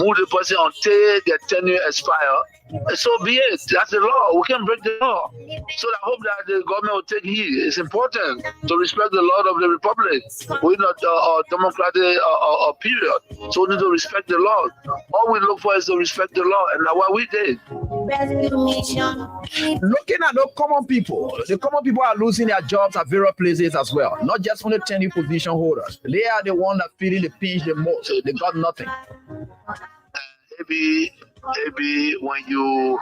move the person until their tenure expire. So be it. That's the law. We can break the law. So I hope that the government will take heed. It's important to respect the law of the republic. We're not a democratic period. So we need to respect the law. All we look for is to respect the law, and that's what we did. Looking at the common people are losing their jobs at various places as well. Not just only tenure position holders. They are the one that feeling the pinch the most. They got nothing. Maybe when you're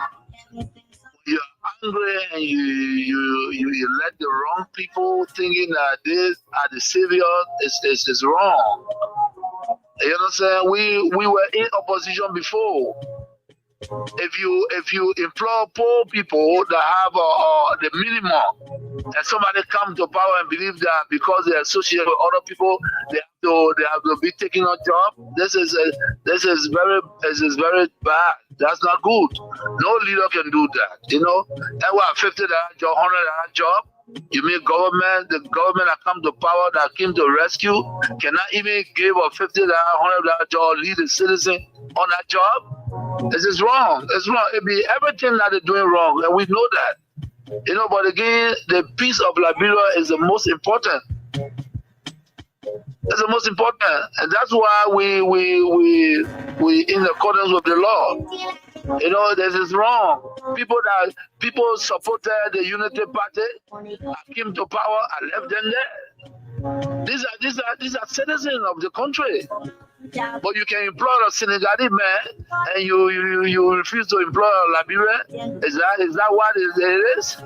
angry and you let the wrong people thinking that this are the savior is wrong. You understand? We were in opposition before. If you employ poor people that have the minimum, and somebody come to power and believe that because they associate with other people, they have to be taking a job. This is very bad. That's not good. No leader can do that. You know, and what $50 job, $100 job. You mean the government that come to power that came to rescue cannot even give a $50, $100 job lead a citizen on that job? This is wrong. It's wrong. It be everything that they're doing wrong, and we know that. You know, but again, the peace of Liberia is the most important. It's the most important, and that's why we in accordance with the law. You know, this is wrong. People supported the Unity Party, came to power, and left them there. These are citizens of the country. But you can employ a Senegalese man, and you refuse to employ a Liberian. Is that what it is?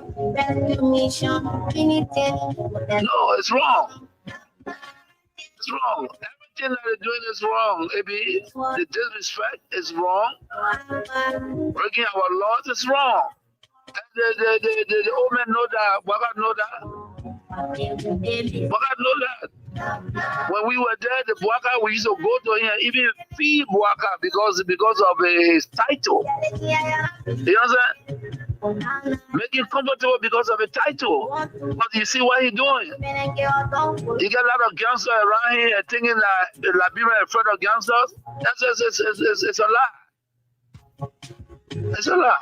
No, it's wrong. It's wrong. Everything that they're doing is wrong. Maybe the disrespect is wrong. Breaking our laws is wrong. And the old men know that. Baka know that. When we were there, the Buaka, we used to go to him, even feed Buaka because of his title. You understand? Make him comfortable because of a title. But you see what he's doing? He got a lot of gangsters around here thinking that Liberia is afraid of gangsters. It's a lie. It's a lie.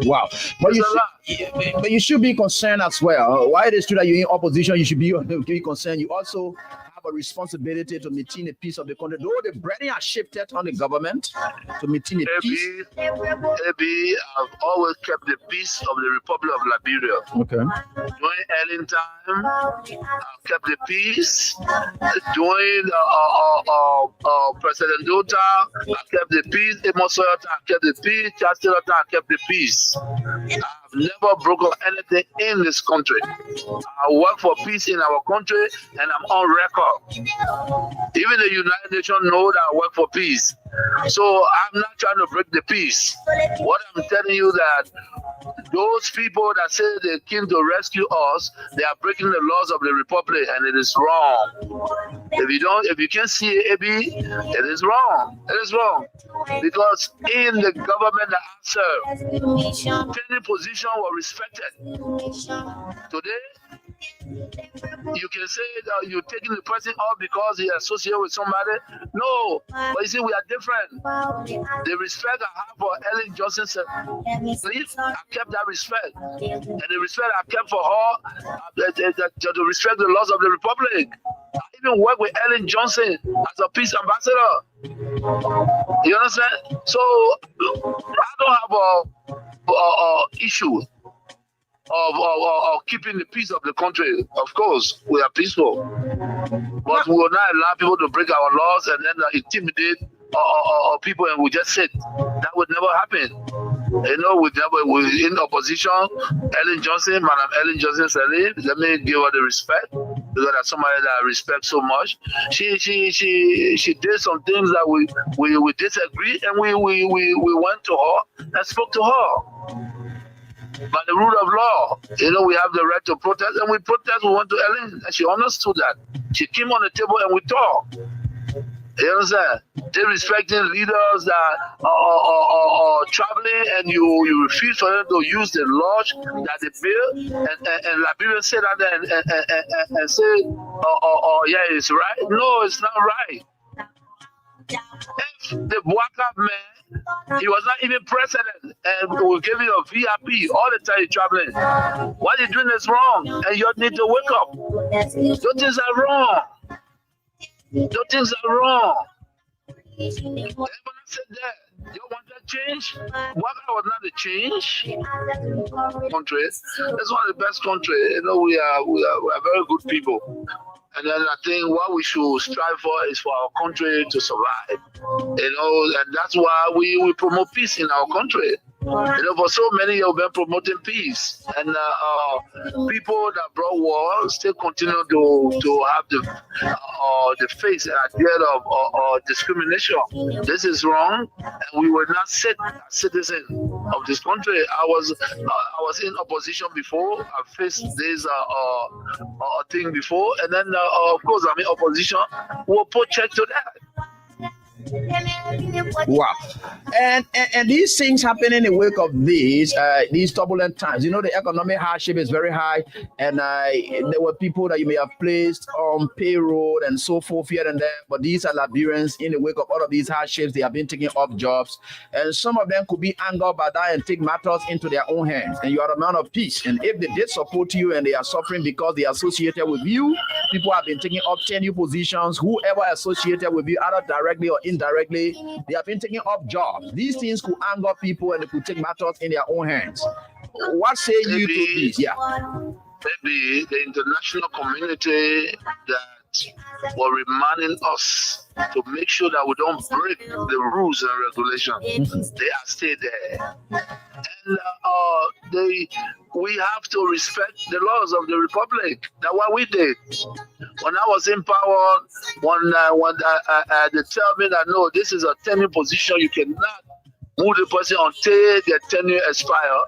Wow. But you should be concerned as well. Why it is true that you're in opposition, you should be concerned. You also have a responsibility to maintain the peace of the country. Though the burden has shifted on the government to maintain the peace. Maybe I've always kept the peace of the Republic of Liberia. Okay. During Ellen time, I've kept the peace. During President Dota, I kept the peace. Amos Sawyer, I kept the peace. Chancellor, I kept the peace. I've never broken anything in this country. I work for peace in our country, and I'm on record. Even the United Nations know that I work for peace. So I'm not trying to break the peace. What I'm telling you that those people that say they came to rescue us, they are breaking the laws of the republic, and it is wrong. If you can't see it, it is wrong. It is wrong. Because in the government that I serve, any position was respected. Today, you can say that you're taking the person out because he associated with somebody. No, but you see, we are different. The respect I have for Ellen Johnson said, I kept that respect. And the respect I kept for her, to respect the laws of the Republic. I even work with Ellen Johnson as a peace ambassador. You understand? So, I don't have a issue of keeping the peace of the country. Of course, we are peaceful, but we will not allow people to break our laws and then intimidate people, and we just sit. That would never happen. You know, we're in opposition. Ellen Johnson, Madam Ellen Johnson said, let me give her the respect, because that's somebody that I respect so much. She did some things that we disagree, and we went to her and spoke to her. By the rule of law, you know, we have the right to protest, and we protest. We went to Ellen, and she understood that. She came on the table and we talked. You understand? They respecting leaders that are traveling, and you refuse for them to use the lodge that they built, and Liberia said that and say, yeah, it's right. No, it's not right. If the Buaka man, he was not even president, and we give you a VIP all the time you're traveling. What you're doing is wrong, and you need to wake up. Those things are wrong. Those things are wrong. Everyone said that. You want that change? Buaka was not a change. Country. It's one of the best countries. You know, we are very good people. And then I think what we should strive for is for our country to survive. You know, and that's why we promote peace in our country. You know, for so many years we've been promoting peace, and people that brought war still continue to have the face and idea of discrimination. This is wrong, and we were not set as citizens of this country. I was in opposition before. I faced this thing before, and then of course I'm in opposition. We'll put check to that. Wow. And these things happen in the wake of these turbulent times. You know, the economic hardship is very high, and there were people that you may have placed on payroll and so forth here and there, but these are Liberians. In the wake of all of these hardships, they have been taking off jobs, and some of them could be angered by that and take matters into their own hands. And you are a man of peace, and if they did support you and they are suffering because they are associated with you, people have been taking up tenure positions. Whoever associated with you, either directly or indirectly, they have been taking up jobs. These things could anger people and they could take matters in their own hands. What say you to this? Yeah. Maybe the international community that were reminding us to make sure that we don't break the rules and regulations. They are still there. And we have to respect the laws of the republic. That's what we did. When I was in power, when they tell me that no, this is a tenure position, you cannot move the person until the tenure expire.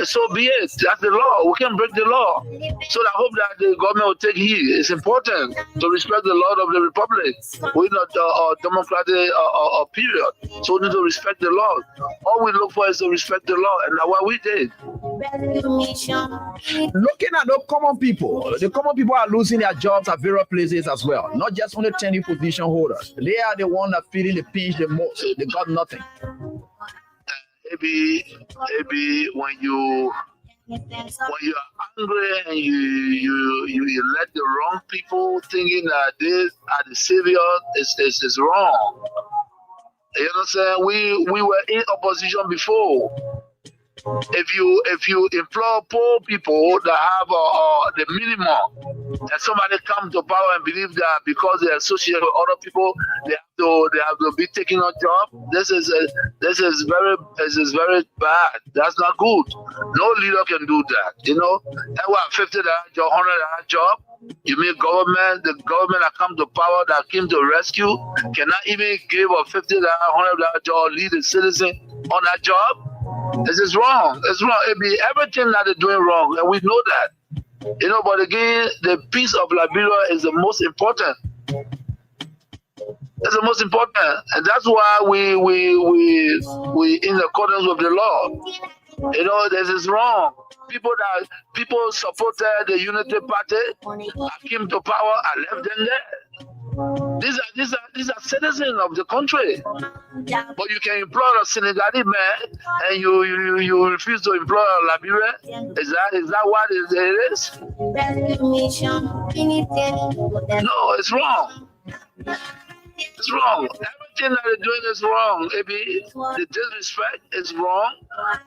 So be it. That's the law. We can't break the law. So I hope that the government will take heed. It's important to respect the law of the republic. We're not a democratic period. So we need to respect the law. All we look for is to respect the law, and that's what we did. Looking at the common people are losing their jobs at various places as well. Not just only tenure position holders. They are the one that feeling the pinch the most. They got nothing. Maybe when you are angry and you let the wrong people thinking that this are the savior is wrong. You know what I'm saying? We were in opposition before. If you employ poor people that have the minimum, and somebody come to power and believe that because they associate with other people, they have to be taking a job. This is very bad. That's not good. No leader can do that. You know, that was $50 job, $100 job. You mean the government that come to power that came to rescue cannot even give a $50, $100 job, lead a citizen on that job? This is wrong. It's wrong. It be everything that they're doing wrong, and we know that. You know, but again, the peace of Liberia is the most important. That's the most important, and that's why we in accordance with the law. You know, this is wrong. People supported the Unity Party. I came to power. I left them there. These are citizens of the country. But you can employ a Senegalese man and you refuse to employ a Liberian? Is that what it is? No, it's wrong. It's wrong. Everything that they're doing is wrong, Maybe the disrespect is wrong.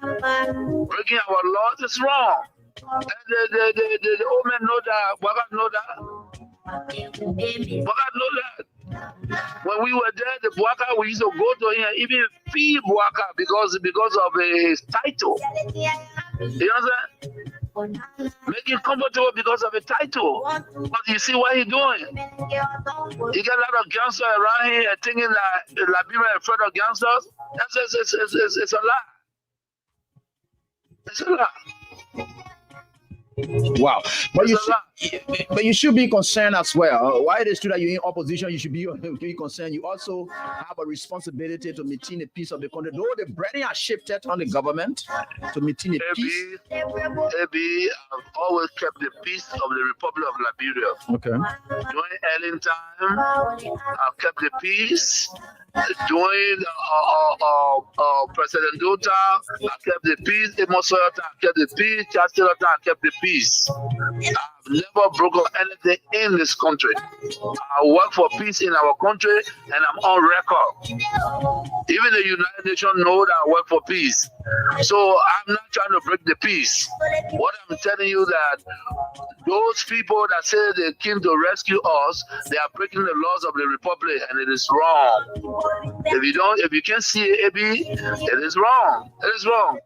Breaking our laws is wrong. And the old men know that. Waga know that. Waga know that. When we were there, the Buaka, we used to go to him and even feed Buaka because of his title. You know what I'm saying? Make him comfortable because of a title. But you see what he's doing? He got a lot of gangsters around here and thinking that Liberia is afraid of gangsters. It's a lie. It's a lie. Wow. But you should be concerned as well. Why it is true that you're in opposition, you should be concerned. You also have a responsibility to maintain the peace of the country. Though the burden has shifted on the government to maintain the peace. Maybe I've always kept the peace of the Republic of Liberia. Okay. During Ellen time, I've kept the peace. During President Dota, I kept the peace. Emosoyota, I kept the peace. Chancellorota, I kept the peace. I've never broken anything in this country. I work for peace in our country, and I'm on record. Even the United Nations know that I work for peace. So I'm not trying to break the peace. What I'm telling you that those people that say they came to rescue us, they are breaking the laws of the Republic, and it is wrong. If you can't see it, AB, it is wrong. It is wrong.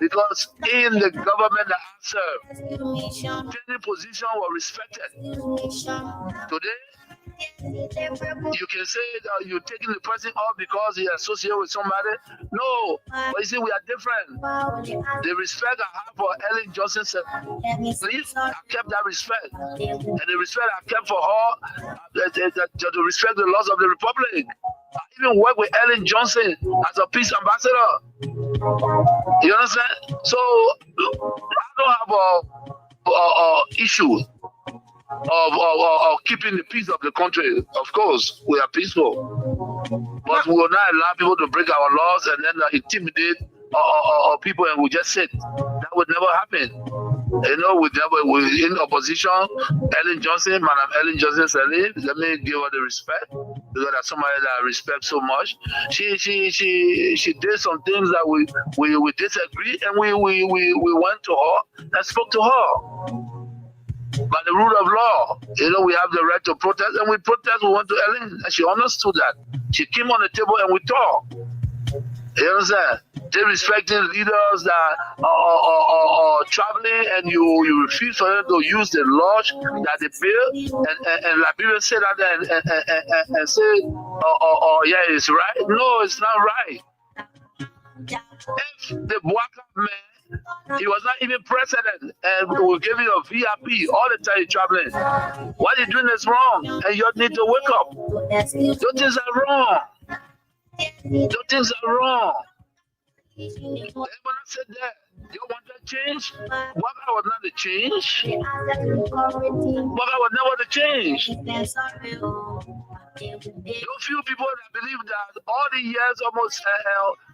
Because in the government that I serve, any position was respected. Today, you can say that you're taking the person off because he associated with somebody. No, but you see, we are different. The respect I have for Ellen Johnson said, please, I kept that respect. And the respect I kept for her, to respect the laws of the Republic. I even work with Ellen Johnson as a peace ambassador. You understand? So, I don't have a issue of keeping the peace of the country. Of course, we are peaceful, but we will not allow people to break our laws and then intimidate people, and we just sit. That would never happen. You know, we're in opposition. Ellen Johnson, Madam Ellen Johnson said, let me give her the respect, because that's somebody that I respect so much. She did some things that we disagree, and we went to her and spoke to her. By the rule of law, you know, we have the right to protest, and we protest. We went to Ellen, and she understood that. She came on the table and we talked. You understand? They respecting leaders that are traveling, and you refuse for them to use the lodge that they built, and Liberia say that and say, yeah, it's right. No, it's not right. If the Bwaka man, he was not even president, and we gave you a VIP all the time you're traveling. What you're doing is wrong, and you need to wake up. Those things are wrong. Those things are wrong. Everyone said that. You want that change? Waka was not the change. Waka was never the change. Those few people that believe that all the years, almost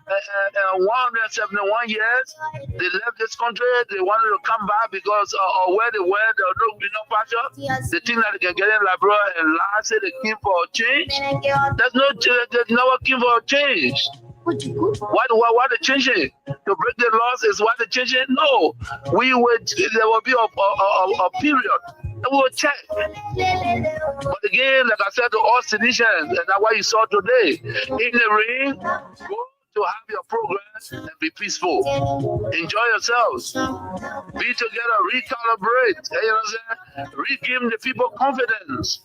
171 years, they left this country, they wanted to come back because where they were, there was no greener pasture. They think that they can get in Liberia and last say they came for a change. There's never came for a change. Why they changing? To break the laws is why they changing? No. There will be a period. And we will check. But again, like I said to all citizens, and that's what you saw today. In the ring, go to have your progress and be peaceful. Enjoy yourselves. Be together, recalibrate. You know what I'm saying? Regain the people confidence.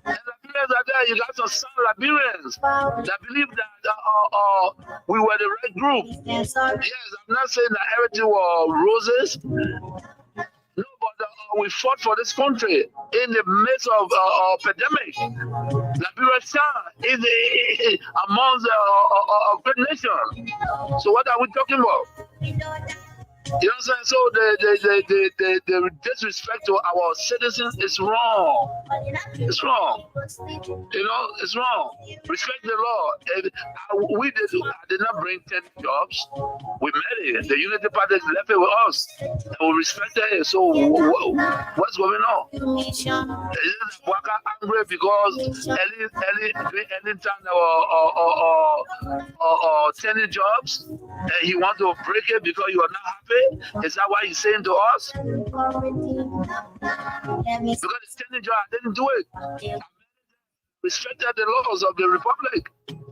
And Liberians are there. You got some sound Liberians that believe that we were the right group. Yes, I'm not saying that everything was roses. No, but we fought for this country in the midst of pandemic. Liberia is amongst a great nation. So what are we talking about? You know what I'm saying? So the disrespect to our citizens is wrong. It's wrong. You know, it's wrong. Respect the law. I did not bring 10 jobs. We made it. The Unity Party left it with us. And we respected it. So what's going on? Is Waka angry because anytime there were 10 jobs and he want to break it because you are not happy? Is that why he's saying to us? Because it's 10 job, I didn't do it. I respected the laws of the Republic. And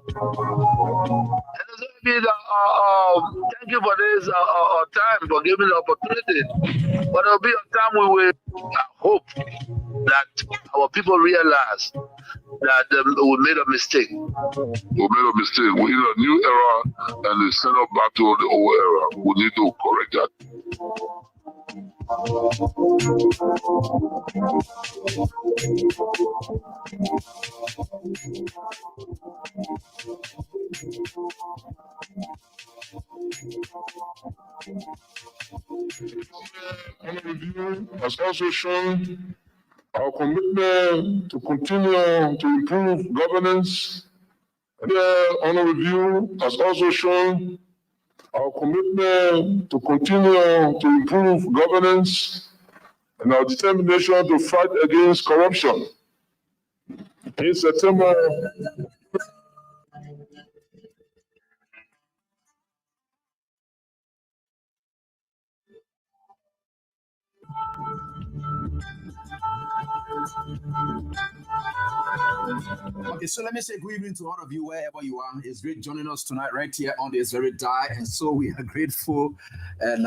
it's going to be thank you for this time, for giving the opportunity. But there'll be a time we will hope that our people realize that we made a mistake. We made a mistake. We're in a new era, and they send us back to the old era. We need to correct that. Review has also shown our commitment to continue to improve governance. The honor review has also shown our commitment to continue to improve governance and our determination to fight against corruption. In September, Okay, so let me say good evening to all of you wherever you are. It's great joining us tonight right here on this very day. And so we are grateful and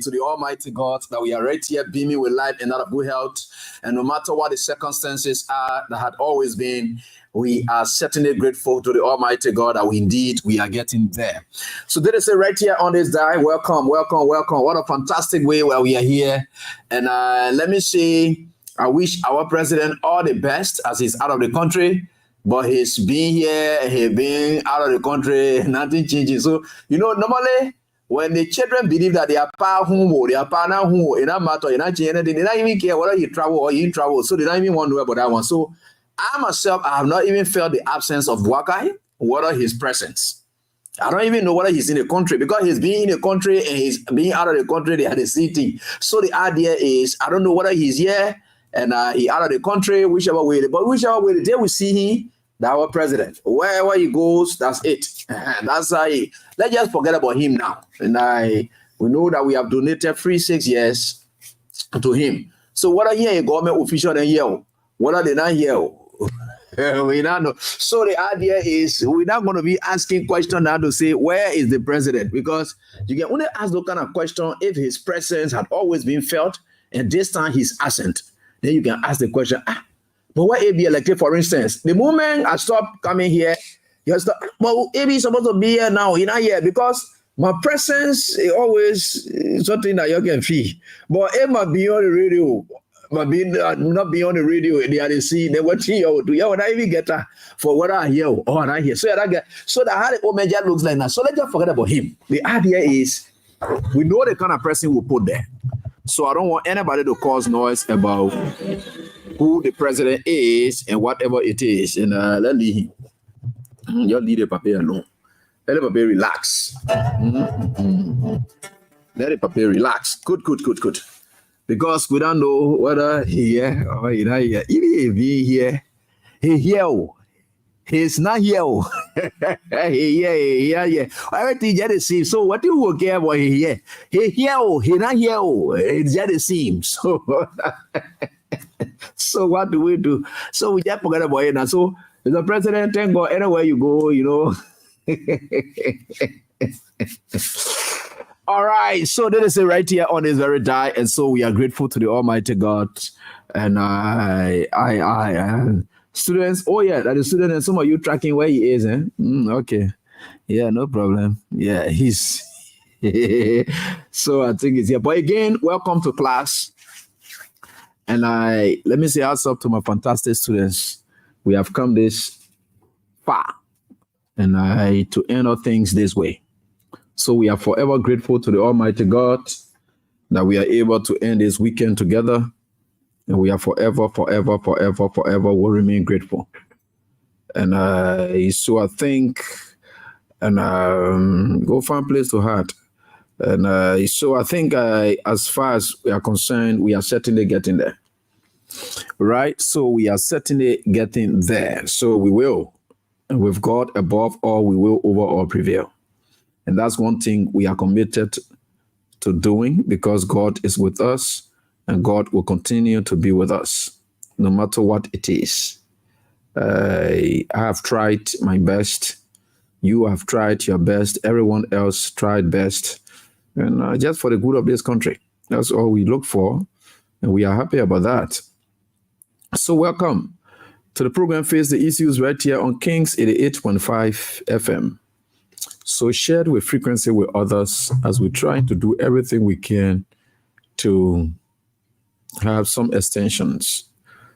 to the Almighty God that we are right here beaming with life and out of good health. And no matter what the circumstances are that had always been, we are certainly grateful to the Almighty God that we are getting there. So did I say right here on this day, welcome. What a fantastic way where we are here. And let me say, I wish our president all the best as he's out of the country. But he's been here, he's been out of the country, nothing changes. So, normally when the children believe that their pa home, their partner home, it don't matter, it don't change anything, they don't even care whether he travel or he in travel. So they don't even want to know about that one. So I myself, I have not even felt the absence of Wakai, whether his presence. I don't even know whether he's in the country because he's been in the country and he's being out of the country, they are the same thing. So the idea is, I don't know whether he's here and he out of the country, whichever way. But whichever way, the day we see him, our president, wherever he goes, that's it. That's let's just forget about him now. And we know that we have donated 6 years to him. So whether he a government official then here, whether they not here, we not know. So the idea is we're not going to be asking questions now to say where is the president, because you can only ask those kind of question if his presence had always been felt and this time he's absent. Then you can ask the question, but why AB elected, for instance? The moment I stop coming here, you stop, well, AB is supposed to be here now, you're not here, because my presence is always something that you can feel. But it might be on the radio, but not be on the radio, they are the scene, they watching you do. You would not even get that for what I hear or I hear. So that how the old man looks like now. So let's just forget about him. The idea is we know the kind of person we put there. So I don't want anybody to cause noise about who the president is and whatever it is. And let leave him. Just leave the paper alone. Let the paper relax. Let the paper relax. Good. Because we don't know whether he here or he not here. If he here, he here. He's not here. He here. Everything just the same. So what you will care about he here? He here. He not here. It's just the same. So what do we do? So we just forget about it now. So the president, thank God, anywhere you go, All right. So that is it right here on this very day. And so we are grateful to the Almighty God. And students, that is student, and some of you tracking where he is, okay. Yeah, no problem. Yeah, he's so I think he's here. But again, welcome to class. And let me say hats up to my fantastic students. We have come this far and to end all things this way. So we are forever grateful to the Almighty God that we are able to end this weekend together. And we are forever will remain grateful. And so I think, and go find a place to heart. And so I think as far as we are concerned, we are certainly getting there. Right? So we are certainly getting there. So we will. And with God above all, we will over all prevail. And that's one thing we are committed to doing because God is with us. And God will continue to be with us, no matter what it is. I have tried my best. You have tried your best. Everyone else tried best. And just for the good of this country. That's all we look for. And we are happy about that. So welcome to the program Face the Issues right here on Kings 88.5 FM. So share with frequency with others as we try to do everything we can to have some extensions.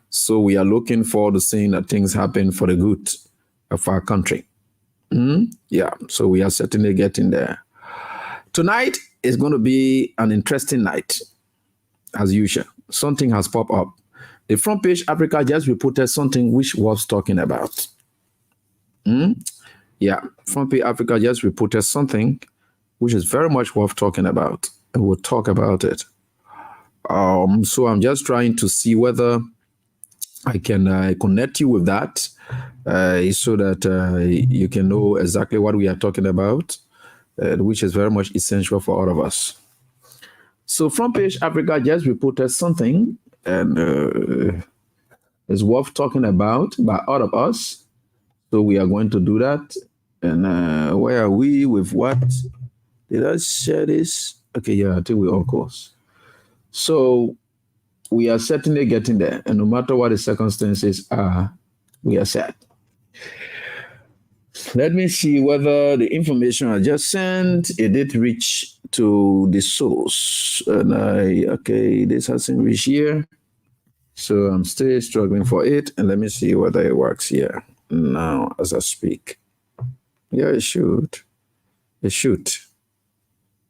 So we are looking forward to seeing that things happen for the good of our country. Yeah, so we are certainly getting there. Tonight is going to be an interesting night, as usual. Something has popped up. The front page Africa just reported something which was talking about. Yeah, front page Africa just reported something which is very much worth talking about, and we'll talk about it. So I'm just trying to see whether I can connect you with that so that you can know exactly what we are talking about, which is very much essential for all of us. So front page Africa just reported something and it's worth talking about by all of us. So we are going to do that. And where are we with what? Did I share this? Okay, yeah, I think we're on course. So we are certainly getting there. And no matter what the circumstances are, we are set. Let me see whether the information I just sent, it did reach to the source. And okay, this hasn't reached here. So I'm still struggling for it. And let me see whether it works here now as I speak. Yeah, it should. It should.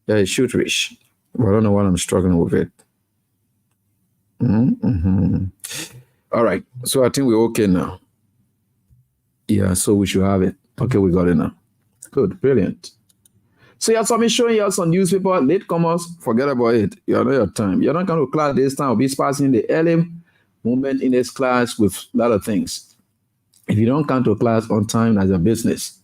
Yeah, it should reach. But I don't know why I'm struggling with it. All right. So I think we're okay now. Yeah, so we should have it. Okay, we got it now. Good, brilliant. So yeah, so I'm showing you some newspaper, latecomers, forget about it. You know your time. You're not going to class this time. I'll be passing the early moment in this class with a lot of things. If you don't come to class on time, that's a business.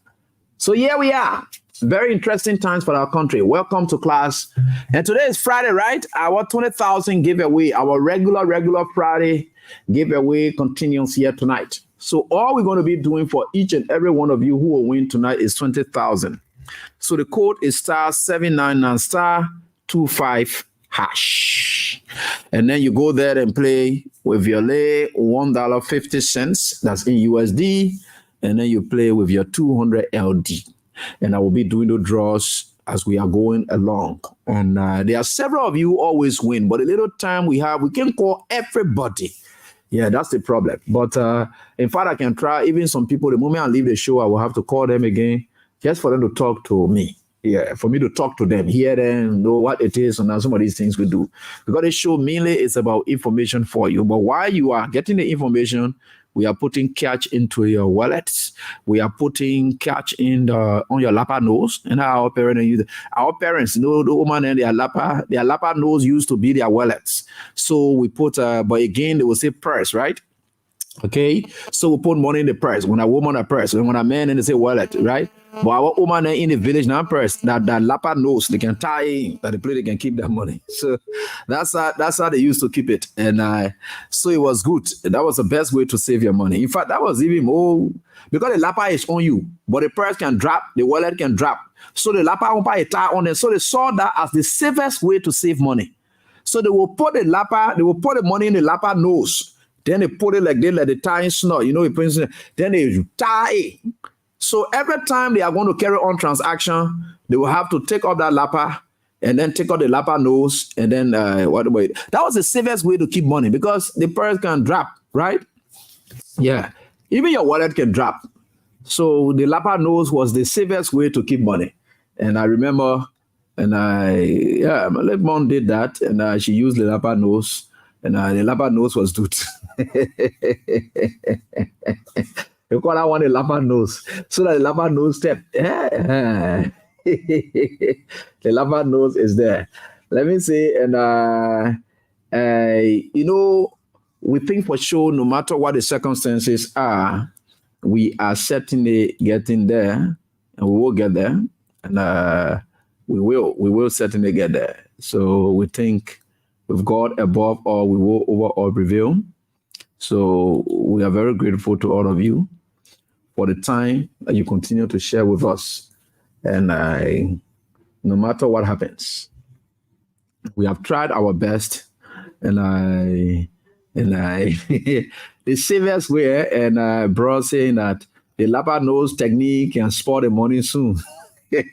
So here we are. Very interesting times for our country. Welcome to class. And today is Friday, right? Our 20,000 giveaway, our regular Friday giveaway continues here tonight. So all we're going to be doing for each and every one of you who will win tonight is 20,000. So the code is *799 *25#. And then you go there and play with your lay $1.50. That's in USD. And then you play with your 200 LD. And I will be doing the draws as we are going along. And there are several of you who always win, but a little time we have, we can call everybody. Yeah, that's the problem. But in fact, I can try even some people. The moment I leave the show, I will have to call them again just for them to talk to me. Yeah, for me to talk to them, hear them, know what it is, and some of these things we do. Because the show mainly is about information for you. But while you are getting the information, we are putting cash into your wallets. We are putting cash in on your lapa nose. And our parents know the woman and their lapa nose used to be their wallets. So we put, but again, they will say purse, right? Okay, so we put money in the purse. When a woman a purse, when a man, and they say wallet, right? But our woman in the village now purse that lapa knows they can tie in that the place they can keep that money. So that's how they used to keep it. And so it was good. That was the best way to save your money. In fact, that was even more because the lapa is on you, but the purse can drop, the wallet can drop. So the lapa won't buy a tie on it. So they saw that as the safest way to save money. So they will put the lapa, they will put the money in the lapa nose. Then they put it like they let the tie in snort, you know, then they tie it. So every time they are going to carry on transaction, they will have to take off that lapa and then take out the lapa nose and then that was the safest way to keep money because the purse can drop, right? Yeah, even your wallet can drop. So the lapa nose was the safest way to keep money. And I remember, my late mom did that, and she used the lapa nose, and the lapa nose was good. You call that one a lapa nose. So that the lapa nose step. The lapa nose is there. Let me see. And, you know, we think for sure, no matter what the circumstances are, we are certainly getting there. And we will get there. And we will certainly get there. So we think with God above all, we will over all prevail. So we are very grateful to all of you for the time that you continue to share with us. And no matter what happens, we have tried our best. And the safest way, and bro saying that the lapa nose technique can spoil the money soon. You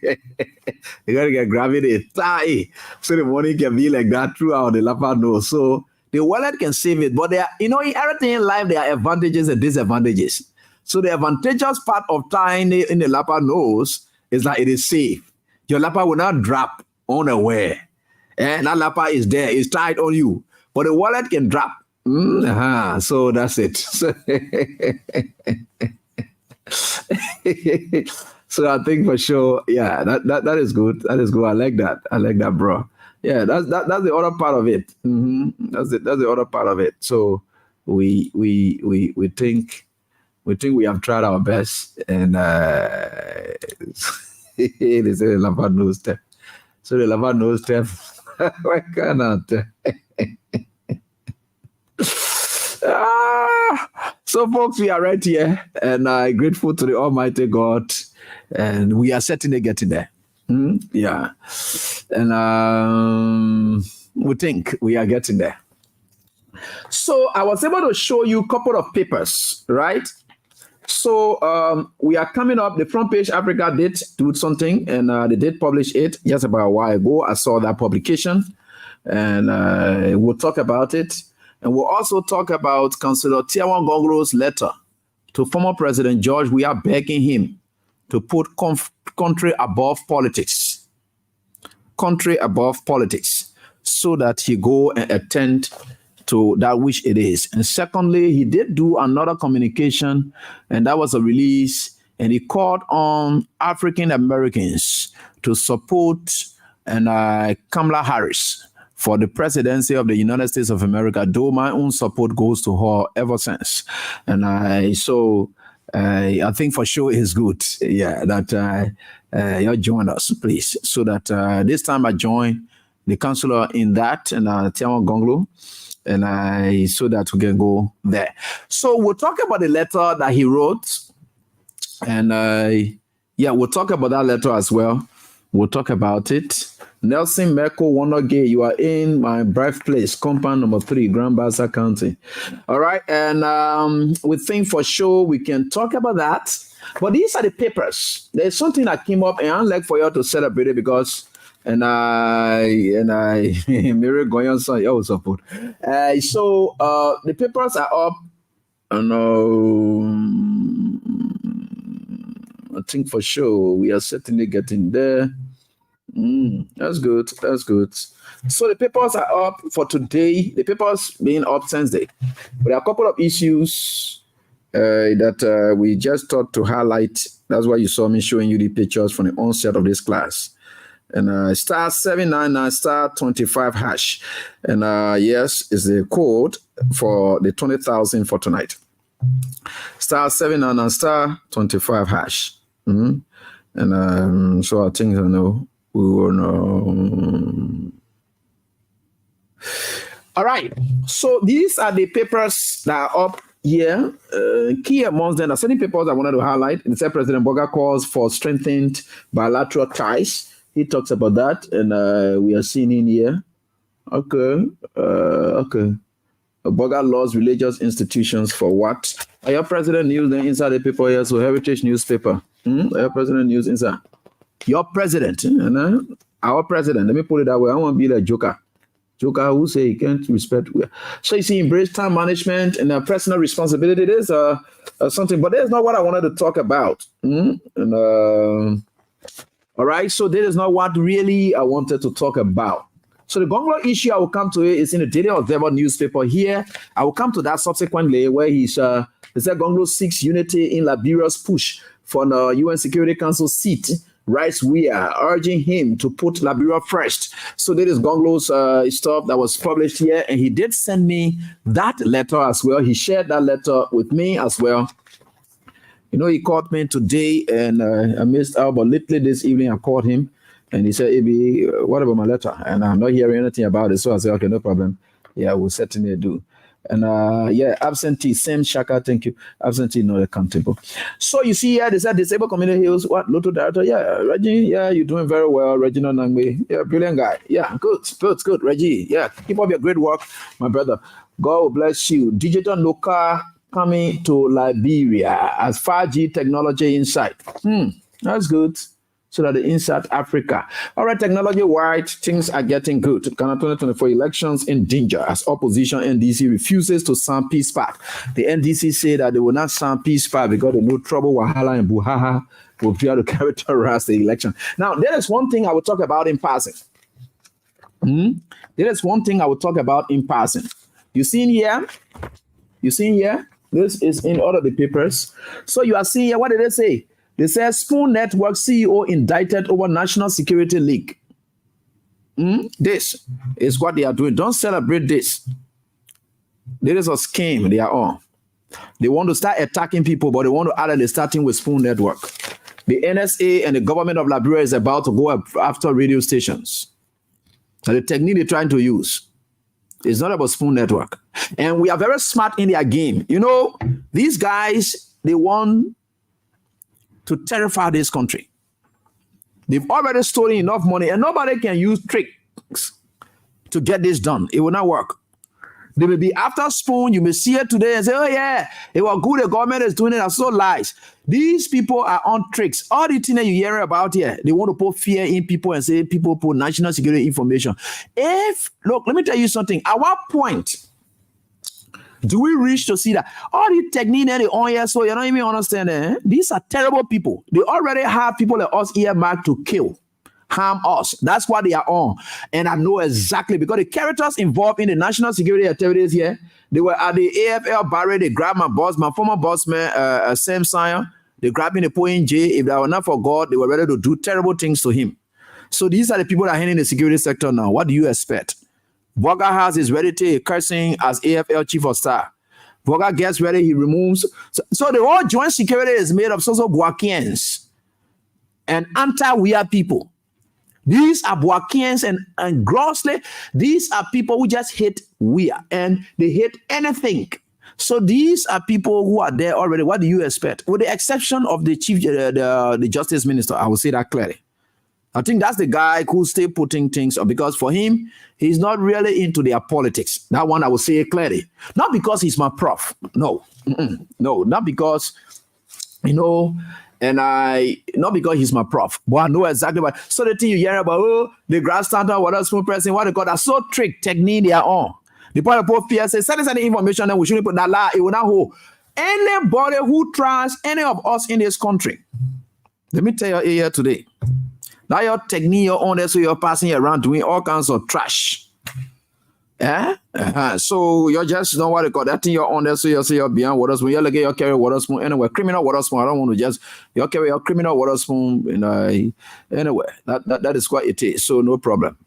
gotta get gravity tie, so the money can be like that throughout the lapa nose. So The wallet can save it, but there are, in everything in life, there are advantages and disadvantages. So the advantageous part of tying it in the lapper nose is that it is safe. Your lapper will not drop unaware. And that lapper is there, it's tied on you. But the wallet can drop. So that's it. So I think for sure, yeah, that is good. That is good. I like that, bro. Yeah, that's the other part of it. That's the other part of it. So we think we have tried our best, and they say the lava no step. So the lava no step. Why cannot? So folks, we are right here, and grateful to the Almighty God, and we are certainly getting there. Yeah, and we think we are getting there. So I was able to show you a couple of papers, right? So we are coming up. The Front Page Africa did do something, and they did publish it just about a while ago. I saw that publication, and we'll talk about it. And we'll also talk about Councillor Tiawan Gongolo's letter to former President George. We are begging him to put country above politics. Country above politics, so that he go and attend to that which it is. And secondly, he did do another communication, and that was a release, and he called on African Americans to support Kamala Harris for the presidency of the United States of America, though my own support goes to her ever since. And I think for sure it's good, yeah, that you join us, please, so that this time I join the councillor in that, and Tiawan Gongolo, and so that we can go there. So we'll talk about the letter that he wrote, and we'll talk about that letter as well. We'll talk about it. Nelson Meko Wonoge, you are in my birthplace, compound number 3, Grand Bassa County. All right, and we think for sure we can talk about that. But these are the papers. There's something that came up, and I'd like for you to celebrate it because, and I, Mary Goyon son, you support. So the papers are up, and I think for sure we are certainly getting there. That's good. That's good. So the papers are up for today. The papers being up since day. But there are a couple of issues that we just thought to highlight. That's why you saw me showing you the pictures from the onset of this class. And star 799 star 25 hash. And yes, is the code for the 20,000 for tonight. Star 799 star 25 hash. And so I think I know. We will know. All right. So these are the papers that are up here. Key amongst them are certain papers I wanted to highlight. It said President Boga calls for strengthened bilateral ties. He talks about that, and we are seeing in here. Okay. Boga laws religious institutions for what? Your president news then inside the paper here, so Heritage newspaper. Your president news inside. Your president, our president, let me put it that way. I want to be like Joker who say he can't respect. So you see, embrace time management and personal responsibility. There's something, but there's not what I wanted to talk about. All right, so this is not what really I wanted to talk about. So the Gongolo issue, I will come to it. It's in the Daily Observer newspaper here. I will come to that subsequently, where he said Gongolo seeks unity in Liberia's push for the UN Security Council seat. Right, we are urging him to put Liberia first. So this is Gongolo's stuff that was published here, and he did send me that letter as well. He shared that letter with me as well. You know, he called me today, and I missed out, but literally this evening I called him, and he said, "Abi, what about my letter?" And I'm not hearing anything about it, so I said, "Okay, no problem. Yeah, we'll certainly do." And absentee, same Shaka, thank you. Absentee, not accountable. So you see here, they said disabled community heals. What, Lotto director? Yeah, Reggie, yeah, you're doing very well. Reginald Nangwe, yeah, brilliant guy. Yeah, good, Reggie. Yeah, keep up your great work, my brother. God will bless you. Digital Noka coming to Liberia as 5G technology insight. That's good. so that in South Africa. All right, technology-wide, things are getting good. Ghana 2024 elections in danger as opposition NDC refuses to sound peace pact. The NDC say that they will not sound peace pact because they know trouble, wahala, and buhaha will try to characterize the election. Now, there is one thing I will talk about in passing. There is one thing I will talk about in passing. You see here? You see here? This is in all of the papers. So you are seeing here, what did they say? They said Spoon Network CEO indicted over National Security Leak. This is what they are doing. Don't celebrate this. There is a scheme they are on. They want to start attacking people, but they want to add that they're starting with Spoon Network. The NSA and the government of Liberia is about to go after radio stations. So the technique they're trying to use is not about Spoon Network. And we are very smart in their game. You know, these guys, they want to terrify this country. They've already stolen enough money and nobody can use tricks to get this done. It will not work. They may be after Spoon. You may see it today and say, oh yeah, it was good. The government is doing it. That's so lies. These people are on tricks. All the things that you hear about here, they want to put fear in people and say people put national security information. Look, let me tell you something. At what point do we reach to see that all the technique that they on here, so you don't even understand it? These are terrible people. They already have people like us earmarked to kill, harm us. That's what they are on. And I know exactly because the characters involved in the national security activities here, they were at the AFL barrier. They grabbed my former boss man, Sam Sion. They grabbed me, they put in jail. If they were not for God, they were ready to do terrible things to him. So these are the people that are handling the security sector now. What do you expect? Volga House is ready to cursing as AFL chief of staff. Volga gets ready, he removes. So the whole joint security is made of social Boakians and anti-weird people. These are Boakians and grossly, these are people who just hate weird and they hate anything. So these are people who are there already. What do you expect? With the exception of the chief, the justice minister, I will say that clearly. I think that's the guy who still putting things up because for him, he's not really into their politics. That one I will say clearly. Not because he's my prof. No. No, not because, not because he's my prof. But I know exactly what. So the thing you hear about, the grass standard, what else, pressing, what they call that, so trick technique they are on. The part of both PSA, send us any information that we shouldn't put that lie. It will not hold. Anybody who trusts any of us in this country, let me tell you here today. Now your technique, you're on there, so you're passing around doing all kinds of trash. So you're just know what they call that thing you're on there, so you're beyond water spoon. You're like you carry water spoon anyway, criminal water spoon. I don't want to just you carry your criminal water spoon, anyway. That is what it is. So no problem.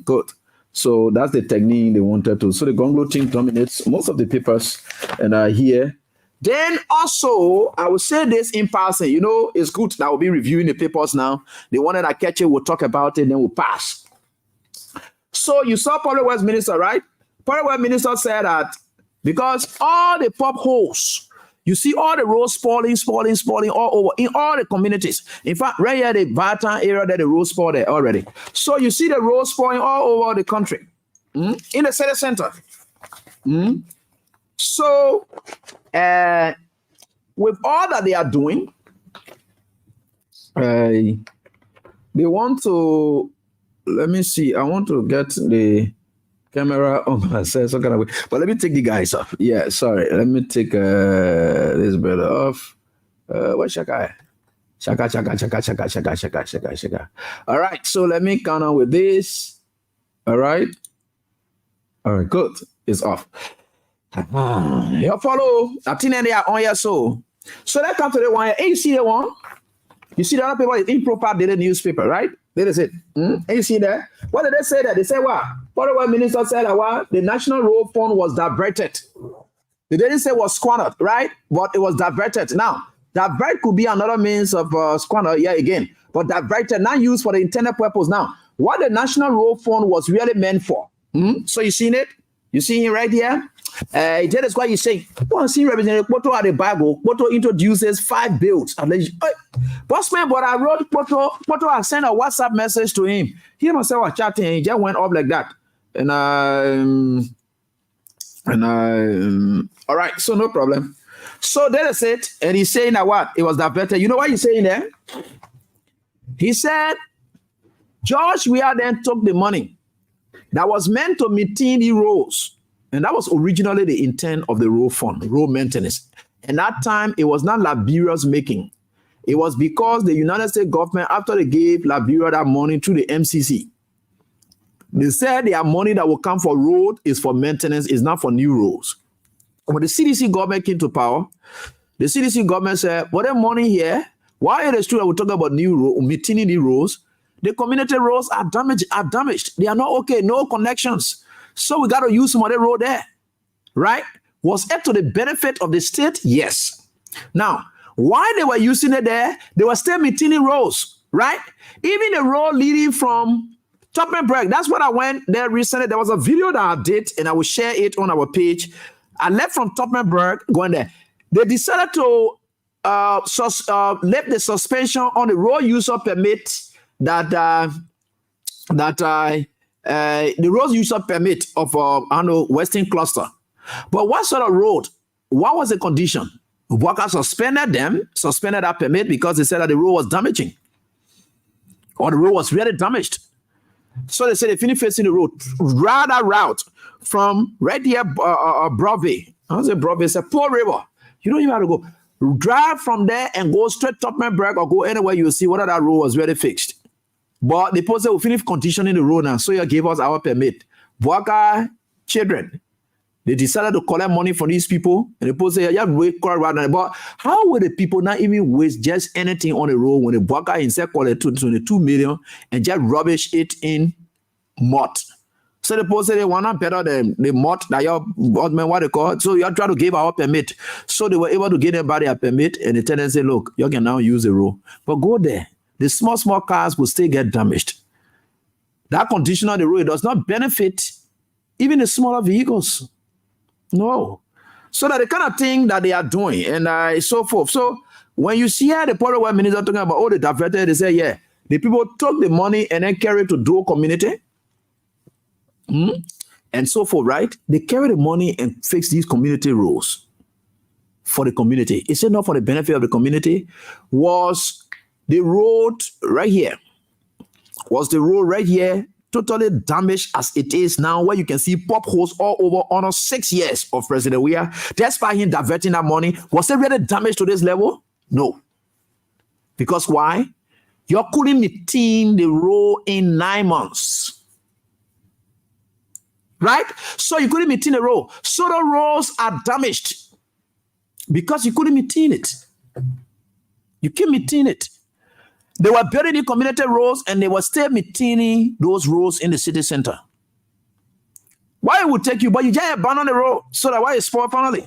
Good. So that's the technique they wanted to. So the Gonglo team dominates most of the papers and are here. Then also, I will say this in passing. It's good that we'll be reviewing the papers now. The one that I catch it, we'll talk about it, then we'll pass. So you saw Public Works Minister, right? Public Works Minister said that because all the pop holes, you see all the roads spoiling all over in all the communities. In fact, right here, the Barton area, that the roads spoiled there already. So you see the roads spoiling all over the country, in the city center. So, with all that they are doing, they want to, let me see, I want to get the camera on myself, but let me take the guys off. Yeah, sorry, let me take this brother off. Where's Shaka? Shaka. All right, so let me count on with this. All right, good, it's off. You follow. I think they are on here. So let's come to the one. Hey, you see the one? You see the other paper is improper daily newspaper, right? That is it. Hey, you see that? What did they say that? They said what? What minister said that what? The National Road Fund was diverted. They didn't say it was squandered, right? But it was diverted. Now, divert could be another means of squander, yeah, again. But diverted, not used for the intended purpose. Now, what the National Road Fund was really meant for. So you seen it? You see it right here? That is why you say, see Representative Poto at the Bible. Poto introduces 5 bills. Bossman, but I wrote Poto, I sent a WhatsApp message to him. He himself was chatting, and he just went up like that. And all right, so no problem. So that is it. And he's saying that what? It was diverted. You know what he's saying there? He said, George Weah then took the money that was meant to maintain the roads. And that was originally the intent of the road fund, road maintenance. And that time, it was not Liberia's making. It was because the United States government, after they gave Liberia that money through the MCC, they said their money that will come for road is for maintenance, is not for new roads. When the CDC government came to power, the CDC government said, well, that money here, why it is true that we talk about new road, maintaining the roads, the community roads are damaged. They are not okay, no connections. So we got to use some other road there, right? Was it to the benefit of the state? Yes. Now, why they were using it there, they were still maintaining roads, right? Even the road leading from Topmanburg, that's what I went there recently. There was a video that I did, and I will share it on our page. I left from Topmanburg going there. They decided to lift the suspension on the road user permit that the road user permit of Western Cluster. But what sort of road? What was the condition? Workers suspended that permit because they said that the road was damaging, or the road was really damaged. So they said they finished facing the road, rather route from right here, Broadway. I don't say Broadway, it's a Poor River. You don't even have to go. Drive from there and go straight to Topmanburg or go anywhere, you'll see whether that road was really fixed. But the post said we finished conditioning the road now, so you gave us our permit. Worker children, they decided to collect money from these people, and the post said, yeah, wait, but how will the people not even waste just anything on the road when the worker himself collected 22 million and just rubbish it in mud? So the post said they were not better than the mud that your government, what they call it. So you try to give our permit. So they were able to give everybody a permit, and the tenant said, look, you can now use the road. But go there. The small cars will still get damaged. That condition on the road does not benefit even the smaller vehicles. No. So that the kind of thing that they are doing and so forth. So when you see the Port Minister talking about all the diverted, they say, yeah, the people took the money and then carried it to Dual community. And so forth, right? They carry the money and fix these community roads for the community. Is it not for the benefit of the community? Was the road right here? Was the road right here totally damaged as it is now, where you can see pop holes all over almost 6 years of President Weah, despite him diverting that money? Was it really damaged to this level? No. Because why? You couldn't maintain the road in 9 months. Right? So you couldn't maintain the road. So the roads are damaged because you couldn't maintain it. You can't maintain it. They were building the community roads and they were still maintaining those roads in the city center. Why it would take you, but you just abandon the road so that why it spoiled finally.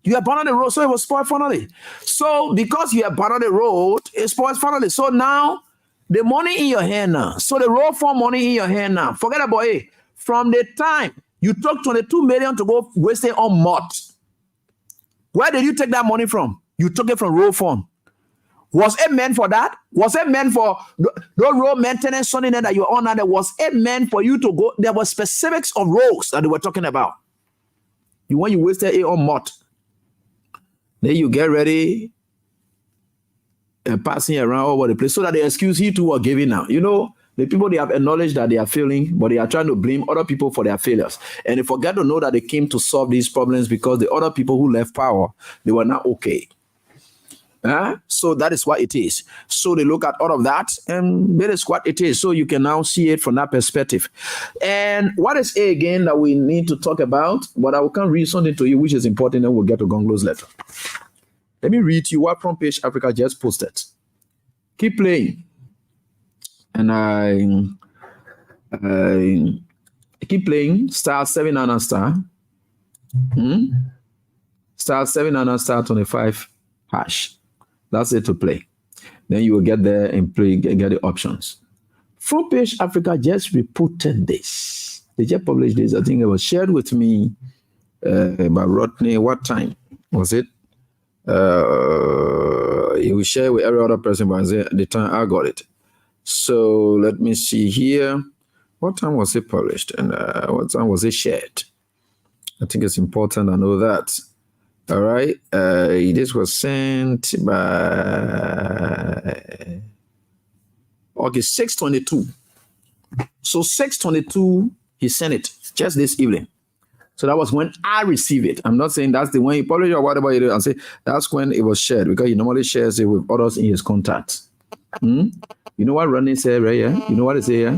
You abandon the road so it was spoiled finally. So because you abandon the road, it spoils finally. So now the money in your hand now. So the road fund money in your hand now. Forget about it. From the time you took 22 million to go waste it on mud, where did you take that money from? You took it from road fund. Was it meant for that? Was it meant for the road maintenance something that you're on? That was it meant for you to go? There were specifics of roads that they were talking about. When you wasted it on mud, then you get ready and passing around all over the place so that the excuse you two are giving now. You know, the people, they have acknowledged that they are failing, but they are trying to blame other people for their failures. And they forget to know that they came to solve these problems because the other people who left power, they were not okay. So that is what it is. So they look at all of that and that is what it is. So you can now see it from that perspective. And what is it again that we need to talk about? But I will come read something to you which is important, and we'll get to Gonglo's letter. Let me read you what Front Page Africa just posted. Keep playing. And I keep playing star 7 and star. Star 7 and star 25 hash. That's it to play. Then you will get there and play, get the options. Front Page Africa just reported this. They just published this. I think it was shared with me by Rodney. What time was it? He will share with every other person, but at the time I got it. So let me see here. What time was it published? And what time was it shared? I think it's important I know that. All right. This was sent by Okay, 622. So 622, he sent it just this evening. So that was when I received it. I'm not saying that's the one he published or whatever it is. I'm saying that's when it was shared because he normally shares it with others in his contacts. You know what Ronnie said right here? You know what he said here?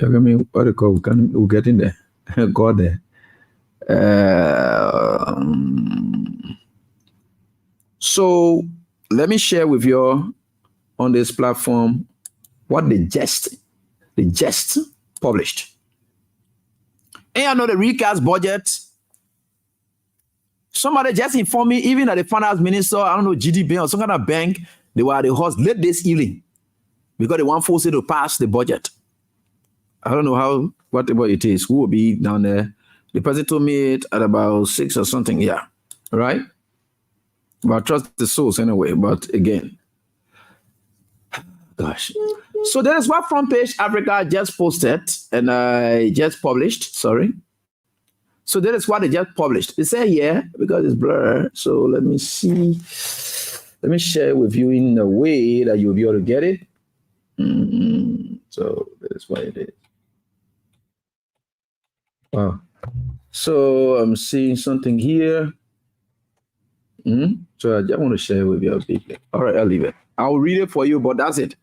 I mean, what do you call? We'll get in there. Go there. So let me share with you on this platform what the just published. And I know the recast budget. Somebody just informed me, even at the finance minister, I don't know, GDP or some kind of bank, they were at the host late this evening because they want forced to pass the budget. I don't know how, whatever it is, who will be down there. The person told me it at about 6 or something, yeah, right? But I trust the source anyway, but again, gosh. So that is what Front Page Africa just posted and just published, sorry. So that is what they just published. They say here, because it's blurred, so let me see. Let me share with you in a way that you'll be able to get it. So that is what it is. Wow. So I'm seeing something here. So I just want to share with you a bit. All right, I'll leave it. I'll read it for you, but that's it.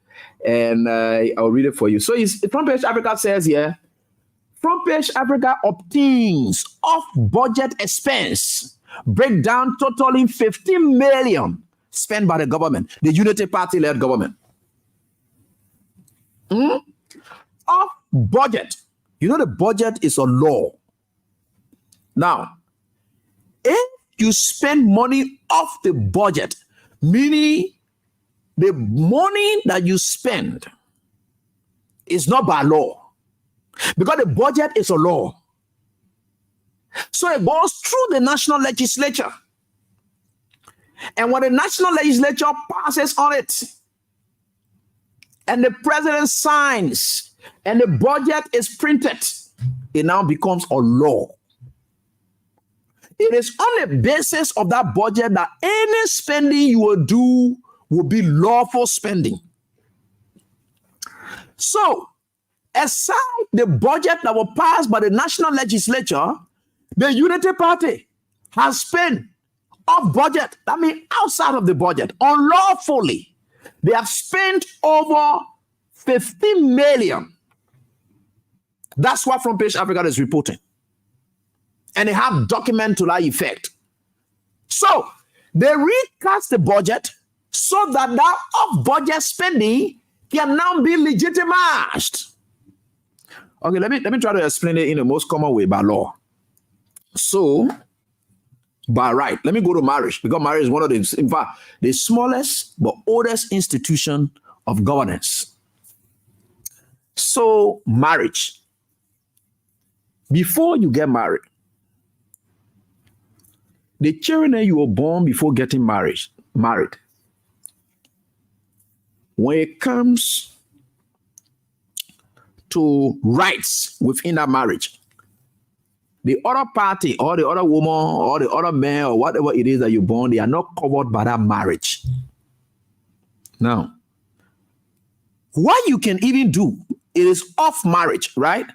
And I'll read it for you. So Front Page Africa says here, Front Page Africa obtains off-budget expense breakdown totaling 15 million spent by the government, the Unity Party-led government. Off-budget. You know the budget is a law. Now, if you spend money off the budget, meaning the money that you spend is not by law, because the budget is a law. So it goes through the national legislature. And when the national legislature passes on it, and the president signs, and the budget is printed, it now becomes a law. It is on the basis of that budget that any spending you will do will be lawful spending. So, aside the budget that was passed by the national legislature, the Unity Party has spent off budget, that means outside of the budget, unlawfully. They have spent over 15 million. That's what Front Page Africa is reporting. And they have documents to that effect. So they recast the budget so that off-budget spending can now be legitimized. Okay, let me try to explain it in the most common way by law. So, by right, let me go to marriage, because marriage is one of the, in fact, the smallest but oldest institution of governance. So, marriage. Before you get married, the children that you were born before getting married, when it comes to rights within that marriage, the other party or the other woman or the other man or whatever it is that you're born, they are not covered by that marriage. Now, what you can even do, it is off marriage, right?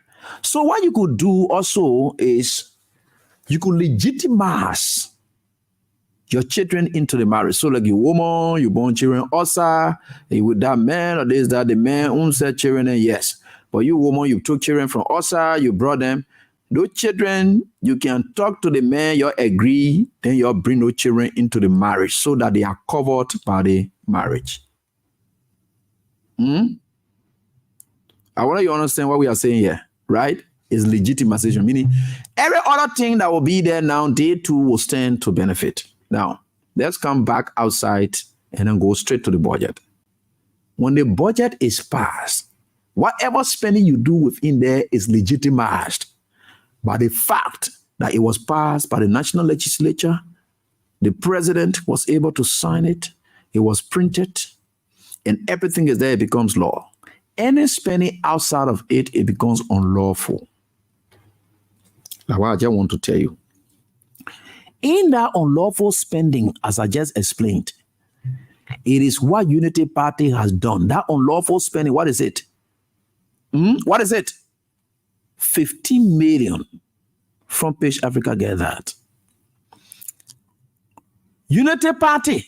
So what you could do also is you could legitimize your children into the marriage. So like your woman, you born children also, with that man or this, that the man owns that children, and yes. But you woman, you took children from also, you brought them. Those children, you can talk to the man, you agree, then you bring those children into the marriage so that they are covered by the marriage. I want you to understand what we are saying here, right? Is legitimization, meaning every other thing that will be there now, they too will stand to benefit. Now, let's come back outside and then go straight to the budget. When the budget is passed, whatever spending you do within there is legitimized by the fact that it was passed by the national legislature, the president was able to sign it, it was printed, and everything is there, it becomes law. Any spending outside of it, it becomes unlawful. That's what I just want to tell you. In that unlawful spending, as I just explained, It is what Unity Party has done. That unlawful spending, what is it? What is it? 15 million. Front Page Africa get that. Unity Party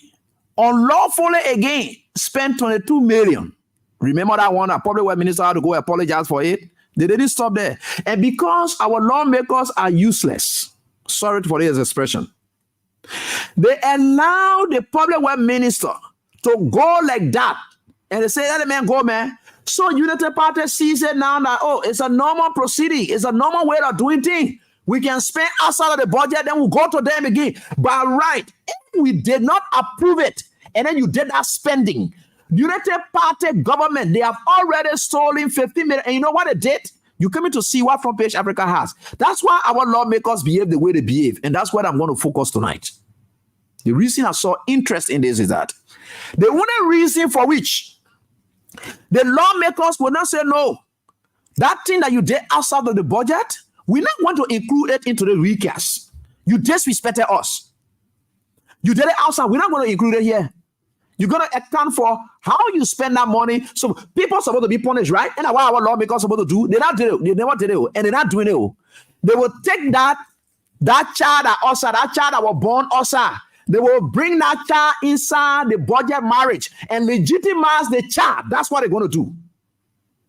unlawfully again spent 22 million. Remember that one? That public work minister had to go apologize for it. They didn't stop there. And because our lawmakers are useless, sorry for this expression, they allow the public work minister to go like that. And they say, let the man go, man. So Unity Party sees it now that, oh, it's a normal proceeding. It's a normal way of doing things. We can spend outside of the budget, then we'll go to them again. But right, if we did not approve it, and then you did that spending, United Party government, they have already stolen 15 million. And you know what they did? You came in to see what Front Page Africa has. That's why our lawmakers behave the way they behave. And that's what I'm going to focus tonight. The reason I saw interest in this is that the only reason for which the lawmakers will not say no, that thing that you did outside of the budget, we not want to include it into the recast. You disrespected us. You did it outside. We're not going to include it here. You're going to account for how you spend that money. So people are supposed to be punished, right? And what our lawmakers are supposed to do, they not did it. They never did it. And they're not doing it. They will take that child that outside, that child that was born outside. They will bring that child inside the budget marriage and legitimize the child. That's what they're going to do.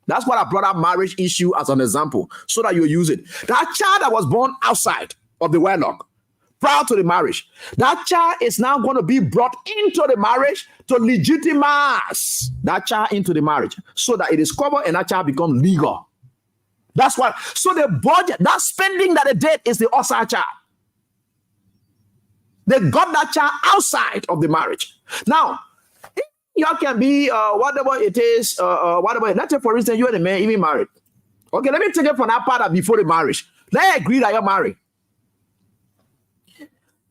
That's what I brought up marriage issue as an example, so that you use it. That child that was born outside of the wedlock, prior to the marriage, that child is now going to be brought into the marriage to legitimize that child into the marriage, so that it is covered and that child becomes legal. That's what. So the budget, that spending that they did is the outside child. They got that child outside of the marriage. Now, y'all can be whatever it is, whatever. Let's say, for instance, you and the man even married. Okay, let me take it from that part of before the marriage. Let's agree that you're married.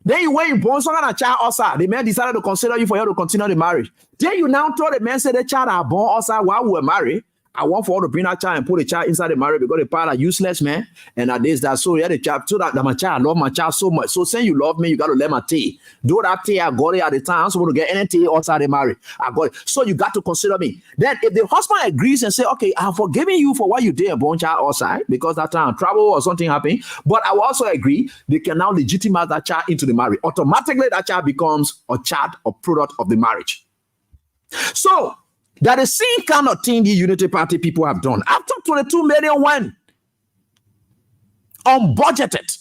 Then you went born some kind of child outside. The man decided to consider you for you to continue the marriage. Then you now told the man, say the child are born outside while we were married. I want for you to bring that child and put the child inside the marriage because the part are useless, man. And that is that. So yeah, the child, so that my child, I love my child so much. So saying you love me, you got to let my tea. Do that tea, I got it at the time. I'm supposed to get anything outside the marriage. I got it. So you got to consider me. Then if the husband agrees and say, okay, I'm forgiving you for what you did, born child outside, because that time trouble or something happened. But I will also agree, they can now legitimize that child into the marriage. Automatically, that child becomes a child or product of the marriage. So that the same kind of thing the Unity Party people have done. After 22 million went unbudgeted,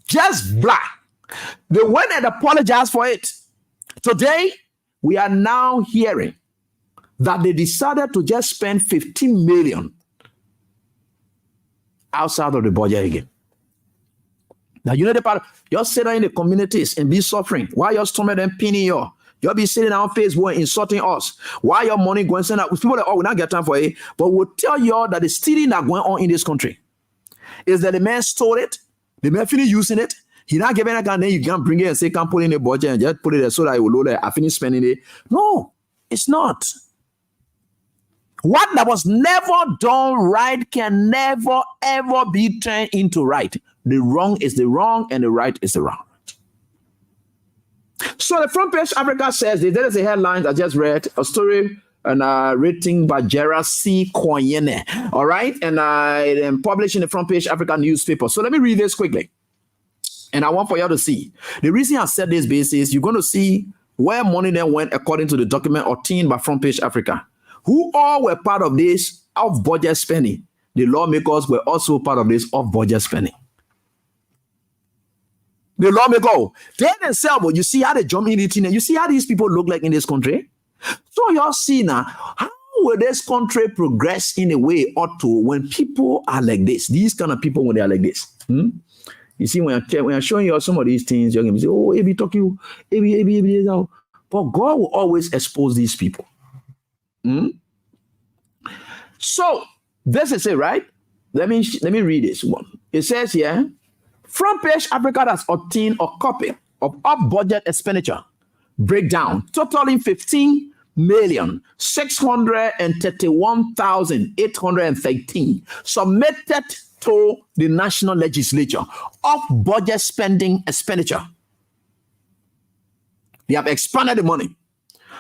just blah. They went and apologized for it. Today, we are now hearing that they decided to just spend 15 million outside of the budget again. Now, Unity Party, you're sitting in the communities and be suffering. Why you're stomach and pinning you? You'll be sitting on Facebook and insulting us. Why your money going to send out? People that, oh, we not get time for it. But we'll tell you all that the stealing that going on in this country is that the man stole it. The man finished using it. He not giving it, and then you can bring it and say, can't put it in the budget and just put it there so that it will load it. I finish spending it. No, it's not. What that was never done right can never, ever be turned into right. The wrong is the wrong and the right is the wrong. So the Front Page Africa says this. There is a headline I just read, a story and written by Gerard C. Koyene. All right, and published in the Front Page Africa newspaper. So let me read this quickly, and I want for you to see. The reason I said this basis, you're going to see where money then went according to the document obtained by Front Page Africa, who all were part of this off-budget spending. The lawmakers were also part of this off-budget spending. The lawmaker, they themselves, you see how they jump in it, and you see how these people look like in this country. So y'all see now, how will this country progress in a way or two when people are like this? These kind of people, when they are like this. You see, when I'm showing you some of these things, you're going to say, oh, Ebi talk you, Ebi. But God will always expose these people. So this is it, right? Let me read this one. It says here, Front Page Africa has obtained a copy of off-budget expenditure breakdown totaling 15,631,813 submitted to the national legislature of budget spending expenditure. They have expanded the money.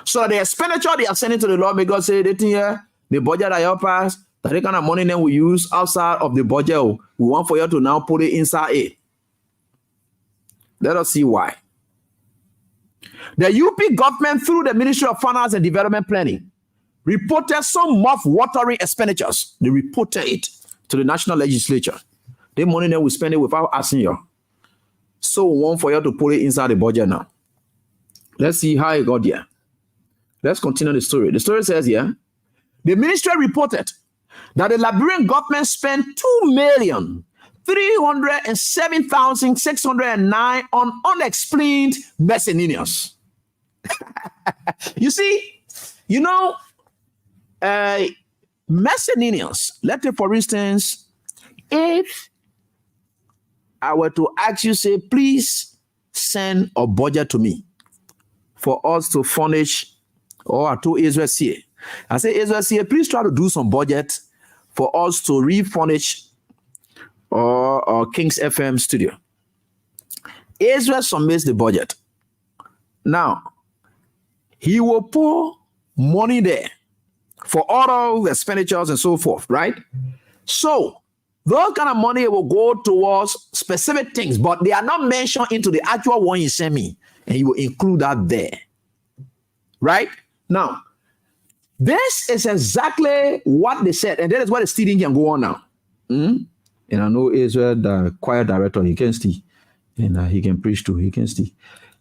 So the expenditure they are sending to the lawmakers say, they think here, the budget that you pass, that the kind of money then we use outside of the budget, we want for you to now put it inside it. Let us see why. The UP government, through the Ministry of Finance and Development Planning, reported some mouth-watering expenditures. They reported it to the national legislature. The money then we spend it without asking you. So we want for you to put it inside the budget now. Let's see how it got there. Let's continue the story. The story says here, the ministry reported that the Liberian government spent 2,307,609 on unexplained miscellaneous. You see, you know, miscellaneous. Let's say, for instance, if I were to ask you, say, please send a budget to me for us to furnish, or I told Israel CA. I say, Israel CA, please try to do some budget for us to refurnish our King's FM studio. Israel submits the budget. Now, he will put money there for all the expenditures and so forth, right? So, those kind of money will go towards specific things, but they are not mentioned into the actual one you send me, and you will include that there, right? Now, this is exactly what they said, and that is what the stealing can go on now. And I know Israel, the choir director, he can steal, and he can preach too, he can steal.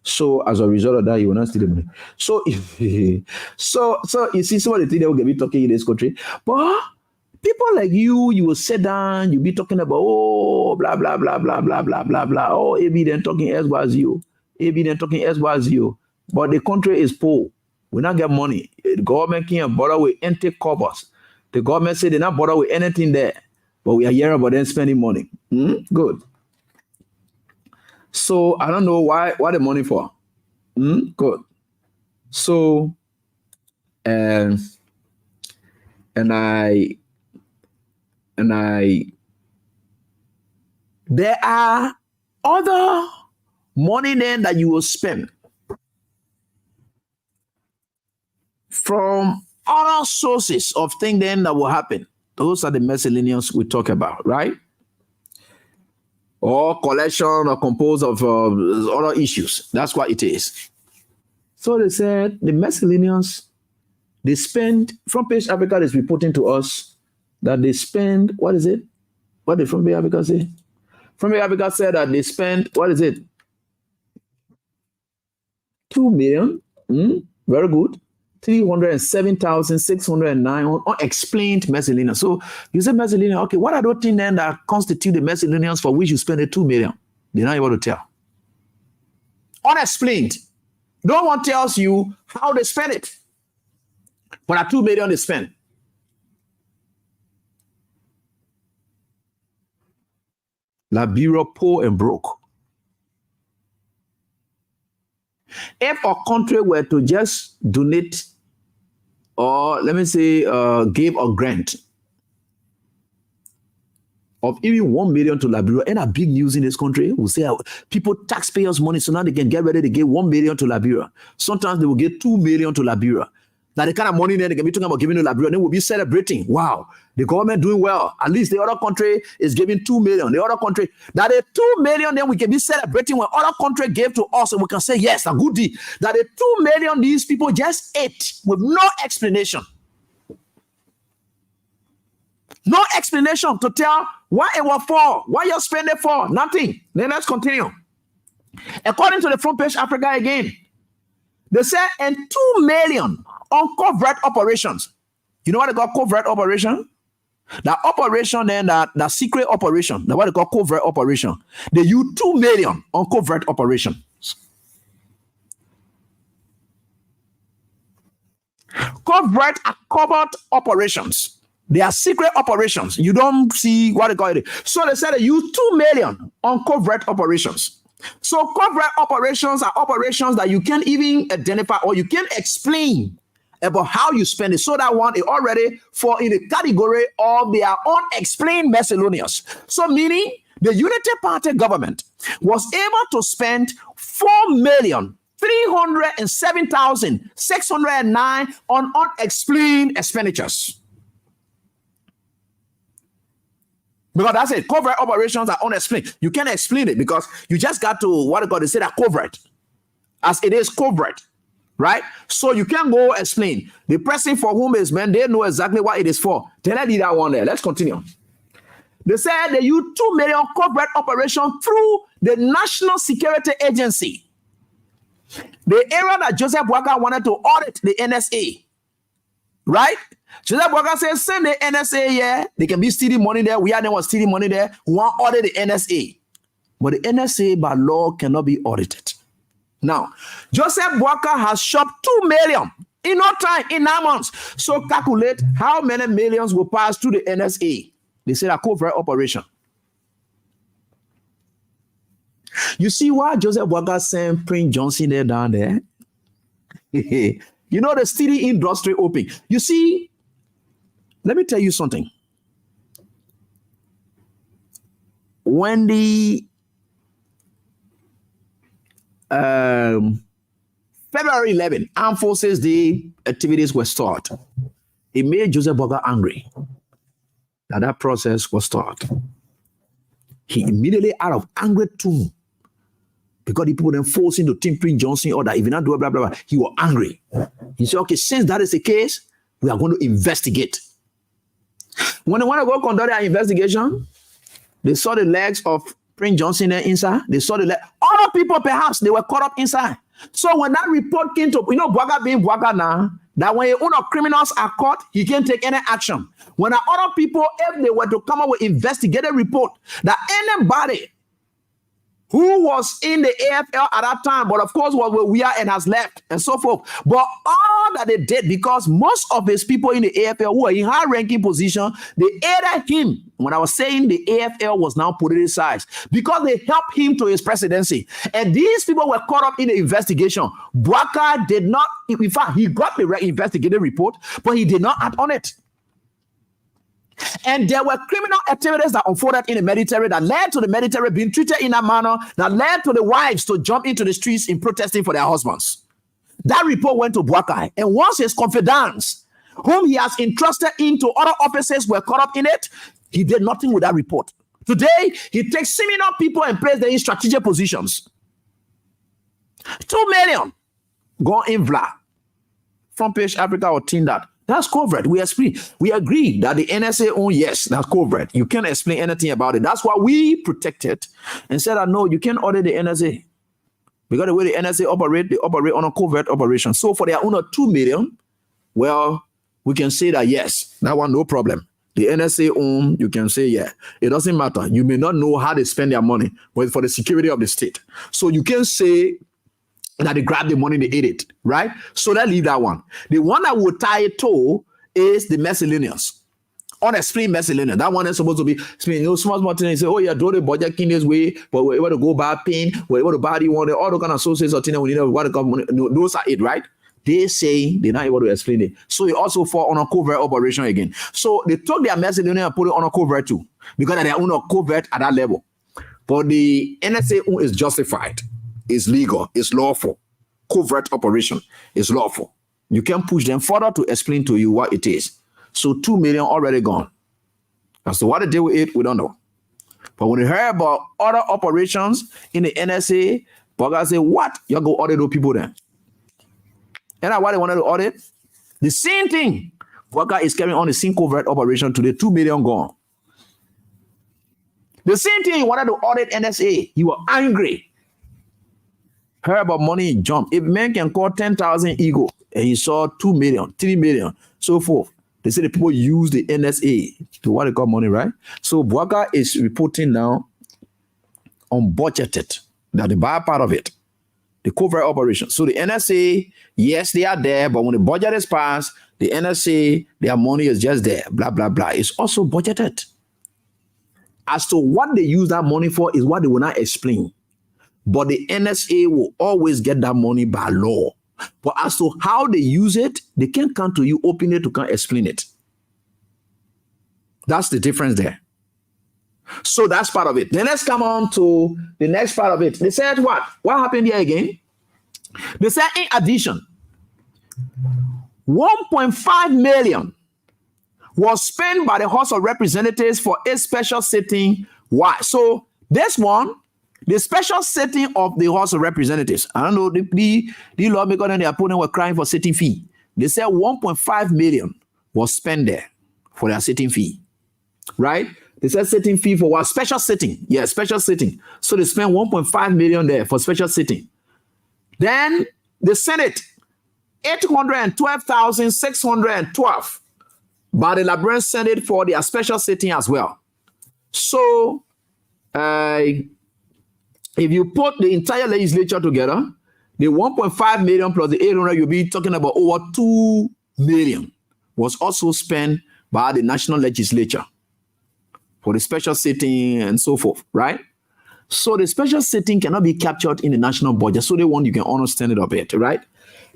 So as a result of that, he will not steal the money. So so you see some of the things that will get me talking in this country, but people like you will sit down, you'll be talking about, oh, blah, blah, blah, blah, blah, blah, blah, blah. Oh, AB then talking SYZO. AB then talking SYZO. But the country is poor. We not get money. The government can't bother with empty covers. The government said they not bother with anything there. But we are hearing about them spending money. Good. So I don't know what the money for. Good. So and there are other money then that you will spend from other sources of things then that will happen. Those are the miscellaneous we talk about, right? Or collection or composed of other issues. That's what it is. So they said the miscellaneous, they spend, Front Page Africa is reporting to us that they spend, what is it? What did Front Page Africa say? Front Page Africa said that they spend, what is it? 2 million. Very good. 307,609 on unexplained miscellaneous. So you say miscellaneous, okay, what are those things then that constitute the miscellaneous for which you spend the 2 million? They're not able to tell. Unexplained. No one tells you how they spend it. But at 2 million they spend. Liberia poor and broke. If a country were to just donate, or let me say, give a grant of even 1 million to Liberia, and a big news in this country, we'll say people taxpayers' money, so now they can get ready to give 1 million to Liberia. Sometimes they will give 2 million to Liberia. Now the kind of money then they can be talking about giving to Liberia, then we'll be celebrating. Wow, the government doing well. At least the other country is giving 2 million. The other country, that the 2 million, then we can be celebrating when other country gave to us, and we can say, yes, a good deal. That the 2 million these people just ate with no explanation. No explanation to tell what it was for, what you're spending for, nothing. Then let's continue. According to the Front Page Africa again, they said, and 2 million on covert operations. You know what they call covert operation? The operation then, the secret operation, what they call covert operation. They use 2 million on covert operations. Covert operations. They are secret operations. You don't see what they call it. So they said they use 2 million on covert operations. So covert operations are operations that you can't even identify or you can't explain about how you spend it. So that one is already fall in the category of their unexplained miscellaneous. So meaning the Unity Party government was able to spend 4 million 307,609 on unexplained expenditures. Because that's it. Covert operations are unexplained. You can't explain it because you just got to they say that covert, as it is covert, right? So you can't go explain. The person for whom it's meant, they know exactly what it is for. Then I did that one there. Let's continue. They said they used 2 million covert operation through the National Security Agency. The area that Joseph Boakai wanted to audit the NSA, right? Joseph Boakai said, send the NSA here. They can be stealing money there. We are the ones stealing money there. We want to audit the NSA. But the NSA by law cannot be audited. Now, Joseph Boakai has shopped 2 million in no time, in 9 months. So calculate how many millions will pass through the NSA. They say a covert operation. You see why Joseph Boakai sent Prince Johnson there down there? You know the stealing industry open. You see, let me tell you something. When the February 11, Armed Forces Day activities were started, it made Joseph Boakai angry that process was started. He immediately, out of anger too, because the people then forced him to Tim Prince Johnson or that if you not do it, blah, blah, blah, he was angry. He said, okay, since that is the case, we are going to investigate. When they want to go conduct their investigation, they saw the legs of Prince Johnson there inside. They saw the legs. Other people, perhaps, they were caught up inside. So when that report came to, Boakai being Boakai now, that when criminals are caught, he can't take any action. When the other people, if they were to come up with investigative report, that anybody who was in the AFL at that time, but of course was where we are and has left and so forth. But all that they did, because most of his people in the AFL who are in high-ranking position, they aided him. When I was saying the AFL was now politicized, because they helped him to his presidency. And these people were caught up in the investigation. Boakai did not, in fact, he got the investigative report, but he did not act on it. And there were criminal activities that unfolded in the military that led to the military being treated in a manner that led to the wives to jump into the streets in protesting for their husbands. That report went to Boakai, and once his confidants, whom he has entrusted into other offices, were caught up in it, he did nothing with that report. Today, he takes similar people and places them in strategic positions. 2 million gone in VLA, Front Page Africa or Tinder. That's covert. We agree that the NSA own, yes, that's covert. You can't explain anything about it. That's why we protected and said that no, you can't audit the NSA. Because the way the NSA operate, they operate on a covert operation. So for their own 2 million, well, we can say that yes, that one no problem. The NSA own, you can say, yeah, it doesn't matter. You may not know how they spend their money, but for the security of the state. So you can say that they grab the money, they ate it, right? So that leave that one. The one that will tie it to is the miscellaneous. Unexplained miscellaneous. That one is supposed to be small things. Say, oh yeah, do the budget in this way, but we're able to go buy pin, we're able to buy the one, all the kind of sources or things we need what those are it, right? They say they're not able to explain it. So it also fall on a covert operation again. So they took their miscellaneous and put it on a covert too, because they are on a covert at that level. But the NSA is justified. Is legal, it's lawful. Covert operation is lawful. You can push them further to explain to you what it is. So 2 million already gone. As to what they did with it, we don't know. But when you hear about other operations in the NSA, Boakai say, what? You go audit those people then. And that's why they wanted to audit. The same thing. Boakai is carrying on the same covert operation to the 2 million gone. The same thing he wanted to audit NSA. He was angry. Heard about money in jump. If men can call 10,000 ego and he saw 2 million, 3 million, so forth, they say the people use the NSA to what they call money, right? So Boakai is reporting now unbudgeted, that the bad part of it, the covert operation. So the NSA, yes, they are there, but when the budget is passed, the NSA, their money is just there, blah, blah, blah. It's also budgeted. As to what they use that money for is what they will not explain. But the NSA will always get that money by law. But as to how they use it, they can't come to you, open it to come explain it. That's the difference there. So that's part of it. Then let's come on to the next part of it. They said what? What happened here again? They said in addition, 1.5 million was spent by the House of Representatives for a special sitting. Why? So this one, the special sitting of the House of Representatives. I don't know, the lawmakers and the opponent were crying for sitting fee. They said 1.5 million was spent there for their sitting fee. Right? They said sitting fee for what? Special sitting. Yeah, special sitting. So they spent 1.5 million there for special sitting. Then the Senate, 812,612 by the Liberian Senate for their special sitting as well. So if you put the entire legislature together, the 1.5 million plus the 800, you'll be talking about over 2 million was also spent by the national legislature for the special sitting and so forth, right? So the special sitting cannot be captured in the national budget. So they want you can understand it a bit, right?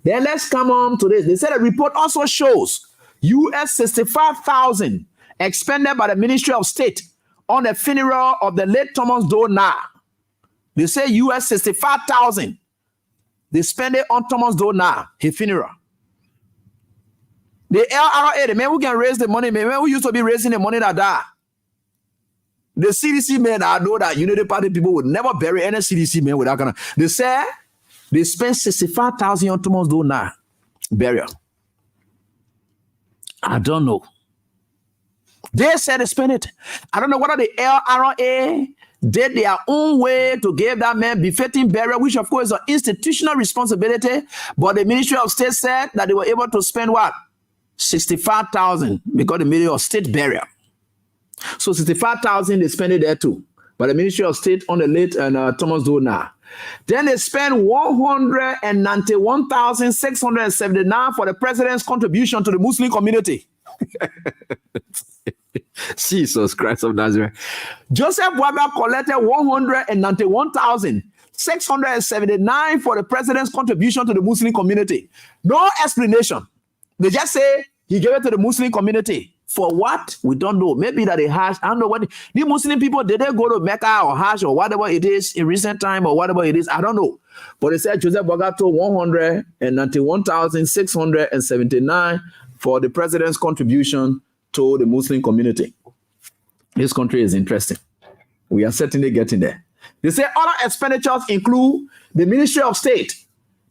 Then let's come on to this. They said a report also shows US 65,000 expended by the Ministry of State on the funeral of the late Thomas Dona. They say US 65,000 they spend it on Thomas Dona, his funeral. The LRA, the man who can raise the money, the man who used to be raising the money that died. The CDC men, I know that Unity Party people would never bury any CDC men with that kind of. They say they spent 65,000 on Thomas Dona burial. I don't know. They said they spent it. I don't know whether the LRA did their own way to give that man befitting burial, which of course is an institutional responsibility. But the Ministry of State said that they were able to spend what? 65,000 because the Ministry of State burial. So 65,000 they spent it there too. But the Ministry of State on the late Thomas Dona. Then they spent 191,679 for the president's contribution to the Muslim community. Jesus Christ of Nazareth. Joseph Boaga collected 191,679 for the president's contribution to the Muslim community. No explanation. They just say he gave it to the Muslim community. For what? We don't know. Maybe that they Hajj. I don't know what the Muslim people, did they go to Mecca or Hajj or whatever it is in recent time or whatever it is? I don't know. But they said Joseph Boaga told 191,679 for the president's contribution to the Muslim community. This country is interesting. We are certainly getting there. They say other expenditures include the Ministry of State,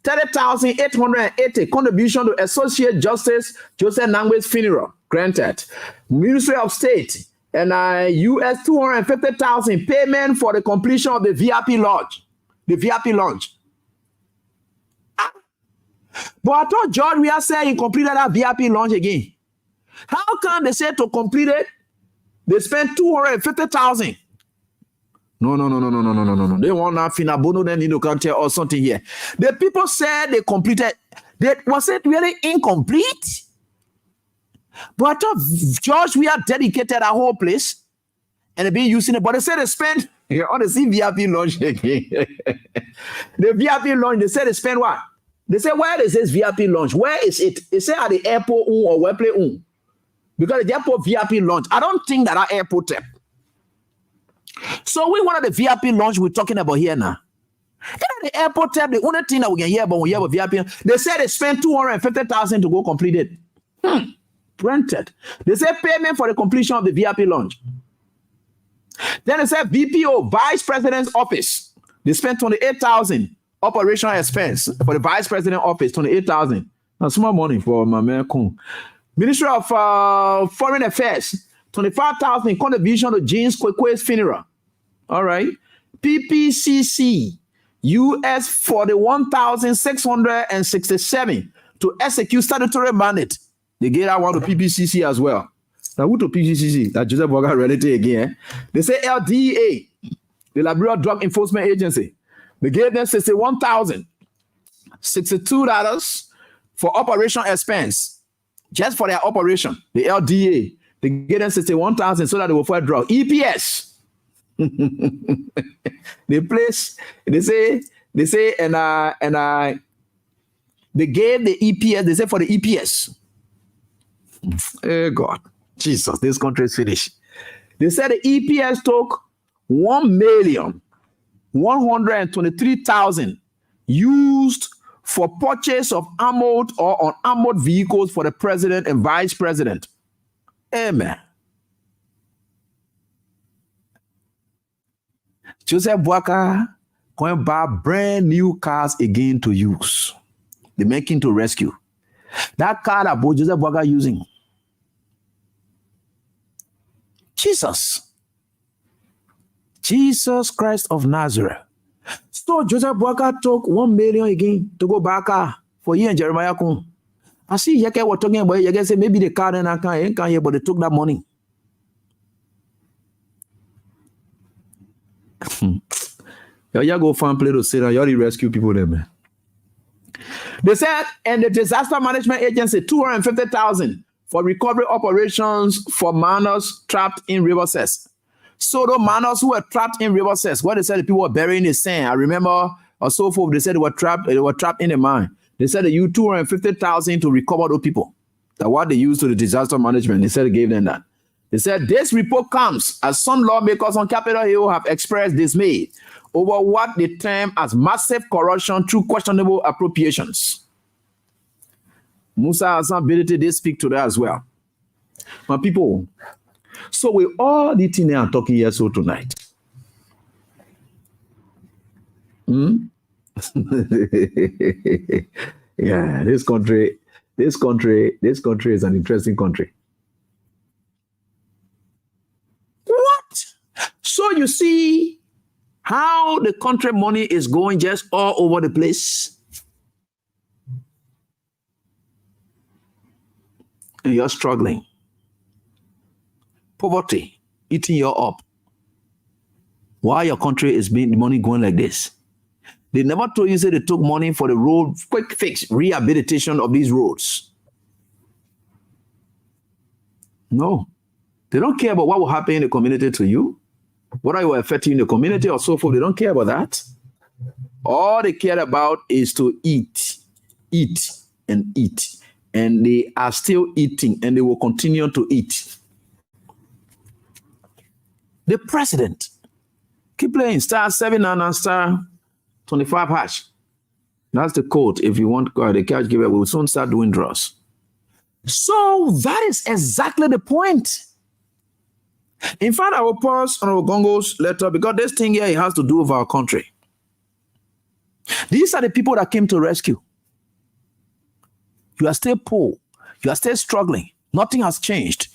30,880 contribution to Associate Justice Joseph Nangwe's funeral, granted. Ministry of State and US 250,000 payment for the completion of the VIP lodge. The VIP lodge. But I thought George we are saying he completed that VIP launch again. How come they say to complete it, they spent 250,000? No. They want that Finabono then you can tell or something here. The people said they completed. Was it really incomplete? But I thought George we are dedicated our whole place and they be using it. But they said they spent on the VIP launch again. The VIP launch, they said they spent what? They say, where is this VIP launch? Where is it? They say at the airport or Wepley. Because the airport VIP launch. I don't think that our airport tap. So we wanted the VIP launch we're talking about here now. The airport tap, the only thing that we can hear about when you have a VIP, they said they spent 250,000 to go complete it. Printed. They said payment for the completion of the VIP launch. Then they said VPO, Vice President's Office. They spent 28,000 operational expense for the Vice President Office, 28,000. That's small money for my man Kun. Ministry of Foreign Affairs, 25,000 contribution to James Kwekwe's funeral. All right. PPCC, US 41,667 to execute statutory mandate. They gave that one to PPCC as well. Now, who to PPCC? That Joseph Boaga related again. They say LDA, the Liberia Drug Enforcement Agency. They gave them $62 for operation expense. Just for their operation, the LDA, they gave them 61,000 so that they will for a drug. EPS, they say, and they gave the EPS. They say for the EPS. Oh God, Jesus, this country is finished. They said the EPS took 1,123,000 used for purchase of armored or unarmored vehicles for the president and vice president. Amen. Joseph Boaka going to buy brand new cars again to use. They're making to rescue. That car that Joseph Boaka using. Jesus Christ of Nazareth. So Joseph Boaka took 1 million again to go back for you and Jeremiah Kun. I see Yeke were talking about it. Yeke say maybe the car and I can't hear, but they took that money. Y'all go find play to sit down. Y'all rescue people there, man. They said, and the disaster management agency, 250,000 for recovery operations for minors trapped in river cess. So the minors who were trapped in river cess, what they said, the people were burying the sand. I remember, or so forth. They said they were trapped in the mine. They said they used 250,000 to recover those people. That's what they used to the disaster management. They said they gave them that. They said this report comes as some lawmakers on Capitol Hill have expressed dismay over what they term as massive corruption through questionable appropriations. Musa Hassan ability, they speak to that as well. My people, so we all eating there and talking here so tonight. Yeah, this country is an interesting country. What? So you see how the country money is going just all over the place. And you're struggling. Poverty eating you up. Why your country is being the money going like this? They never told you say they took money for the road, quick fix, rehabilitation of these roads. No. They don't care about what will happen in the community to you. Whether you are affecting the community or so forth, they don't care about that. All they care about is to eat, and eat. And they are still eating and they will continue to eat. The president, keep playing *7 and *25#. That's the code. If you want the cash giver, we'll soon start doing draws. So that is exactly the point. In fact, I will pause on Ogongo's letter because this thing here, it has to do with our country. These are the people that came to rescue. You are still poor. You are still struggling. Nothing has changed.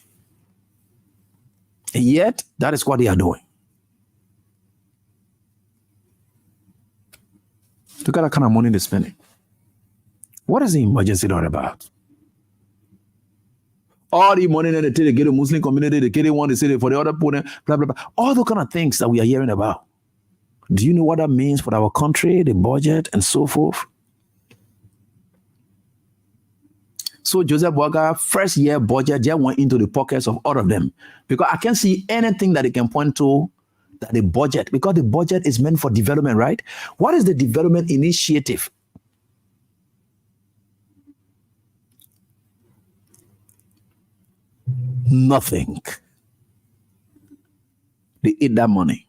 And yet, that is what they are doing. Look at that kind of money they're spending. What is the emergency all about? All the money that they take to get a Muslim community, they get one, they say for the other people, blah, blah, blah. All those kind of things that we are hearing about. Do you know what that means for our country, the budget, and so forth? So Joseph Boaka, first year budget, just went into the pockets of all of them. Because I can't see anything that they can point to that the budget, because the budget is meant for development, right? What is the development initiative? Nothing. They eat that money.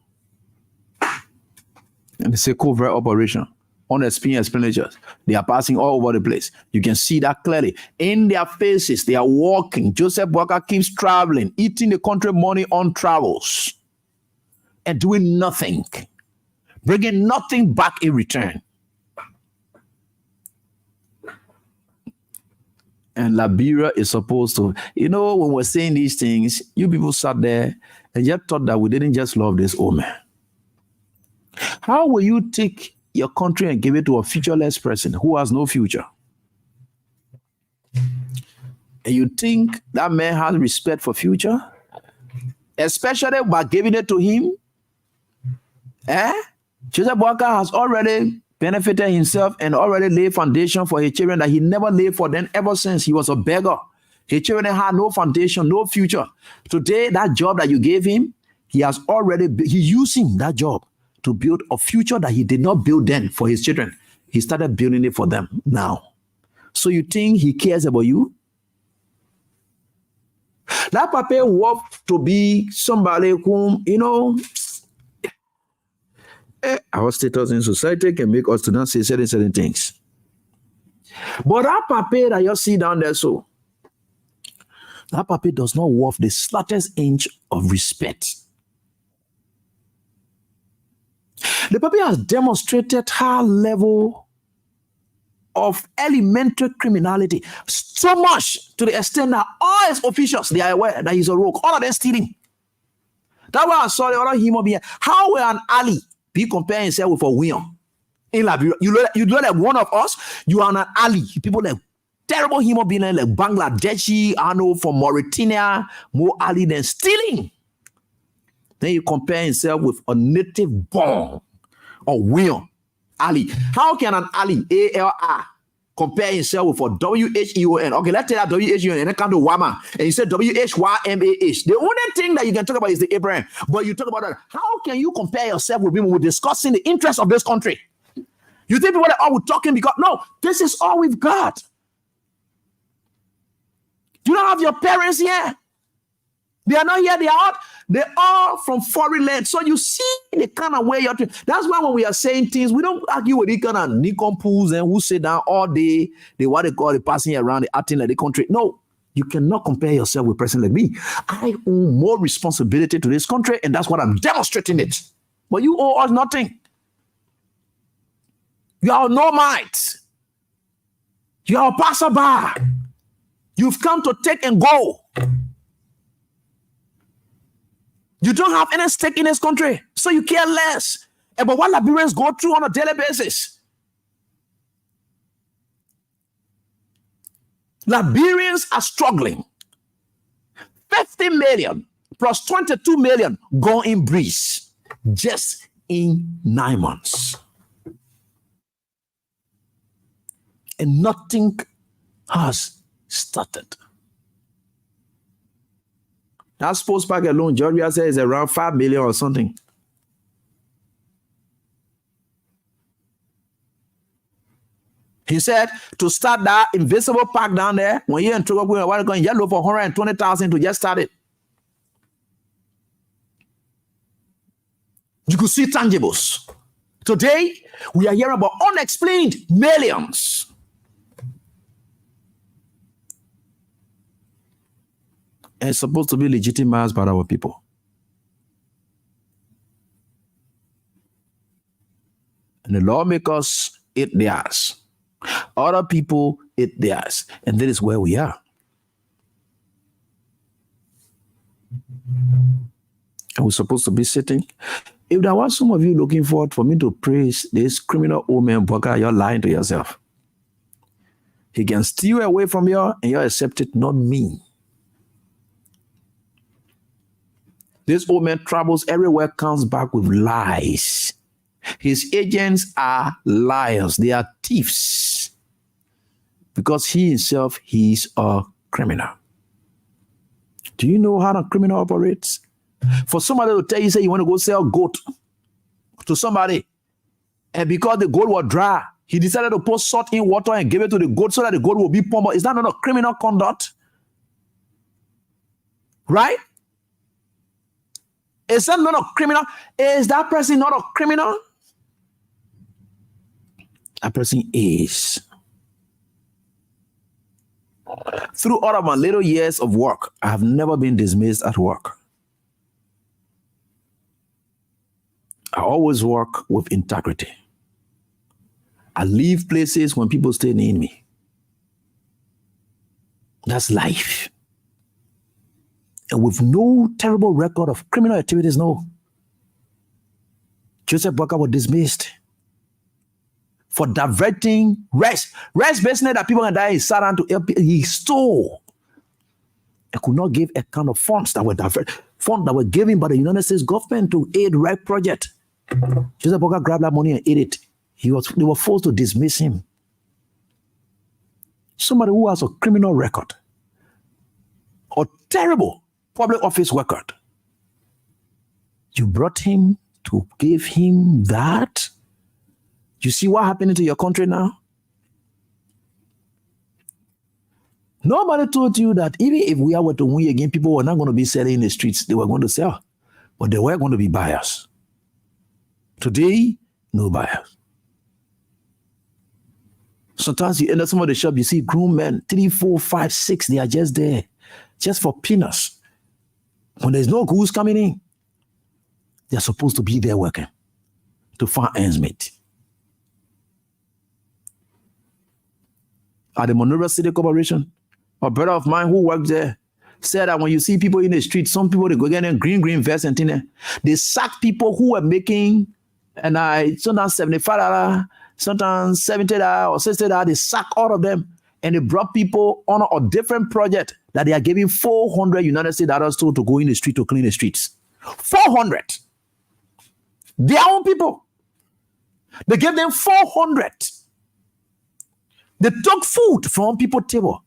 And they say covert operation. Unexplained expenditures. They are passing all over the place. You can see that clearly. In their faces, they are walking. Joseph Boaka keeps traveling, eating the country money on travels, and doing nothing, bringing nothing back in return. And Liberia is supposed to, when we're saying these things, you people sat there and yet thought that we didn't just love this old man. How will you take your country and give it to a futureless person who has no future? And you think that man has respect for future? Especially by giving it to him? Joseph Boaka has already benefited himself and already laid foundation for his children that he never laid for them ever since he was a beggar. His children had no foundation, no future. Today, that job that you gave him, he's using that job to build a future that he did not build then for his children. He started building it for them now. So you think he cares about you? That papa worked to be somebody whom, our status in society can make us to not say certain things. But that pape that you see down there, so that pape does not worth the slightest inch of respect. The pape has demonstrated high level of elementary criminality, so much to the extent that all his officials, they are aware that he's a rogue. All of them stealing. That's why I saw the other human being. How will an Ali be comparing himself with a William in Liberia? You know like one of us, you are an Ali. People like terrible human being like Bangladeshi, I know from Mauritania, more Ali than stealing. Then you compare himself with a native born or William Ali. How can an Ali, A-L-R, compare himself with a W-H-E-O-N? Okay, let's take that W-H-E-O-N and then come to Wama. And you say W-H-Y-M-A-H. The only thing that you can talk about is the Abraham. But you talk about that. How can you compare yourself with people who are discussing the interests of this country? You think people are all talking because, no, this is all we've got. You don't have your parents here. They are not here, they are out. They're all from foreign land. So you see the kind of way you're doing. That's why when we are saying things, we don't argue with the kind of nincompoops and who sit down all day, they what they call the passing around, the acting like the country. No, you cannot compare yourself with a person like me. I owe more responsibility to this country, and that's what I'm demonstrating it. But you owe us nothing. You are no might. You are a passerby. You've come to take and go. You don't have any stake in this country, so you care less about what Liberians go through on a daily basis. Liberians are struggling. 50 million plus 22 million go in breeze just in 9 months. And nothing has started. That sports park alone, Georgia says, is around 5 million or something. He said to start that invisible park down there, when you're in trouble, we're going to yellow for 120,000 to just start it. You could see tangibles. Today, we are hearing about unexplained millions. And it's supposed to be legitimized by our people. And the lawmakers eat theirs. Other people eat theirs. And that is where we are. And we're supposed to be sitting. If there was some of you looking forward for me to praise this criminal old man, Baka, you're lying to yourself. He can steal away from you and you accept it, not me. This old man travels everywhere, comes back with lies. His agents are liars. They are thieves. Because he himself, he's a criminal. Do you know how a criminal operates? For somebody to tell you, say you want to go sell goat to somebody, and because the goat was dry, he decided to put salt in water and give it to the goat so that the goat will be pummeled. Is that not a criminal conduct? Right? Is that not a criminal? Is that person not a criminal? That person is. Through all of my little years of work, I have never been dismissed at work. I always work with integrity. I leave places when people stay near me. That's life. And with no terrible record of criminal activities, no. Joseph Baka was dismissed for diverting rest business that people can die. He sat down to help. He stole. He could not give a kind of funds that were given by the United States government to aid right project. Joseph Baka grabbed that money and ate it. They were forced to dismiss him. Somebody who has a criminal record, a terrible public office record. You brought him to give him that? You see what happened to your country now? Nobody told you that even if we were to win again, people were not going to be selling in the streets. They were going to sell, but they were going to be buyers. Today, no buyers. Sometimes you enter some of the shop, you see grown men, 3, 4, 5, 6, they are just there, just for peanuts. When there's no goods coming in, they're supposed to be there working to find ends meet. At the Monrovia City Corporation, a brother of mine who worked there said that when you see people in the street, some people, they go get in green vests and things, they sack people who were making, and sometimes $75, sometimes $70 or $60, they sack all of them, and they brought people on a different project that they are giving $400 United States dollars to go in the street to clean the streets. 400. Their own people. They gave them 400. They took food from people's table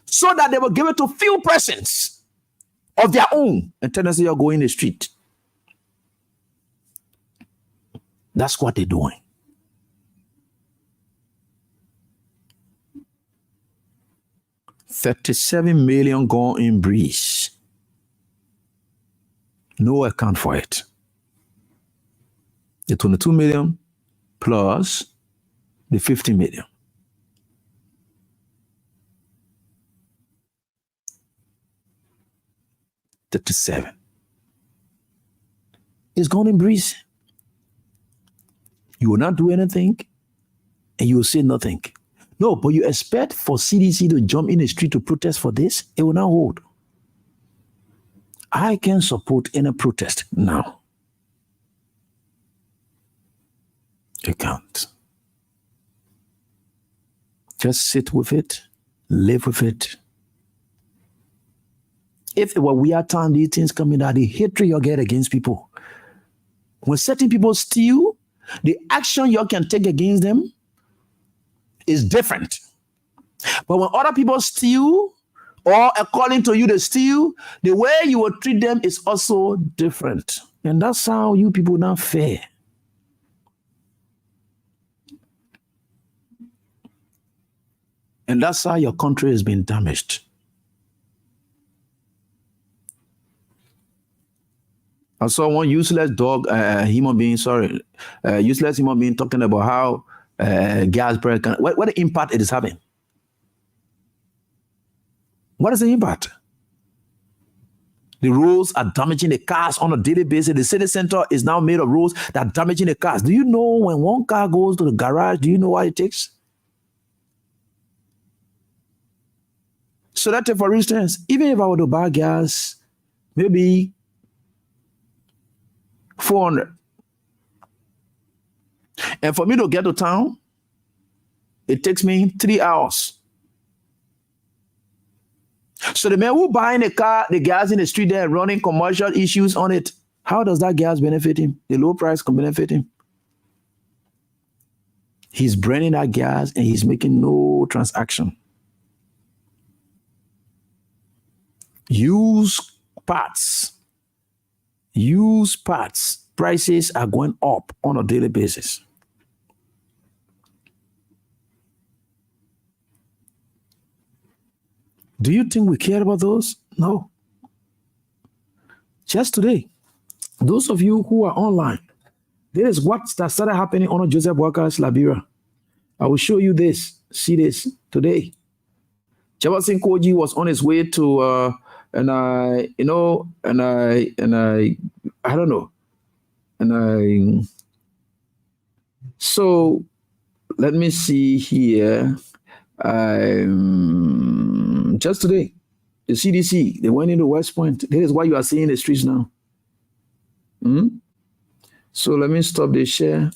so that they will give it to few persons of their own and tell them you're going in the street. That's what they're doing. $37 million gone in breeze. No account for it. The 22 million plus the 50 million. $37. It's gone in breeze. You will not do anything and you will say nothing. No, but you expect for CDC to jump in the street to protest for this? It will not hold. I can support any protest now. You can't. Just sit with it, live with it. If it were weird time, these things coming out, the hatred you get against people. When certain people steal, the action you can take against them is different. But when other people steal, or according to you they steal, the way you will treat them is also different. And that's how you people not fair. And that's how your country has been damaged. I saw one useless human being talking about how gas price what the impact it is having. What is the impact? The roads are damaging the cars on a daily basis. The city center is now made of roads that are damaging the cars. Do you know when one car goes to the garage, do you know what it takes? So that, for instance, even if I were to buy gas, maybe 400. And for me to get to town, it takes me 3 hours. So the man who buying the car, the gas in the street there, running commercial issues on it, how does that gas benefit him? The low price can benefit him. He's burning that gas and he's making no transaction. Used parts. Prices are going up on a daily basis. Do you think we care about those? No. Just today, those of you who are online, this is what started happening on Joseph Walker's Liberia. I will show you this. See this today. Jefferson Koji was on his way to I don't know. So let me see here. Just today, the CDC, they went into West Point. This is why you are seeing the streets now. So let me stop the share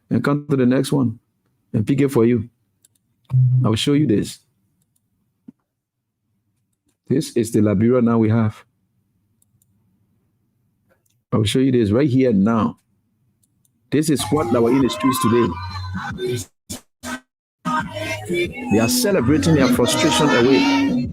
and come to the next one and pick it for you. I will show you this. This is the Liberia now we have. I will show you this right here now. This is what they were in the streets today. They are celebrating their frustration away.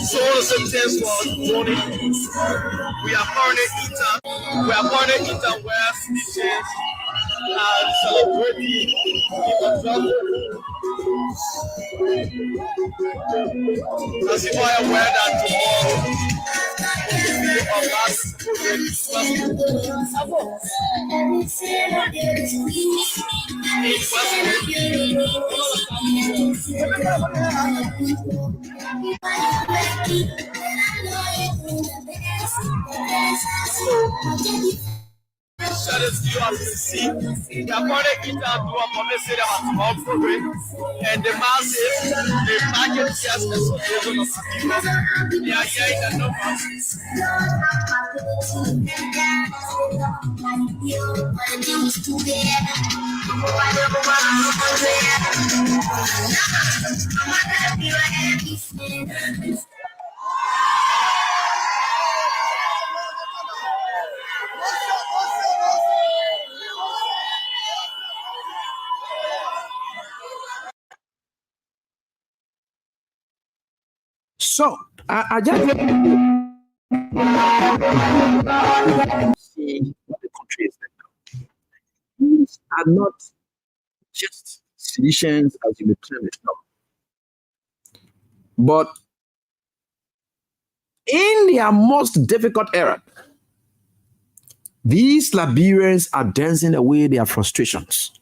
So on September 20, we are currently in West Beaches. and celebrating as if I am aware that tomorrow of last you have to see the according to our public say that tomorrow program and the masses the market just as they are hearing the numbers. So I just see what the country is like. These are not just seditions as you may term it now. But in their most difficult era, these Liberians are dancing away their frustrations.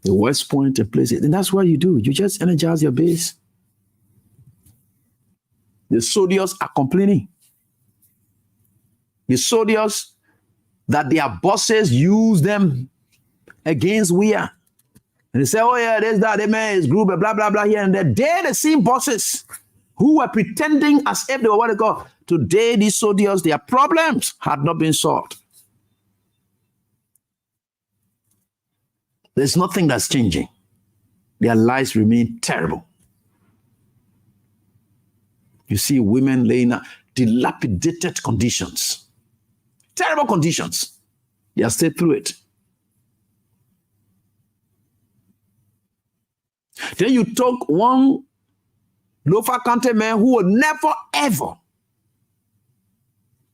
The West Point and places, and that's what you do. You just energize your base. The soldiers are complaining. The soldiers that their bosses use them against we are. And they say, oh yeah, there's that man is group, blah, blah, blah here and there. They're the same bosses who were pretending as if they were what they call. Today, these soldiers, their problems had not been solved. There's nothing that's changing. Their lives remain terrible. You see women laying out dilapidated conditions. Terrible conditions. They are still through it. Then you took one lower country man who would never ever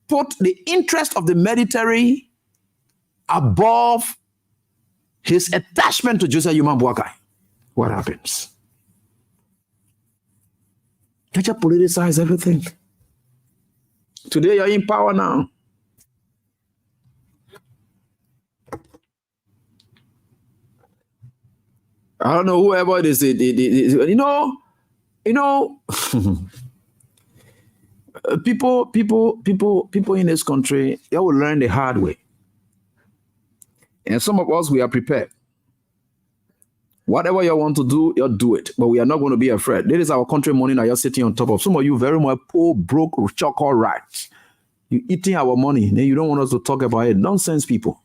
put the interest of the military above his attachment to Joseph Yuman Boakai. What happens? They just politicize everything. Today you're in power now. I don't know whoever it is. You know. People in this country, they will learn the hard way. And some of us, we are prepared. Whatever you want to do, you'll do it. But we are not going to be afraid. This is our country money that you're sitting on top of. Some of you very much poor, broke, chocolate right. You're eating our money. Then you don't want us to talk about it. Nonsense people.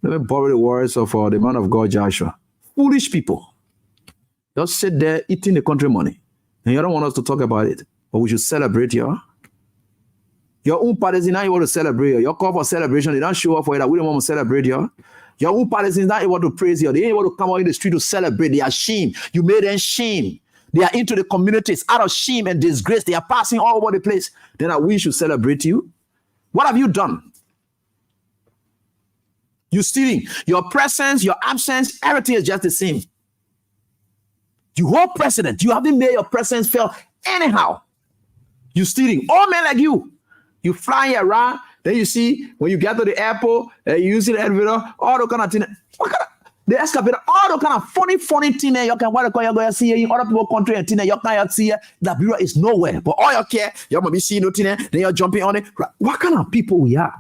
Let me borrow the words of the man of God, Joshua. Foolish people. Just sit there eating the country money. And you don't want us to talk about it. But we should celebrate you. Your own parties now you want to celebrate. Your call for celebration, they don't show up for it. We don't want to celebrate you. Your own parties now you want to praise you. They ain't want to come out in the street to celebrate. They are shame. You made them shame. They are into the communities out of shame and disgrace. They are passing all over the place. Then we should celebrate you. What have you done? You stealing. Your presence, your absence, everything is just the same. You hold precedent. You haven't made your presence felt anyhow. You stealing. All men like you. You fly around, then you see when you get to the airport, you use the elevator, all the kind of thing. The excavator, all the kind of funny thing you can what you go see in other people's country and thing you can't see. The bureau is nowhere. But all you care, you might be seeing nothing, then you're jumping on it. What kind of people we are?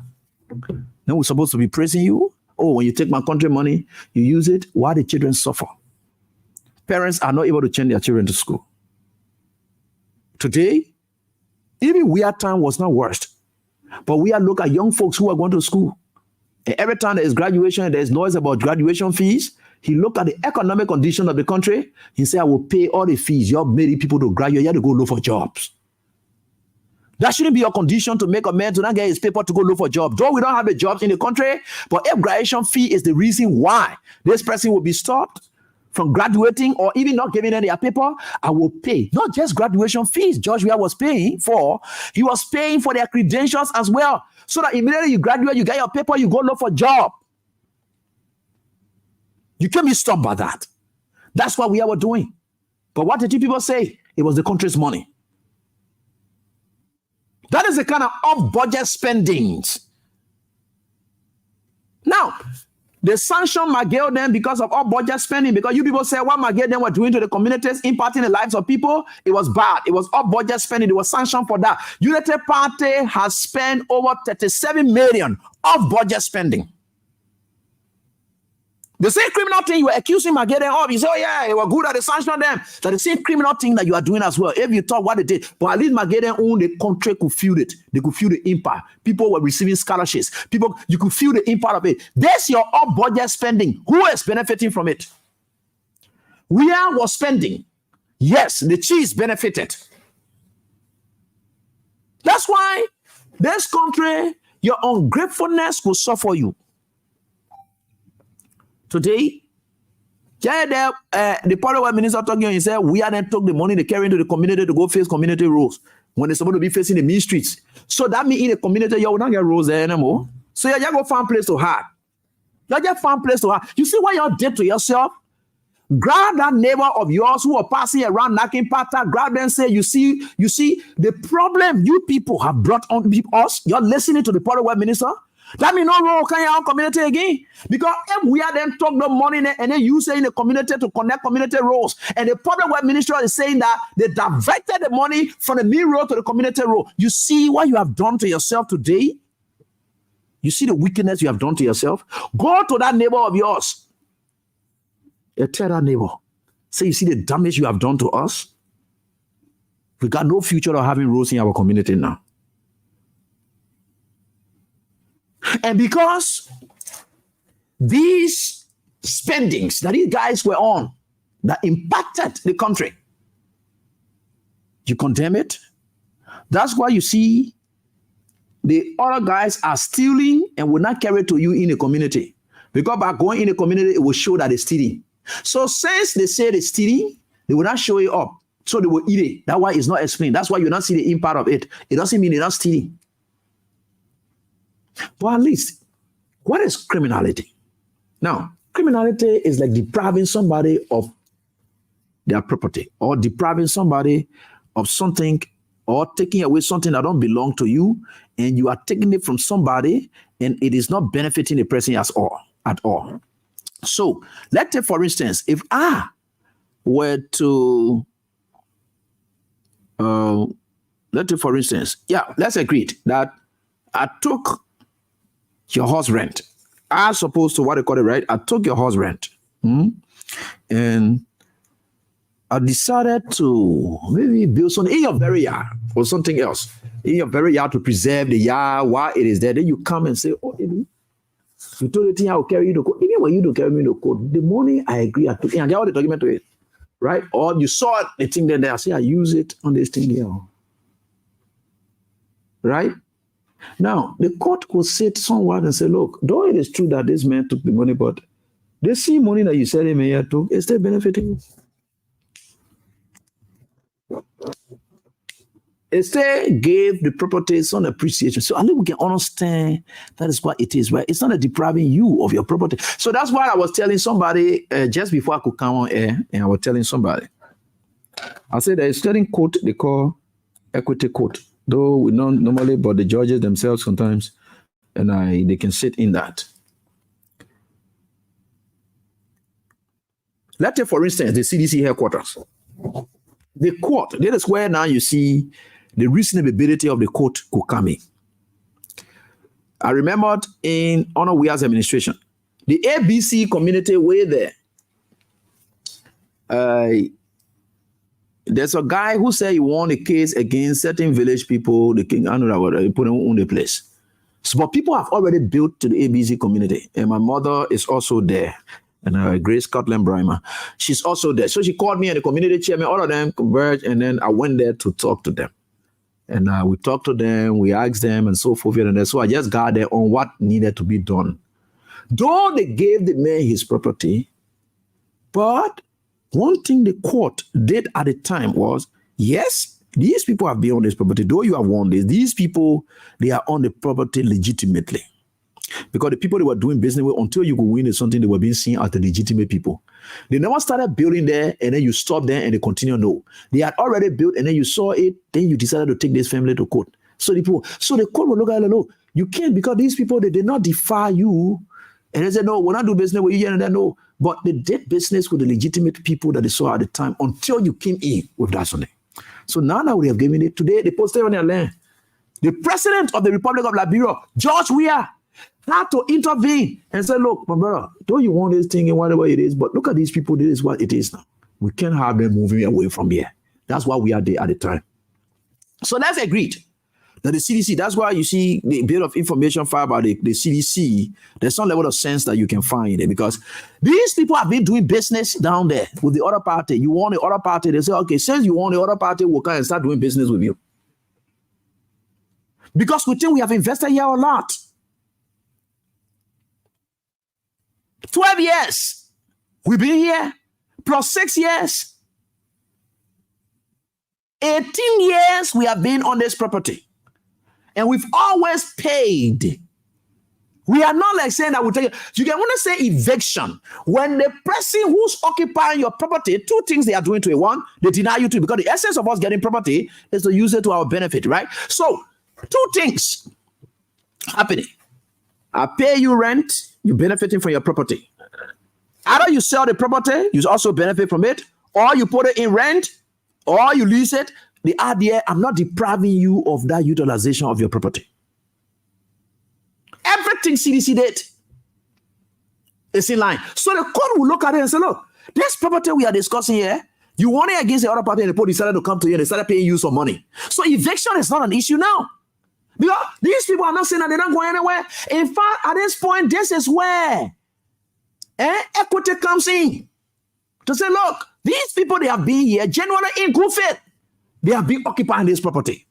Then we're supposed to be praising you. Oh, when you take my country money, you use it while the children suffer. Parents are not able to send their children to school. Today, even weird time was not worst. But we are look at young folks who are going to school. And every time there is graduation, there is noise about graduation fees. He looked at the economic condition of the country. He said, I will pay all the fees. You have many people to graduate. You have to go look for jobs. That shouldn't be your condition to make a man to not get his paper to go look for jobs. Though we don't have the jobs in the country, but if graduation fee is the reason why this person will be stopped, from graduating or even not giving them their paper, I will pay. Not just graduation fees George Weah was paying for, he was paying for their credentials as well. So that immediately you graduate, you get your paper, you go look for a job. You can't be stopped by that. That's what we were doing. But what did you people say? It was the country's money. That is the kind of off-budget spendings. Now, they sanctioned McGill then because of off-budget spending, because you people say what McGill then were doing to the communities, impacting the lives of people, it was bad. It was off-budget spending. They were sanctioned for that. United Party has spent over 37 million off-budget spending. The same criminal thing you were accusing McGill of, you say, oh yeah, it was good that they sanctioned them. So the same criminal thing that you are doing as well. If you talk what they did, but at least McGill owned the country, could feel it. They could feel the impact. People were receiving scholarships. You could feel the impact of it. There's your off-budget spending. Who is benefiting from it? We was spending. Yes, the chiefs benefited. That's why this country, your ungratefulness will suffer you. Today, the Power Minister talking, he said, we are then took the money they carry into the community to go face community roles when they're supposed to be facing the mean streets. So that means in the community, you will not get roles there anymore. So you just go find place to hide. You just find place to hide. You see what you did to yourself? Grab that neighbor of yours who are passing around knocking pata, grab them and say, you see the problem you people have brought on us. You're listening to the Power Minister. That means no role can your community again. Because if we are then talk the money and then you say in the community to connect community roles, and the public work minister is saying that they diverted the money from the main road to the community road. You see what you have done to yourself today? You see the wickedness you have done to yourself? Go to that neighbor of yours. Tell that neighbor. Say, you see the damage you have done to us? We got no future of having roads in our community now. And because these spendings that these guys were on that impacted the country, you condemn it. That's why you see the other guys are stealing and will not carry to you in the community. Because by going in the community, it will show that they're stealing. So since they say they're stealing, they will not show it up. So they will eat it. That's why it's not explained. That's why you not see the impact of it. It doesn't mean they're not stealing. But at least, what is criminality? Now, criminality is like depriving somebody of their property or depriving somebody of something or taking away something that don't belong to you, and you are taking it from somebody and it is not benefiting the person at all. So, let's say, for instance, if I were to, let's agree that I took your house rent. As opposed to what they call it, right? I took your house rent. And I decided to maybe build something in your very yard or something else. In your very yard to preserve the yard while it is there. Then you come and say, oh, you told the thing I will carry you to court. Even when you don't carry me to court, the money I agree I took, and I get all the document to it. Right? Or you saw the thing there, I say I use it on this thing here. Right? Now, the court could sit somewhere and say, look, though it is true that this man took the money, but the same money that you said him here took, is still benefiting you. It still gave the property some appreciation. So I think we can understand that is what it is, right? It's not depriving you of your property. So that's why I was telling somebody just before I could come on air, and I was telling somebody, I said there is a certain court they call equity court. Though we don't normally, but the judges themselves sometimes, and they can sit in that. Let's take, for instance, the CDC headquarters. The court, that is where now you see the reasonability of the court could come in. I remembered in Honor Weah's administration, the ABC community way there. There's a guy who said he won a case against certain village people, the king, I know that he put on the place. So, but people have already built to the ABC community, and my mother is also there, and Grace Scotland Brimer, she's also there. So she called me and the community chairman, all of them converged, and then I went there to talk to them. And we talked to them, we asked them, and so forth. And so I just got there on what needed to be done. Though they gave the man his property, But one thing the court did at the time was, yes, these people have been on this property. Though you have won this, these people, they are on the property legitimately. Because the people they were doing business with, until you could win is something they were being seen as the legitimate people. They never started building there and then you stop there and they continue. No. They had already built and then you saw it, then you decided to take this family to court. So the court will look at it, no, you can't, because these people, they did not defy you. And they said, no, we're not doing business with you. And then no. But they did business with the legitimate people that they saw at the time until you came in with that Sunday. So now that we have given it, today they posted on their land. The president of the Republic of Liberia, George Weah, had to intervene and say, look, my brother, don't you want this thing and whatever it is, but look at these people, this is what it is now. We can't have them moving away from here. That's why we are there at the time. So let's agree that the CDC, that's why you see the bit of information filed by the CDC, there's some level of sense that you can find it, because these people have been doing business down there with the other party. You want the other party, they say, okay, since you want the other party, we'll come and start doing business with you. Because we think we have invested here a lot. 12 years we've been here, plus 6 years. 18 years we have been on this property. And we've always paid. We are not like saying that we take it. You can want to say eviction. When the person who's occupying your property, two things they are doing to it. One, they deny you to it, because the essence of us getting property is to use it to our benefit, right? So, two things happening. I pay you rent, you're benefiting from your property. Either you sell the property, you also benefit from it, or you put it in rent, or you lease it. The idea, I'm not depriving you of that utilization of your property. Everything CDC did is in line. So the court will look at it and say, look, this property we are discussing here, you won it against the other party and the court decided to come to you and they started paying you some money. So eviction is not an issue now. Because these people are not saying that they're not going anywhere. In fact, at this point, this is where equity comes in. To say, look, these people, they have been here genuinely in good faith. They have been occupying this property.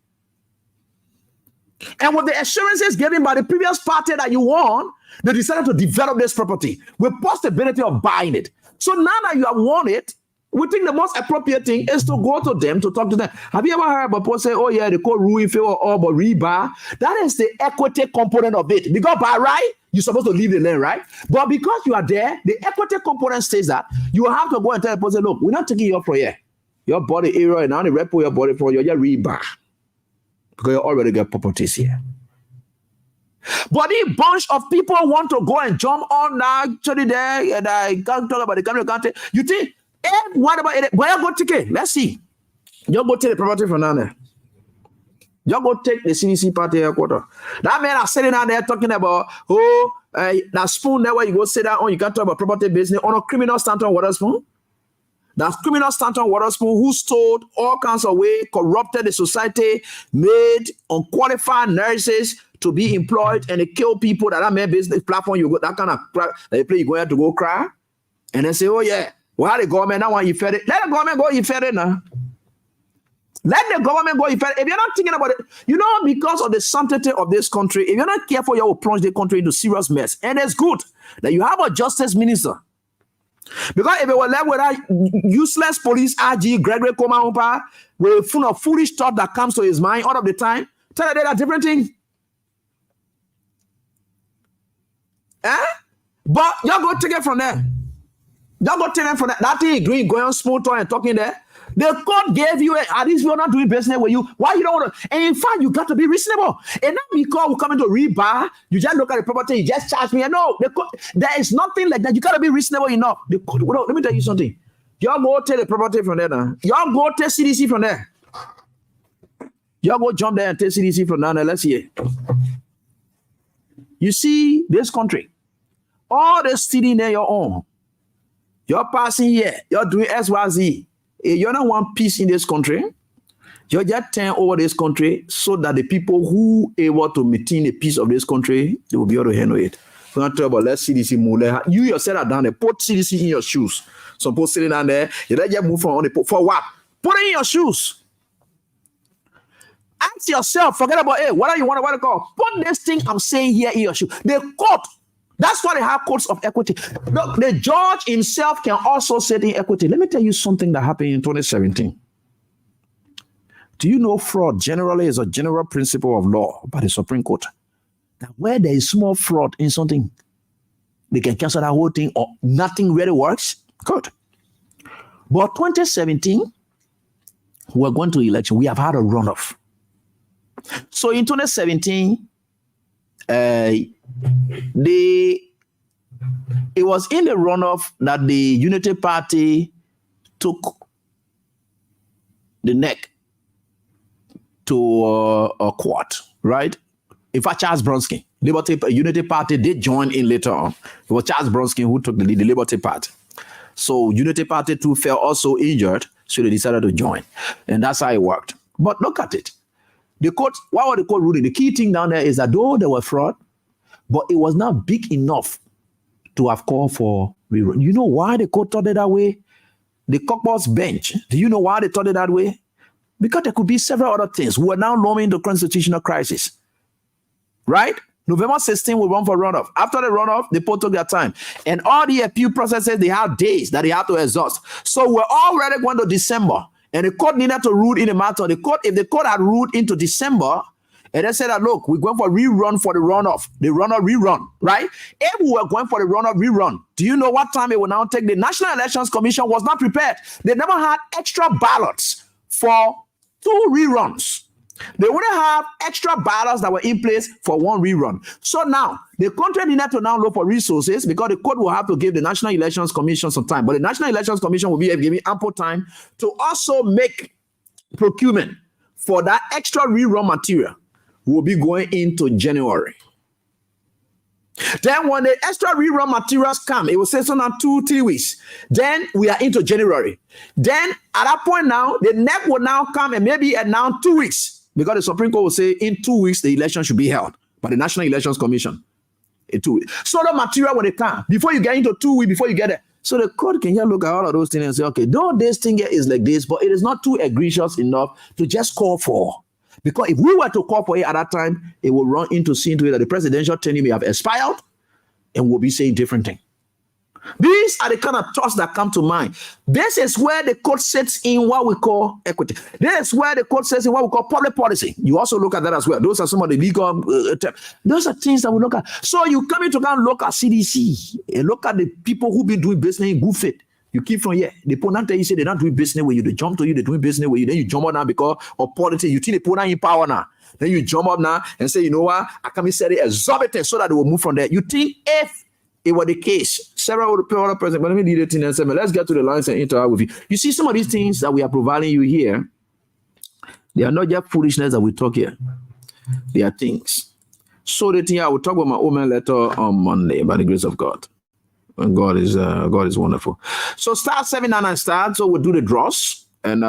And with the assurances given by the previous party that you won, they decided to develop this property with possibility of buying it. So now that you have won it, we think the most appropriate thing is to go to them, to talk to them. Have you ever heard about people say, oh yeah, the court rule in favor of but rebar? That is the equity component of it. Because by right, you're supposed to leave the land, right? But because you are there, the equity component says that you have to go and tell the person, look, we're not taking you up for here. Your body area and now the repo your body for your rebar. Because you already got properties here. But a bunch of people want to go and jump on that actually there, and I can't talk about the country. You think, what about it? Where you go take it? Let's see. You go take the property from down there. You go take the CDC party headquarters. That man are sitting down there talking about, that spoon there where you go sit down on, you can't talk about property business on a criminal Stanton water spoon. That criminal Stanton water spoon who stole all kinds of ways, corrupted the society, made unqualified nurses to be employed, and they kill people. That made business platform, you go that kind of crap that you play, you go out to go cry, and then say, oh yeah, well the government now want you fed it. Let the government go, you fed it now. Let the government go, you fed it. If you're not thinking about it, you know, because of the sanctity of this country, if you're not careful, you will plunge the country into serious mess. And it's good that you have a justice minister. Because if it were left with that useless police RG Gregory Komahumpa with full of foolish thought that comes to his mind all of the time, tell her that different thing. But y'all go take it from there. Y'all go take it from there. That thing doing going on small talk and talking there. The court gave you at least we're not doing business with you. Why you don't want to? And in fact, you got to be reasonable. And not because we come into rebar, you just look at the property, you just charge me. No, the court, there is nothing like that. You got to be reasonable enough. The court, let me tell you something. Y'all go take the property from there now. Y'all go take CDC from there. Y'all go jump there and take CDC from down there. Let's see it. You see this country, all the city there your own. You're passing here. You're doing SYZ. You don't want peace in this country. You just turn over this country so that the people who are able to maintain the peace of this country, they will be able to handle it. We're not talking about let CDC move. You yourself are down there. Put CDC in your shoes. Some people sitting down there. You just move from on the for what? Put it in your shoes. Ask yourself. Forget about what do you want to call? Put this thing I'm saying here in your shoes. The court That's why they have codes of equity. Look, the judge himself can also set in equity. Let me tell you something that happened in 2017. Do you know fraud generally is a general principle of law by the Supreme Court? That where there is small fraud in something, they can cancel that whole thing or nothing really works. Good. But 2017, we're going to election. We have had a runoff. So in 2017, it was in the runoff that the Unity Party took the neck to a court, right? In fact, Charles Bronski, Unity Party did join in later on. It was Charles Bronski who took the lead, the Liberty Party. So Unity Party too fell also injured, so they decided to join. And that's how it worked. But look at it. The court, what was the court ruling? The key thing down there is that though there were fraud, but it was not big enough to have called for rerun. You know why the court thought it that way? The caucus bench, do you know why they thought it that way? Because there could be several other things. We are now looming the constitutional crisis. Right? November 16 will run for runoff. After the runoff, the poll took their time. And all the appeal processes, they have days that they have to exhaust. So we're already going to December. And the court needed to rule in the matter. If the court had ruled into December, and they said that, look, we're going for rerun for the runoff. The runoff rerun, right? If we were going for the runoff rerun, do you know what time it will now take? The National Elections Commission was not prepared. They never had extra ballots for 2 reruns. They wouldn't have extra ballots that were in place for 1 rerun. So now, the country needed to now look for resources because the court will have to give the National Elections Commission some time. But the National Elections Commission will be giving ample time to also make procurement for that extra rerun material. Will be going into January. Then when the extra rerun materials come, it will say so now 2-3 weeks. Then we are into January. Then at that point now, the NEC will now come and maybe at now 2 weeks. Because the Supreme Court will say in 2 weeks, the election should be held by the National Elections Commission. In 2 weeks. So the material when it comes, before you get into 2 weeks, before you get there. So the court can just look at all of those things and say, okay, though this thing here is like this, but it is not too egregious enough to just call for. Because if we were to call for it at that time, it will run into seeing to it that the presidential tenure may have expired and we'll be saying different things. These are the kind of thoughts that come to mind. This is where the court sets in what we call equity. This is where the court sets in what we call public policy. You also look at that as well. Those are some of the legal those are things that we look at. So you come into and look at CDC and look at the people who've been doing business in good faith. You keep from here. The opponent tell you say they're not doing business with you. They jump to you, they're doing business with you. Then you jump up now because of politics. You think the opponent in power now. Then you jump up now and say, you know what? I can be set it exorbitant so that they will move from there. You think if it were the case, several other president, but let me lead it in and say, let's get to the lines and interact with you. You see some of these things that we are providing you here, they are not just foolishness that we talk here. They are things. So the thing I will talk about my own letter on Monday by the grace of God. And God is wonderful. So start 799 start. So we'll do the draws and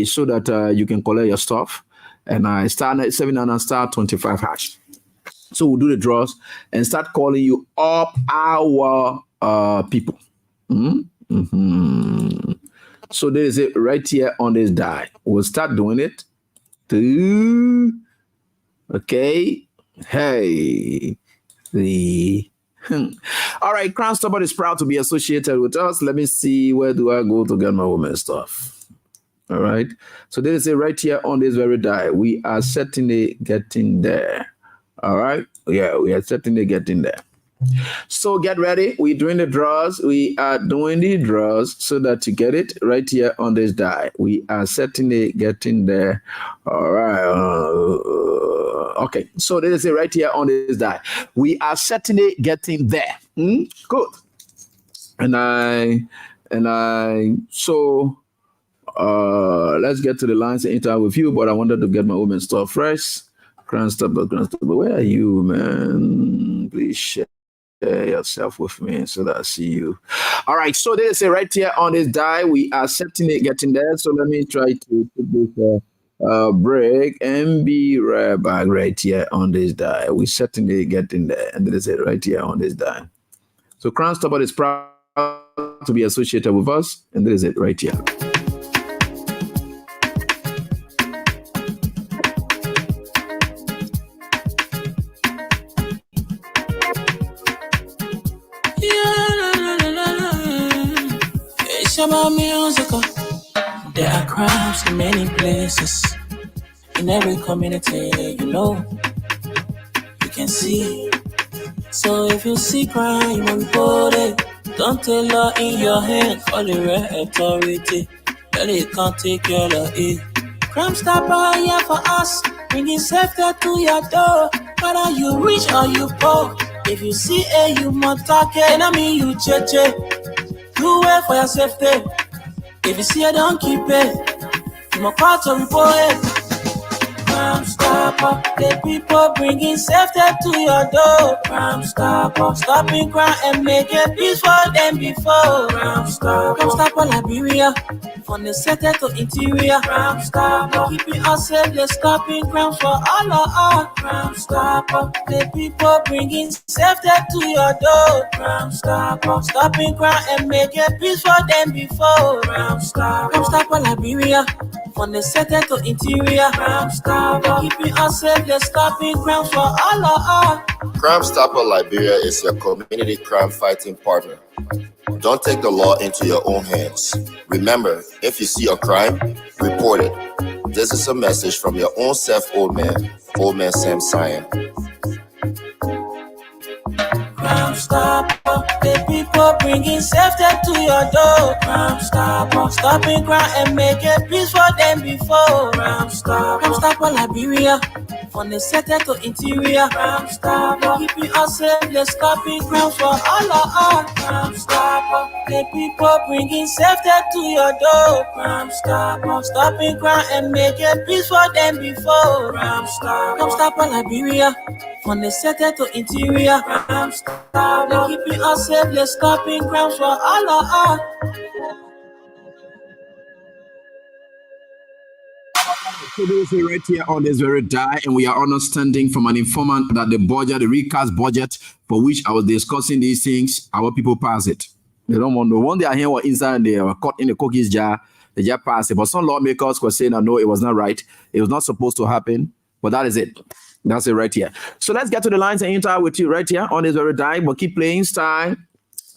so that you can collect your stuff. And I start at 799 start 25 hash. So we'll do the draws and start calling you up our people. Mm-hmm. So there is it right here on this die. We'll start doing it. Okay. Hey. All right, Crown Stopper is proud to be associated with us. Let me see, where do I go to get my woman stuff? All right, so there is it right here on this very die. We are certainly getting there. All right, yeah, we are certainly getting there. So get ready. We're doing the draws. We are doing the draws so that you get it right here on this die. We are certainly getting there. All right. Okay, so this is it right here on this die. We are certainly getting there. Good. So let's get to the lines and interact with you, but I wanted to get my woman stuff first. Grandstable, where are you, man? Please share yourself with me so that I see you. All right, so this is it right here on this die. We are certainly getting there. So let me try to put this break and be right back right here on this die. We certainly getting there, and this is it right here on this die. So Crown Stopper is proud to be associated with us, and this is it right here. about music. There are crimes in many places, in every community, you can see. So if you see crime, report it. Don't take law in your hands, call the right authority. That it can't take care of it. Crime Stopper here for us, bringing safety to your door. Whether you rich or you poor, if you see you must talk it. I mean you cheche, do it for your safety. If you see don't keep it, you must call to report it. Crime Stopper, the people bringing safety to your door. Crime Stopper, stopping crime and making peace for them before. Crime Stopper Liberia, from the center to interior. Crime Stopper, keeping us safe, they're stopping crime for all of us. Crime Stopper, the people bringing safety to your door. Crime Stopper, stopping crime and making peace for them before. Crime Stopper Liberia, from the center to interior. Crime Stopper, keeping us safe, they're stopping crime for all of us. Crime Stopper Liberia is your community crime fighting partner. Don't take the law into your own hands. Remember, if you see a crime, report it. This is a message from your own self, Old Man Sam Sion. Crime Stopper, the people bringing safety to your door. Crime Stopper, stopping crime and making peace for them before. Crime Stopper Liberia, from the center to interior. Crime Stopper, keeping us safe, they're stopping crime for all of us. Crime Stopper, the people bringing safety to your door. Crime Stopper, stopping crime and making peace for them before. Crime Stopper Liberia, from the center to interior. Crime Stopper, keeping us safe, they're stopping crime for all of us. Today right here on this very day, and we are understanding from an informant that the recast budget for which I was discussing these things, our people pass it. They don't want the one they are here were inside, they were caught in the cookies jar, they just passed it. But some lawmakers were saying, no, it was not right. It was not supposed to happen. But that is it. That's it right here. So let's get to the lines and interact with you right here on this very day. But keep playing style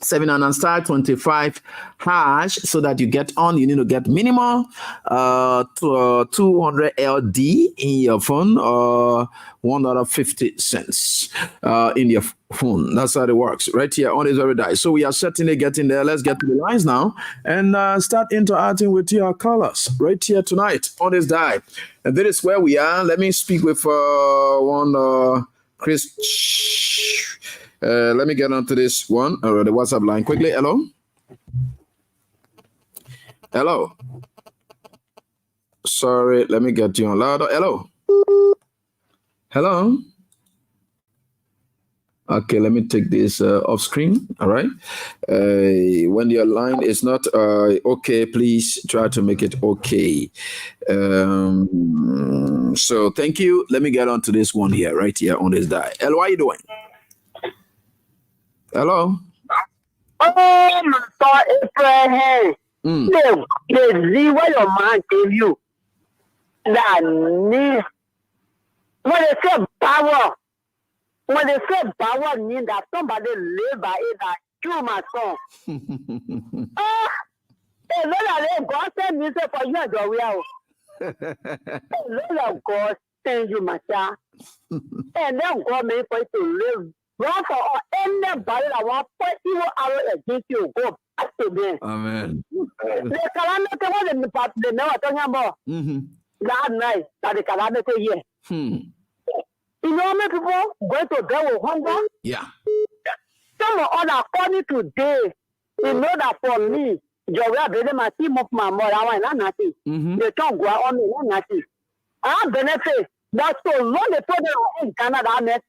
7 and star 25 hash so that you get on. You need to get minimum 200 LD in your phone or $1.50 in your phone. That's how it works right here on this very day. So we are certainly getting there. Let's get to the lines now and start interacting with your callers right here tonight on this day. And this is where we are. Let me speak with one Chris. Let me get onto this one, or the WhatsApp line quickly. Hello? Hello? Sorry, let me get you on louder. Hello? Hello? Okay, let me take this off screen. All right. When your line is not okay, please try to make it okay. So thank you. Let me get onto this one here, right here on this die. Hello, how are you doing? Hello? Oh, my God, Abraham. The zero your man gave you. That need. When they say power means that somebody live by it, that you, my son. God send me for you and your will. God send you, my child. And then God made for you to live. Run for anybody that wants to put you out against you. Go back to them. Amen. The calamity was in the past, they never talking about. That night, that the calamity here. You know how many people going to bed with hunger? Yeah. Some of other according to day, you know that for me, your way of my team of my mother, I want nothing. They can't go on me, nothing. I have benefit. That's so long they put them in Canada, I met.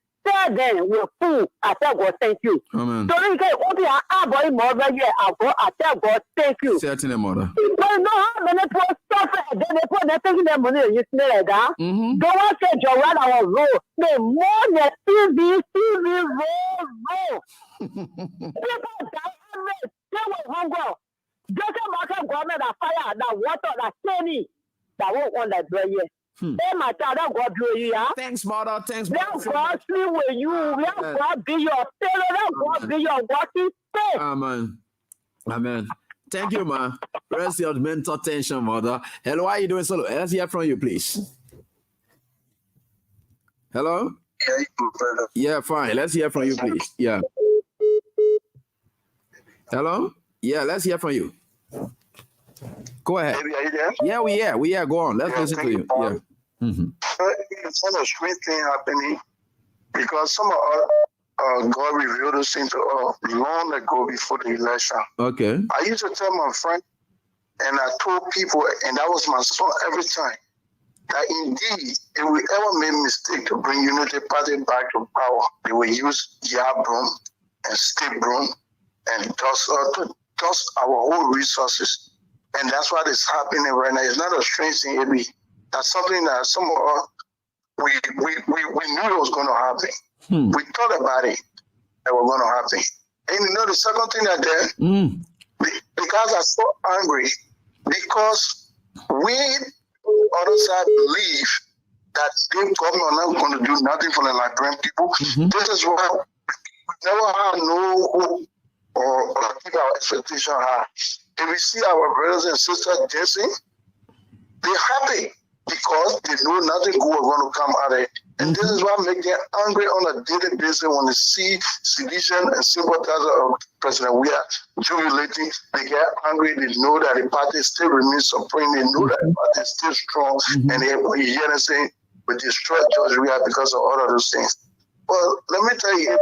Then we're full. I tell God, thank you. Amen. So you can open your boy mother here. I tell God, thank you. Certainly, mother. But you know how many people stuff then they put they're taking their money and you smell like that. Don't want to say your word our roll. The more the TV roll. People die hundred. They will hunger. Just a matter of government that fire, that water, that sunny, that won't want that dry here. Hey, my child, that God do you, yeah? Thanks, mother. Thanks, let God sleep with you. Let God be your sailor. Let God be your walking faith. Amen. Amen. Thank you, ma. Rest your mental tension, mother. Hello, how are you doing, Solo? Let's hear from you, please. Hello? Yeah, fine. Let's hear from you, please. Yeah. Hello? Yeah, let's hear from you. Go ahead. Maybe are you there? Yeah, we are. Go on. Let's listen to you. Yeah. It's not a strange thing happening because some of God revealed those things to us long ago before the election. Okay. I used to tell my friend, and I told people, and that was my song every time, that indeed, if we ever made a mistake to bring Unity Party back to power, they will use yard broom and stick broom and dust our whole resources. And that's what is happening right now. It's not a strange thing, Ebi. That's something that some of us, we knew it was going to happen. We thought about it, that was going to happen. And you know the second thing that because I'm so angry, because we other side believe that the government are not going to do nothing for the Liberian people. This is why we never have no hope or keep our expectation high. If we see our brothers and sisters dancing, they're happy because they know nothing good is going to come out of it. And this is what makes them angry on a daily basis when they see sedition and sympathizers of President we are jubilating. They get angry. They know that the party still remains supreme. They know that the party is still strong. And when you hear them saying, we destroy George Weah because of all of those things. Well, let me tell you,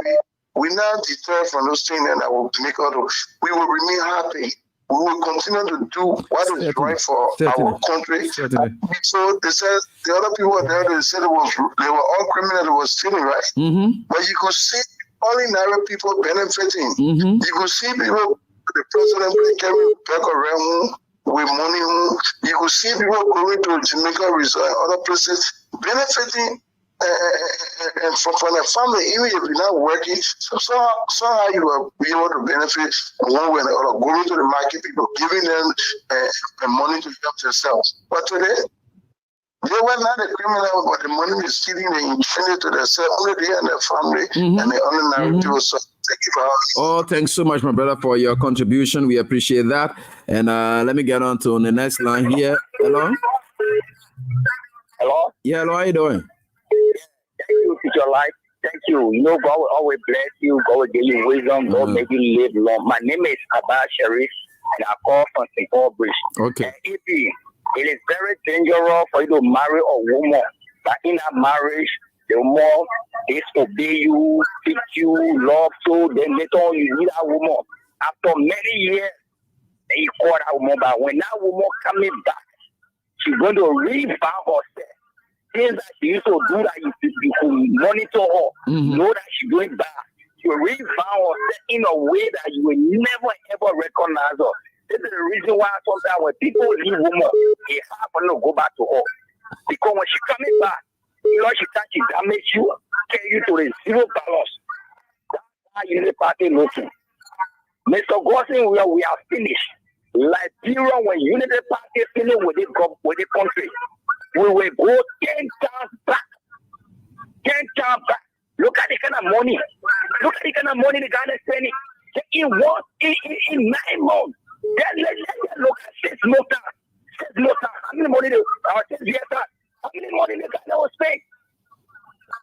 we now deter from those things and that will make us, we will remain happy. We will continue to do what is right for our country. So they said the other people there, they said they were all criminals that were stealing, right? But you could see ordinary people benefiting. You could see people, the president carrying back around with money. You could see people going to Jamaica Resort and other places benefiting. And from the family, even if you're not working, somehow you will be able to benefit one way or another, going to the market, people giving them money to help themselves. But today, they were not the criminal, but the money is stealing and giving it to themselves, only they and their family, and the ordinary people. So thank you for asking. Oh, thanks so much, my brother, for your contribution. We appreciate that. And let me get on to the next line here. Hello? Hello? Yeah, hello, how you doing? Thank you, Teacher Life. Thank you. You know, God will always bless you. God will give you wisdom. God will make you live long. My name is Abba Sharif, and I call from St. Paul Bridge. Okay. It is very dangerous for you to marry a woman. But in that marriage, the woman disobey you, teach you, love you. Then later on, you need that woman. After many years, then you call that woman back. When that woman coming back, she's going to rebound herself. Things that she used to do that you could monitor her, know that she's doing bad. You rebound herself in a way that you will never ever recognize her. This is the reason why sometimes when people leave women, it's hard for them to go back to her. Because when she coming back, you know, she starts to damage you, carry you to the zero balance. That's why you need party looking. Mr. Gosling, we are finished. Liberia, when Unity Party finished with the country, we will go 10 times back. 10 times back. Look at the kind of money. Look at the kind of money the Ghana is spending. In 9 months. Let's look at 6 more times. 6 more times. How many money how many money the Ghana will spend?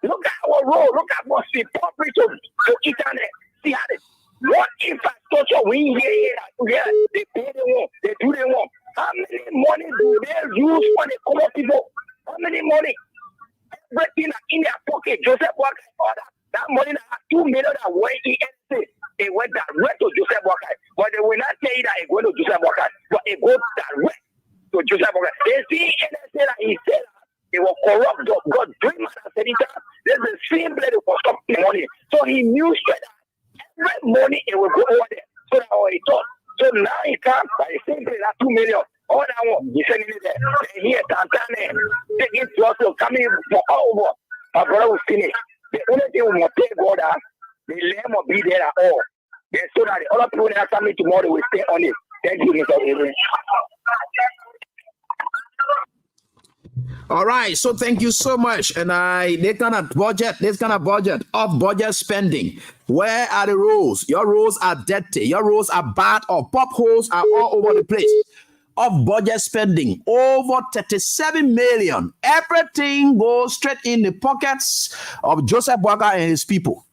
Look at our road. Look at what we property to internet. See how they what infrastructure we here. They pay the one. They do the one. How many money do they use for the common people? How many money? Everything in their pocket. Joseph Walker order. That money that 2 million that went in NC, it went direct to Joseph Walker. But they will not tell you that it went to Joseph Walker. But it goes direct to Joseph Walker. They see NC that he said it will corrupt God. Dream and said it. There's the same blood for some money. So he knew straight that every money it will go over there. So that's how he thought. So now he comes by the same place, that 2 million. All that one, he's sending it there. And here, Tanzania, take it to us, coming for all over. My brother will finish. The only thing we must take God out, the lamb will be there at all. Then so that the other people that are coming tomorrow will stay on it. Thank you, Mr. Abraham. All right, so thank you so much. And this kind of budget of budget spending. Where are the rules? Your rules are dirty. Your rules are bad, or pop holes are all over the place. Of budget spending, over 37 million. Everything goes straight in the pockets of Joseph Boakai and his people,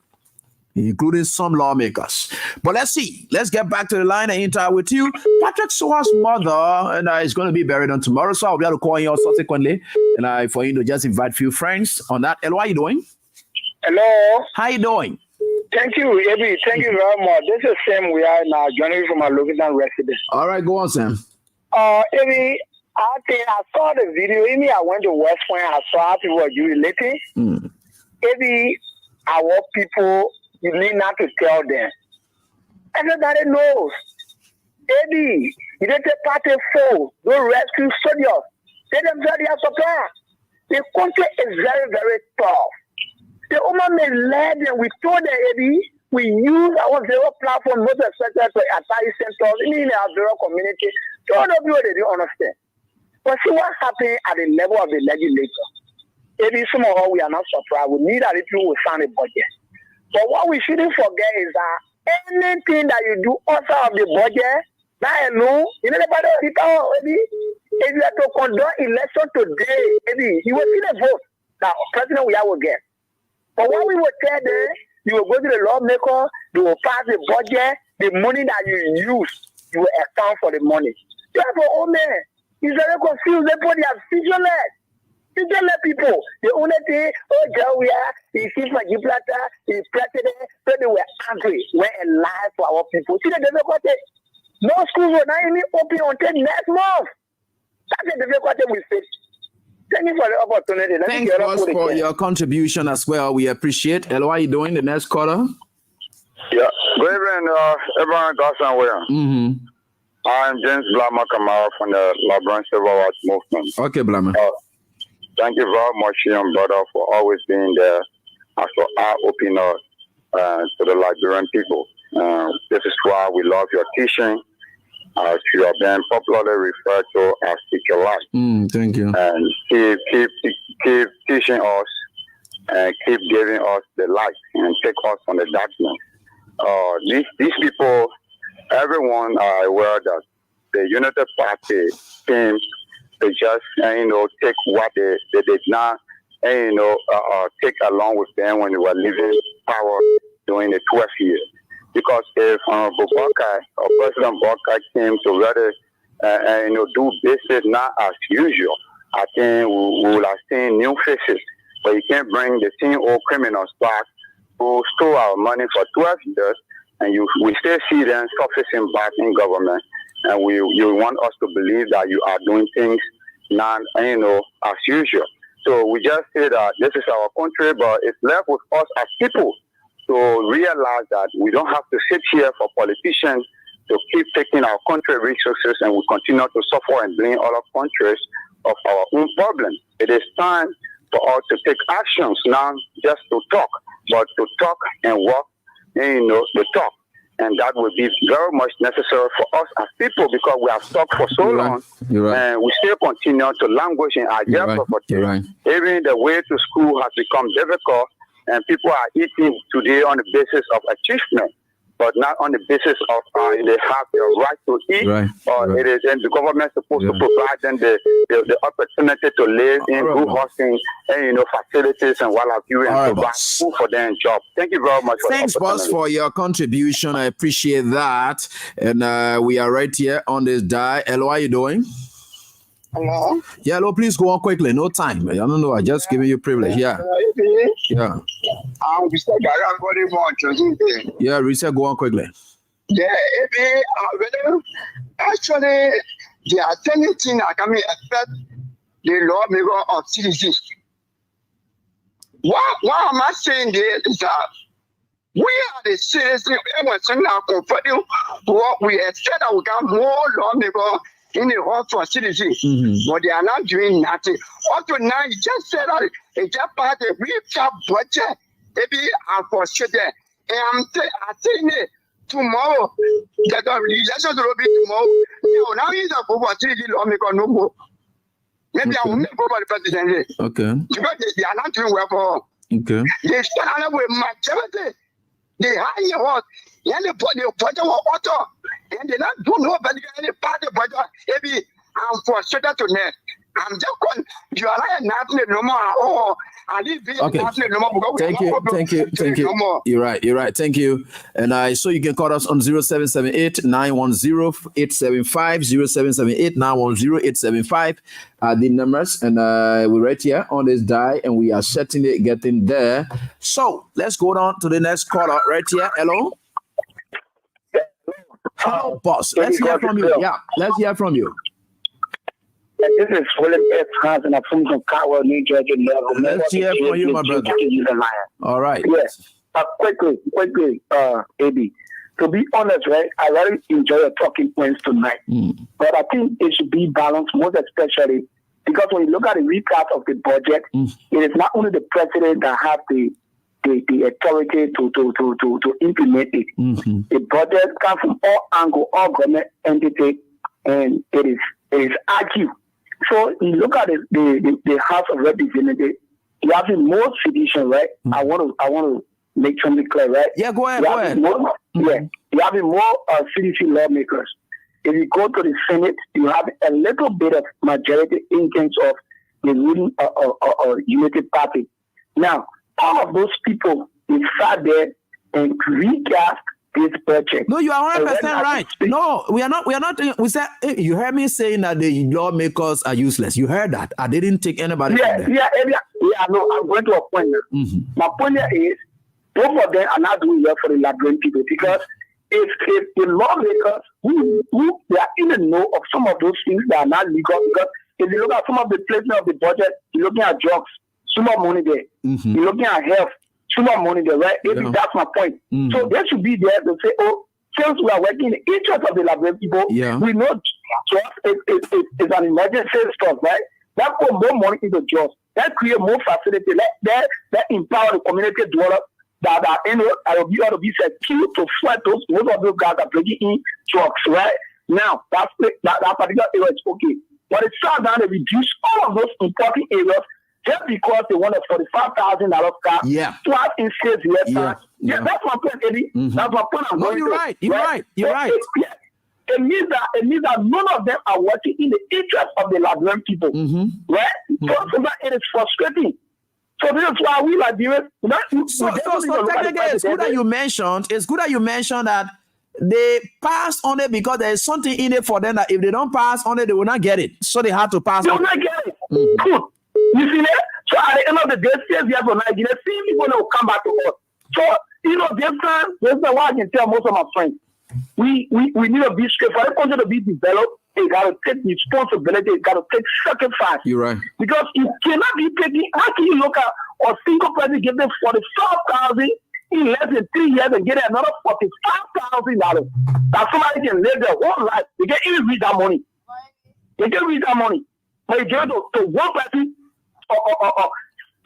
including some lawmakers. But let's see. Let's get back to the line and interact with you. Patrick Soa's mother and is going to be buried on tomorrow, so I'll be able to call you subsequently and for you to just invite a few friends on that. Hello, how you doing? Hello. How you doing? Thank you, Ebi. Thank you very much. This is Sam. We are now joining from our local residence. All right, go on, Sam. Ebi, I think I saw the video. Maybe I went to West Point. I saw how people were jubilating. Ebi, our people, you need not to tell them. Everybody knows. Ebi, you don't take part in foe. Don't rescue soldiers. They themselves are supply. The country is very, very tough. The woman may lead them. We told them, Ebi, we use our zero platform, most especially to attack centers in our zero community. So all of you, they don't understand. But see what happened at the level of the legislature. Maybe some of us, we are not surprised. We need that people will sign a budget. But what we shouldn't forget is that anything that you do outside of the budget, that alone, you know about it, maybe if you have to conduct election today, maybe you will see the vote that president we will get. But what we will tell them, you will go to the lawmaker, you will pass the budget, the money that you use, you will account for the money. Therefore, oh man, it's very confused. They put their visionless people. The only thing, Joe, he sees my Gibraltar, he's president, so they were angry. We're alive for our people. See the difficulty? No schools will not even open until next month. That's the difficulty we face. Thank you for the opportunity. Thanks, boss, for your contribution as well. We appreciate. Hello, how are you doing? The next caller? Yeah. Good evening, everyone. Well. I'm James Blama Kamara from the LeBron Civil Rights Movement. Okay, Blama. Thank you very much, young brother, for always being there as for our opener to the Liberian people. This is why we love your teaching. As you are being popularly referred to as Teacher Life. Thank you. And keep teaching us and keep giving us the light and take us from the darkness. These people, everyone are aware that the United Party came to just, take what they did not, take along with them when they were leaving power during the 12th year. Because if Boakai or President Boakai came to rather, do business not as usual, I think we will have seen new faces. But you can't bring the same old criminals back who stole our money for 12 years, and we still see them surfacing back in government. And you want us to believe that you are doing things not, as usual. So we just say that this is our country, but it's left with us as people to realize that we don't have to sit here for politicians to keep taking our country resources and we continue to suffer and blame other countries of our own problems. It is time for us to take actions, not just to talk, but to talk and walk, to talk. And that will be very much necessary for us as people because we have stuck for so long and we still continue to languish in our poverty. Even the way to school has become difficult and people are eating today on the basis of achievement, but not on the basis of they have the right to eat, it is and the government supposed to provide them the opportunity to live in good housing and facilities and what have you, and provide food for them and jobs. Thank you very much. Thanks, boss, for your contribution. I appreciate that, and we are right here on this die. Hello, how are you doing? Hello? Yeah, hello, please go on quickly. No time. I don't know. I just giving you privilege. Yeah. Yeah. Yeah, Risa, go on quickly. Yeah, actually, the attending thing I can affect the lawmaker of citizens. What am I saying there is that we are the citizens, everyone now comforting what we expect that we got more lawmakers in the hall for citizens, but they are not doing nothing. Also now, you just said that it's just part of the real budget. Maybe I'm frustrated. And I'm saying it tomorrow, that the election will be tomorrow. Now he's a for citizen lawmaker no more. Maybe I will make over the president. Okay. Because they are not doing well for her. Okay. They start with majority. They hire us. And they put the budget on auto. And they not do nobody any part of the budget. Maybe I'm frustrated to net. I'm just going, you are like nothing no more. Oh, I live here. Okay. Thank you. You're right. Thank you. And so you can call us on 0778 910 875 0778 910 875 the numbers, and we're right here on this die, and we are certainly getting there. So let's go on to the next caller right here. Hello. Hello, boss. Let's hear from you. Yeah, let's hear from you. This is William F. Hansen. I'm from Chicago, New Jersey. Let's hear from you, my brother. All right. Yes. Quickly, AB. To be honest, right, I really enjoy your talking points tonight. But I think it should be balanced, most especially because when you look at the recap of the budget, it is not only the president that has the authority to implement it. The budget comes from all angles, all government entities, and it is active. So you look at the House of Representatives, you have the most sedition, right? I want to make something clear, right? Yeah, go ahead. You have more CDC lawmakers. If you go to the Senate, you have a little bit of majority in terms of the ruling Unity Party. Now, all of those people, they sat there and recast this budget. No, you are 100% right. No, we are not. We said, you heard me saying that the lawmakers are useless. You heard that. I didn't take anybody. No, I'm going to a point now. My point is, both of them are not doing well for the Liberian people, because if the lawmakers who they are in the know of some of those things that are not legal, because if you look at some of the placement of the budget, you're looking at drugs, some more money there. You're looking at health, some more money there, right? That's my point. So they should be there to say, oh, since we are working in the interest of the Liberian people, we know drugs is an emergency stuff, right? That put more money into drugs. That create more facility. That empower the community dwellers that are in it, that will be able to be secure to fight those of those guys that are bringing in drugs, right? Now, that particular area is okay. But it's sad that they reduce all of those important areas just because they want a $45,000 car, twice in 6 years. That's my point, Eddie. That's my point. You're right. It means that none of them are working in the interest of the Liberian people, right? So that it is frustrating. So this is why we Liberians. So technically, it's good that you mentioned that they passed on it because there is something in it for them that if they don't pass on it, they will not get it. So they had to pass on it. They will not get it. Good. You see that? So at the end of the day, 6 years from Nigeria, see people will come back to us. So, this time why I can tell most of my friends. We need to be straight. For the country to be developed, it got to take responsibility. It got to take sacrifice. You're right. Because you cannot be taking. How can you look at a single person give them $45,000 in less than 3 years and get another $45,000? That somebody can live their whole life. They can't even read that money. But you give it to one person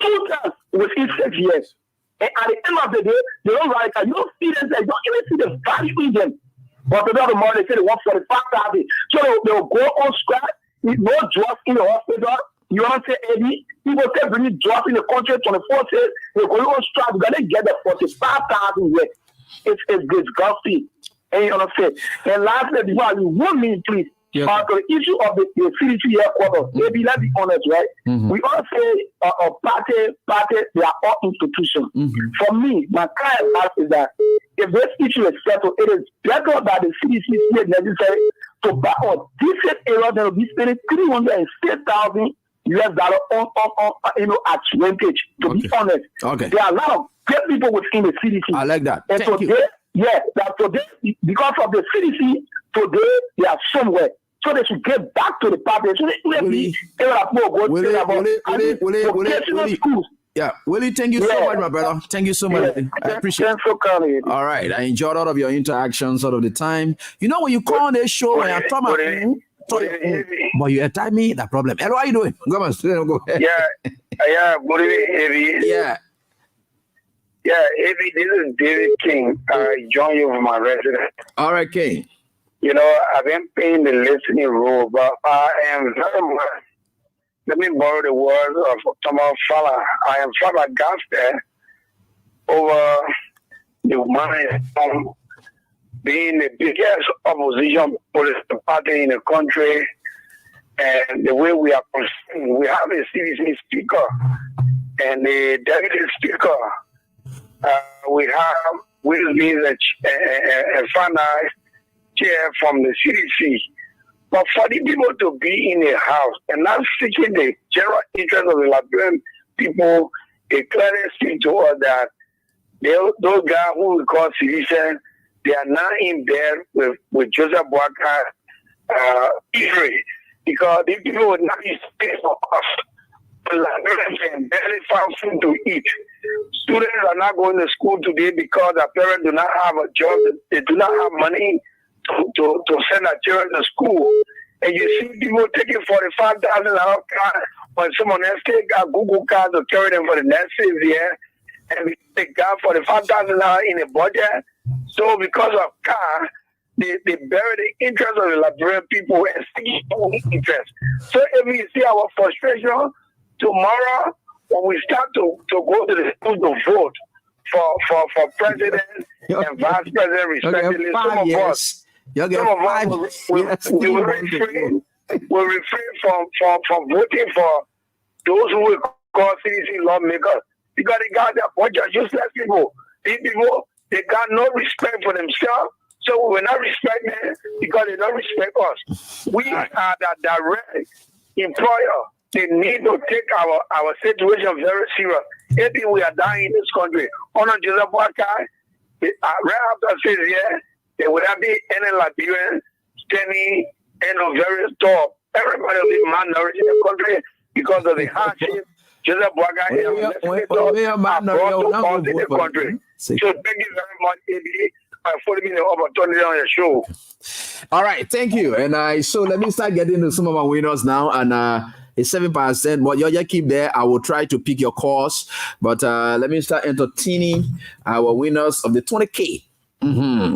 2 times within 6 years. And at the end of the day, they don't like that. You don't see them, you don't even see the value in them. But the other morning, they say they want $45,000. So they'll go on strike, with no drugs in the hospital. You want to say, Eddie, people say bringing drugs in the country 24 says they're going on strike. We're going to get the $45,000 yet. It's disgusting. And you know what I'm saying? And lastly, before you 1 minute, please. To the issue of the CDC headquarters, maybe let's be honest, right? We all say party, they are all institutions. For me, my kind of advice is that if this issue is settled, it is better that the CDC made necessary to buy a decent area that will be spending $306,000 on at rentage. To be honest, there are a lot of great people within the CDC. I like that. And today, because of the CDC, today they are somewhere. So they should get back to the party. So Willie, thank you so much, my brother. Thank you so much. I appreciate it. All right. I enjoyed all of your interactions all of the time. You know, when you call on this show and I talk about but you attack me, that problem. Hello, how you doing? Go ahead. Good evening, Yeah, Evie, this is David King. I join you from my residence. All right, King. I've been playing the listening role, but I am very much let me borrow the words of Thomas Fowler. I am flabbergasted over the money from being the biggest opposition political party in the country, and the way we are concerned. We have a CDC speaker and a deputy speaker. We have with me a finance chair from the CDC. But for the people to be in a house and not seeking the general interest of the Liberian people, it clearly speaks to us that those guys who we call citizens, they are now in bed with Joseph Boakai injury, because these people would not be space for us. The Liberians can barely find food to eat. Students are not going to school today because their parents do not have a job. They do not have money to send their children to school. And you see people taking $45,000 car when someone else take a Google car to carry them for the next 6 years, and we take $45,000 in a budget. So because of car, they bury the interest of the Liberian people and seek their own interest. So if we see our frustration tomorrow, when we start to go to the school to vote for president and vice president respectively, some of us will refrain from voting for those who will call CDC lawmakers, because they got their bunch of useless people. These people, they got no respect for themselves, so we will not respect them because they don't respect us. We are the direct employer. They need to take our situation very serious. If we are dying in this country, on Joseph Boakai, right after 6 years, there would not be any Liberian standing in a very top. Everybody will be malnourished in the country because of the hardship. Joseph Boakai is brought to the country. So thank you very much, AB, for giving me the opportunity on your show. All right, thank you. And so let me start getting to some of our winners now. And it's 7%, but you just keep there. I will try to pick your calls, but let me start entertaining our winners of the 20K.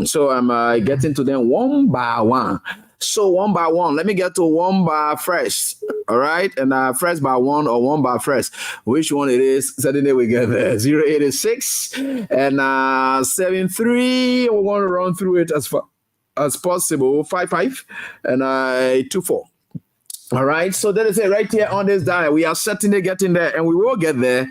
So I'm getting to them one by one. So one by one, let me get to one by fresh. All right, and fresh by one or one by fresh. Which one it is? Suddenly we get there. 086 and 73. We're going to run through it as far as possible. 55 and 24. All right, so that is it right here on this dial. We are certainly getting there, and we will get there.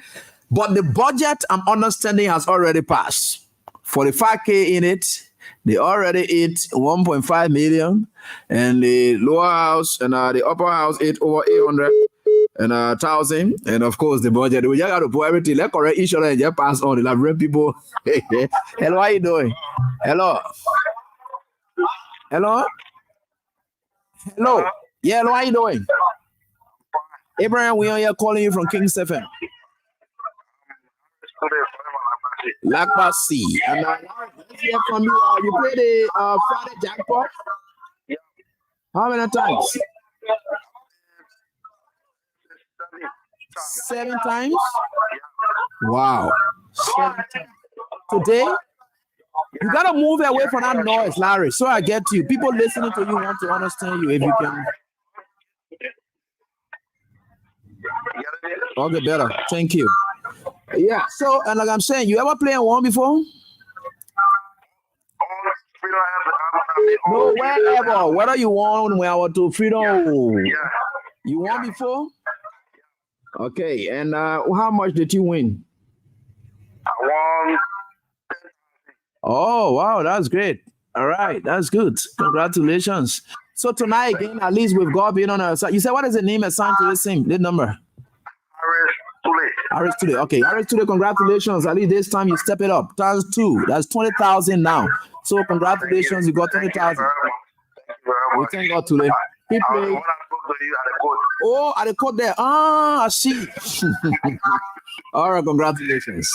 But the budget, I'm understanding, has already passed. 45K in it. They already hit 1.5 million, and the lower house and the upper house hit over 800 and 1,000. And of course, the budget. We just got to put everything. Let's correct each other and just pass on. The Liberian people. Hello, how you doing? Hello. Hello. Hello. Yeah, how are you doing? Abraham, we are here calling you from King's FM. Lakbasi. And let's hear from you. You play the Friday jackpot? How many times? 7 times? Wow. 7 times. Today? You gotta move away from that noise, Larry. So I get you. People listening to you want to understand you if you can. Okay, better. Thank you. Yeah. So, and like I'm saying, you ever play one before? No, wherever. Whether you won when I was to Freedom. Yeah. You won before? Okay. And how much did you win? I won. Oh, wow. That's great. All right. That's good. Congratulations. So tonight, again, at least we've got being on our side. You said, what is the name assigned to this thing? This number? Aris Today. Okay. Aris Today, congratulations. At least this time you step it up. Times 2. That's 20,000 now. So congratulations. You got 20,000. We thank God today. Keep playing. Oh, at the court there. Ah, I see. All right. Congratulations.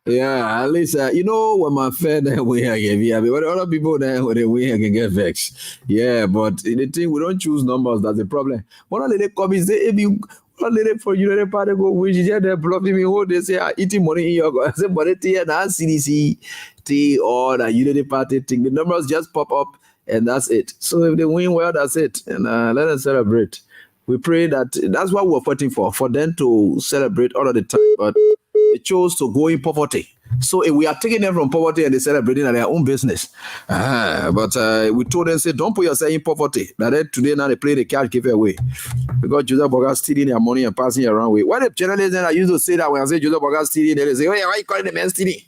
Yeah, at least you know when my friend we get but other people there when they win can get vexed. Yeah, but in the thing we don't choose numbers. That's the problem. One of the comments say if you one lady for you the party go which is there blocking me who they say eating money in your I say but it here now CDC T or the unity party thing. The numbers just pop up and that's it. So if they win well, that's it. And let us celebrate. We pray that's what we're fighting for them to celebrate all of the time, but they chose to go in poverty. So if we are taking them from poverty and they're celebrating their own business. But we told them, say, don't put yourself in poverty. That today now they play the cash giveaway. Because Joseph Boga stealing their money and passing it around with. What if journalists I used to say that when I say Joseph Boga stealing, they say, why are you calling the man stealing?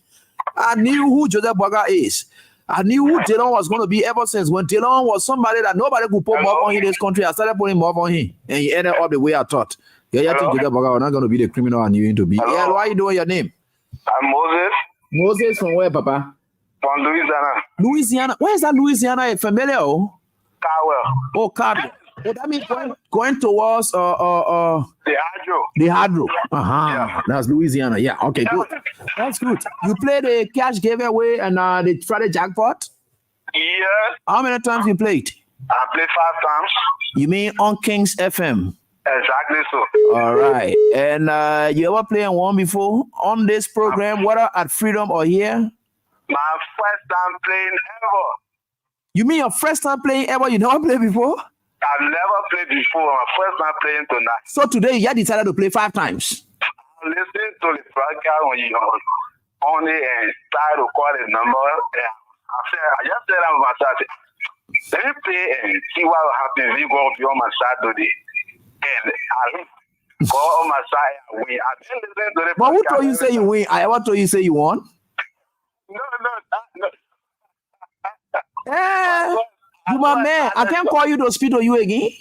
I knew who Joseph Boga is. I knew who Dylan was going to be ever since when Dylan was somebody that nobody could put more on in this country. I started putting more on him. And he ended up the way I thought. Yeah, I think Joseph Boga was not going to be the criminal I knew him to be. Hello? Yeah, why are you doing your name? I'm Moses. Moses from where, Papa? From Louisiana. Louisiana? Where is that Louisiana? Familiar? Caldwell. Oh, Caldwell. Oh, that means going towards the Hydro. The Hydro. Yeah. That's Louisiana. Yeah. Okay, good. That's good. You play the cash giveaway and the Friday jackpot? Yeah. How many times you played? I played 5 times. You mean on Kings FM? Exactly so. All right. And you ever played and won before on this program, whether at Freedom or here? My first time playing ever. You mean your first time playing ever? You never played before? I've never played before. My first time playing tonight. So today you decided to play 5 times? I'm listening to the broadcast when you on it and try to call the number. I just said I'm on my side. Let me play and see what will happen if you go on my side today. And I go on my side and win. I didn't listen to the But who told you say you win? I ever told you say you won? No. You my man. I can't call you to speak to you again.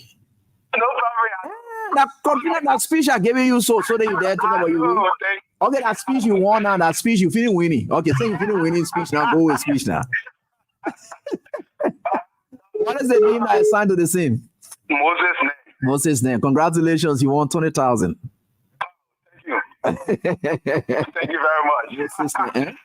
No problem. That compliment, that speech I gave you so that you dare talk about you win. Okay, that speech you won now, that speech you feeling winning. Okay, say you feeling winning speech now, go with speech now. What is the name I assigned to the same? Moses' name. Moses' name. Congratulations, you won 20,000. Thank you. Thank you very much. Moses' name.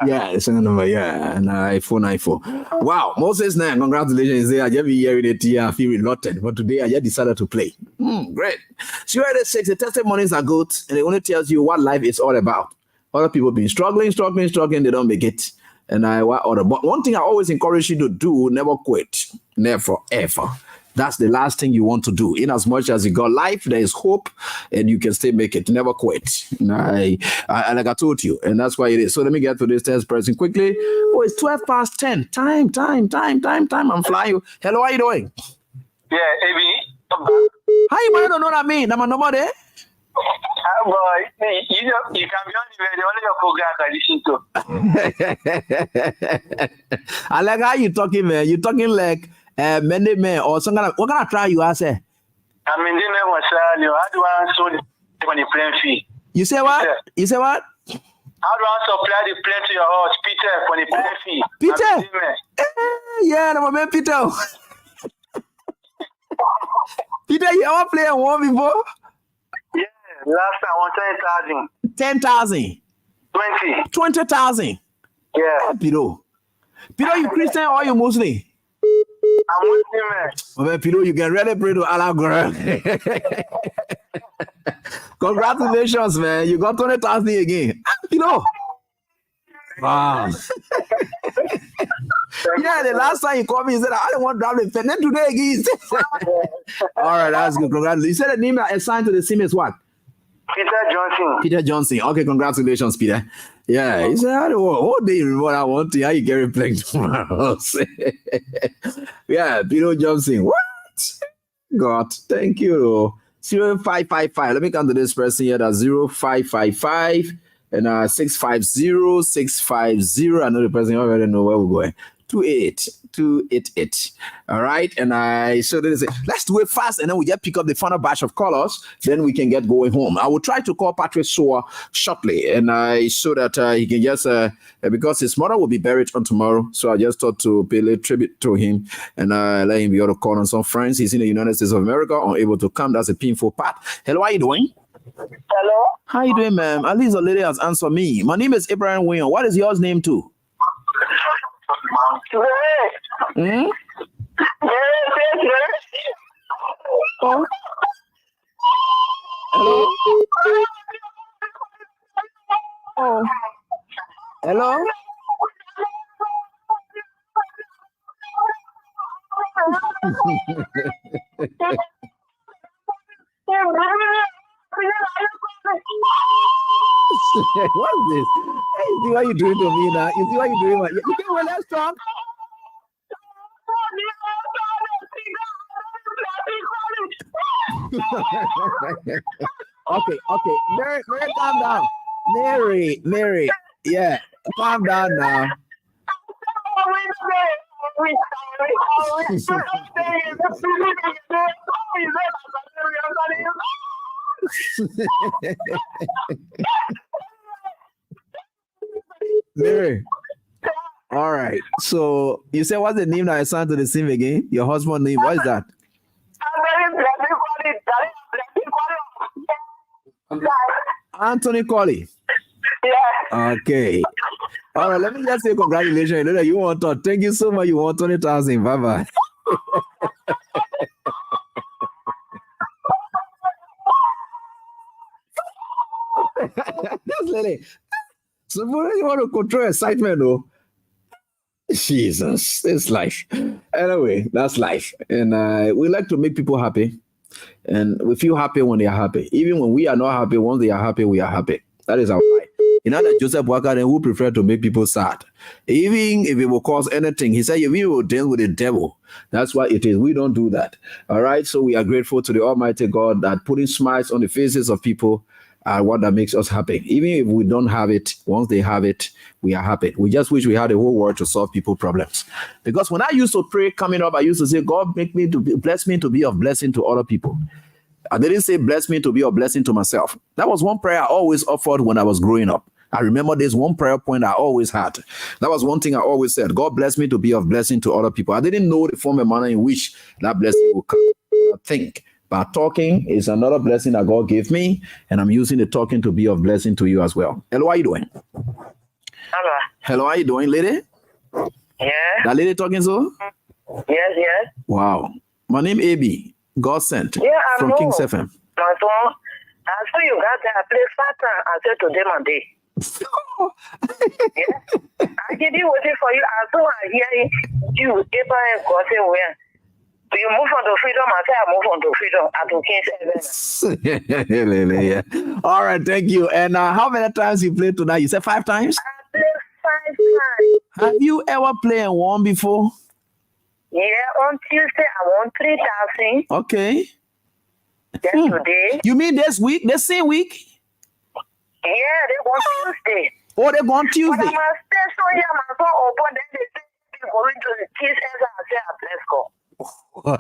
Yeah, it's a number. Yeah, and iPhone. Wow, Moses' name. Congratulations. I just be hearing it here. I feel reluctant, but today I just decided to play. Great. So at 6, the testimonies are good, and it only tells you what life is all about. Other people been struggling, they don't make it. And but one thing I always encourage you to do: never quit, never ever. That's the last thing you want to do. In as much as you got life, there is hope, and you can still make it. Never quit. Like I told you, and that's why it is. So let me get to this test person quickly. Oh, it's 12 past 10. Time. I'm flying. Hello, how you doing? Yeah, Abby. How you might don't know what I mean? I'm a number there. Boy, you can be on the radio, only your program I listen to. I like how you talking, man. You talking like many men or some kind of, what kind of try you are say? I mean, they never say, how do I show the when you plane fee? You say what? You say what? How do I supply the plane to your house, Peter, when you plane fee? Peter? Yeah, I'm a man, Peter. Peter, you ever play a one before? Yeah, last time I won 10,000. 10,000? 20,000? Yeah. Peter, you Christian or you Muslim? I'm Muslim, man. Well, Peter, you can really pray to Allah, girl. Congratulations, man. You got 20,000 again. Peter. Wow. Yeah, the last time you called me, you said, I don't want to drive the pen. Then today again. All right, that's good. Congratulations. You said the name assigned to the sim is what? Peter Johnson. Okay, congratulations, Peter. Yeah, he said, I don't want all day what I want to. How you get replaying tomorrow? Yeah, Peter Johnson. What? God, thank you. 0555. Let me come to this person here. That's 0555 and 650 650. I know the person already know where we're going. 288. All right. And I so this let's do it fast and then we just pick up the final batch of callers. Then we can get going home. I will try to call Patrick Soa shortly and I so that he can just because his mother will be buried on tomorrow. So I just thought to pay a little tribute to him and let him be able to call on some friends. He's in the United States of America, unable to come. That's a painful part. Hello, how are you doing? Hello. How you doing, ma'am? At least a lady has answered me. My name is Abraham William. What is yours name too? Hmm? Oh. Hello? Oh. Hello? What's this? Hey, you see what you doing to me now? You see what you doing? You can well, let's talk. Okay. Mary, calm down. Mary, yeah, calm down now. Mary. All right. So you said what's the name that I signed to the sim again? Your husband's name. What is that? Anthony Colley. Yeah. Okay. All right. Let me just say congratulations. You know that you want to. Thank you so much. You want 20,000. Bye bye. This lady. So you want to control excitement, though? Jesus, it's life. Anyway, that's life. And we like to make people happy. And we feel happy when they are happy. Even when we are not happy, once they are happy, we are happy. That is our life. You know that Joseph Walker, who prefer to make people sad. Even if it will cause anything, he said, if you will deal with the devil, that's what it is. We don't do that. All right. So we are grateful to the Almighty God that putting smiles on the faces of people are what that makes us happy. Even if we don't have it, once they have it, we are happy. We just wish we had the whole world to solve people's problems. Because when I used to pray coming up, I used to say, God, bless me to be of blessing to other people. I didn't say bless me to be a blessing to myself. That was one prayer I always offered when I was growing up. I remember there's one prayer point I always had. That was one thing I always said. God bless me to be of blessing to other people. I didn't know the form and manner in which that blessing would come. I think. But talking is another blessing that God gave me, and I'm using the talking to be of blessing to you as well. Hello, how are you doing? Hello. Hello, how are you doing, lady? Yeah. That lady talking so? Yes. Wow. My name AB. God sent. Yeah, I from know. King's FM. My son, I saw you got there. I play Satan. I said to them on day. Yeah. I keep waiting for you. I saw I hear you. Abraham gossip where. You move on to freedom. I say I move on to freedom. I to King's FM. Yeah. All right, thank you. And how many times you played tonight? You said 5 times? I played 5 times. Have you ever played and won before? Yeah, on Tuesday I won 3,000. Okay. Then today. You mean this week? The same week? Yeah, they won Tuesday. Oh, they won Tuesday. But I'm a station here, my phone open, then they say they're going to the King's FM. I say let's go. All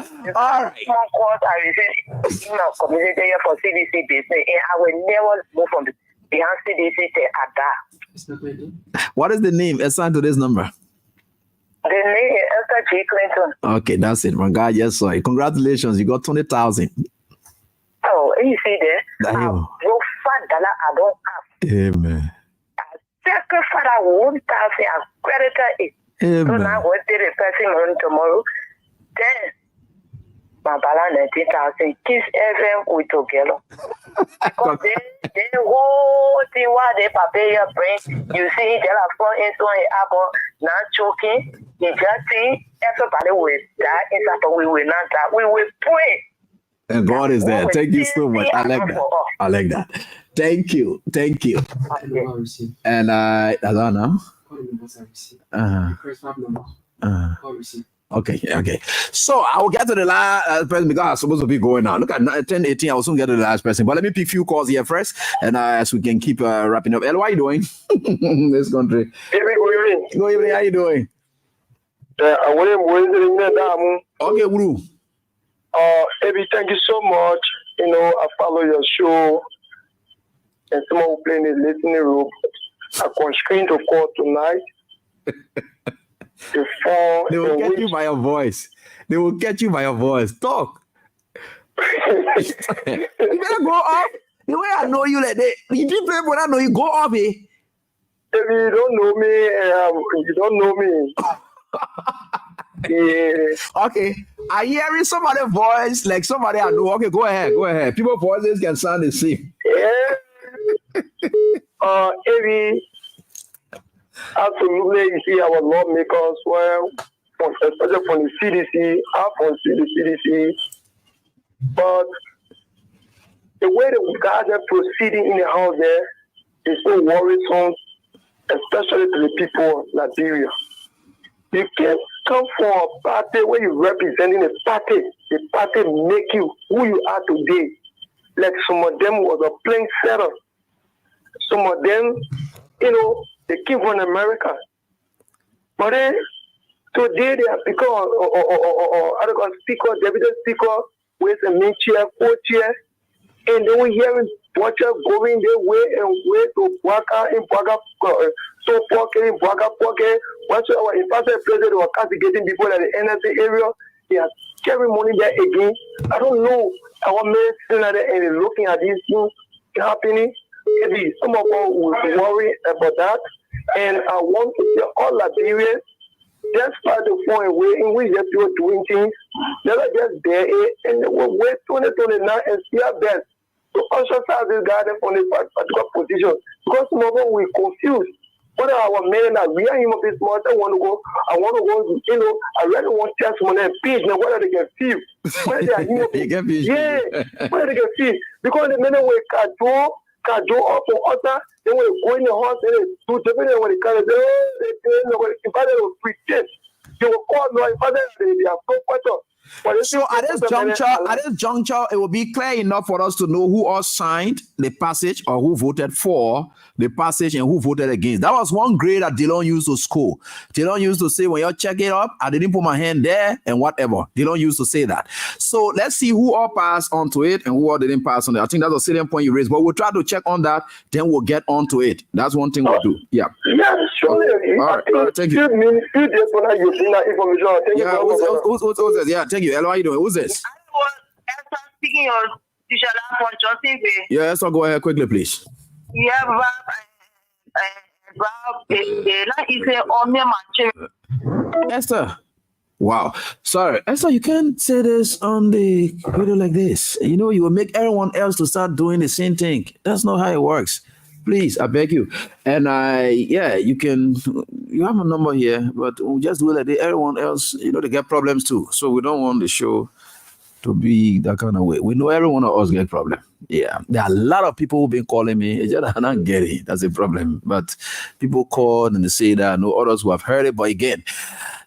right. Small course I received in my community here for CDC business, and I will never move from behind CDC to Ada. What is the name assigned to this number? The name is Esther G. Clinton. Okay, that's it. My God, yes, sorry. Congratulations. You got 20,000. Oh, you see there? I don't have. Amen. I sacrifice 1,000. I credited it. Amen. So now we'll take the person on tomorrow. Then, my balance 19,000. Kiss FM with together. Because they whole thing while they prepare your brain, you see, there are 4 insulin apple, not choking. You just see, everybody will die. In fact, we will not die. We will pray. And God is there. Thank you so much. I like that. Thank you. And I don't know. Okay. So I will get to the last person because I'm supposed to be going now. Look at 10:18. I will soon get to the last person. But let me pick a few calls here first, and as we can keep wrapping up. Hello, how are you doing? This country. Good evening. How are you doing? Okay, Guru. Ebi, thank you so much. You know, I follow your show, and someone will play in the listening room. I constrained to call tonight. They will get you by your voice. Talk. You better go up. The way I know you like that, you people when I know you go up, eh? If you don't know me, you don't know me. Yeah. Okay. I hearing somebody's voice like somebody I know. Okay, go ahead. People's voices can sound the same. Yeah. Evi, absolutely, you see our lawmakers, well, especially from the CDC, I'm from the CDC, but the way the guys are proceeding in the house there is so worrisome, especially to the people of Liberia. You can't come from a party where you're representing a party. The party make you who you are today. Like some of them was a plain setup. Some of them, you know, they came from America. But then today they have become a speaker, deputy speaker, with a main chair, co-chair, and they were hearing watchers going their way and way to Bwaka in Bwaka, so pocket in Bwaka pocket. Once our pastor president was castigating people at the NSA area, they are carrying money there again. I don't know. Our men sitting there and looking at these things happening. Maybe some of us will worry about that. And I want to say all Liberians, despite the point way in which they are doing things, they are just there and they will wait 2029 and see our best to ostracize this guy from this particular position. Because some of us will confuse. What are our men that we are him of this month? I want to go, you know, I really want to test money and peace. Now, what are they going to feel? Where they are him of this? Yeah, where they going to feel? Because the men will can do up for other, they will go in the house and they do different when they can. If I don't pretend, they will call no, if I they are so better. So at this juncture, it will be clear enough for us to know who all signed the passage or who voted for the passage and who voted against. That was one grade that Dylan used to score. Dylan used to say, when you check it up, I didn't put my hand there and whatever. Dylan used to say that. So let's see who all passed onto it and who all didn't pass on it. I think that's a salient point you raised, but we'll try to check on that. Then we'll get onto it. That's one thing we'll do. Yeah. Yeah, surely. All right, thank you. Few days when I use that information. Thank yeah, who's this? Yeah, thank you. Hello, how you doing? Who's this? Speaking of Yeah, so go ahead quickly, please. Yeah, Esther. Wow. Sorry, Esther, you can't say this on the video like this. You know, you will make everyone else to start doing the same thing. That's not how it works. Please, I beg you. And you have a number here, but we'll just do it like that. Everyone else, you know, they get problems too. So we don't want the show to be that kind of way. We know every one of us get problem. Yeah, there are a lot of people who've been calling me. It's just I don't get it. That's a problem. But people call and they say that. I know others who have heard it, but again,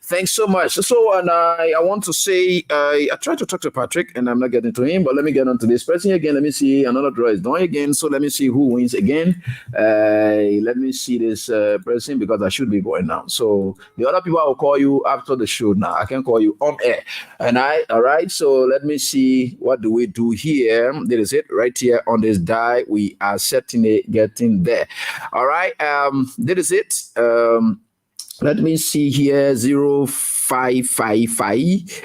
thanks so much. So, and I want to say, I tried to talk to Patrick, and I'm not getting to him, but let me get on to this person again. Let me see. Another draw is done again. So let me see who wins again. Let me see this person because I should be going now. So the other people I will call you after the show now. I can call you on air. And all right. So let me see. What do we do here? There is it right here on this die. We are setting it, getting there. All right. There is it. Let me see here, 0555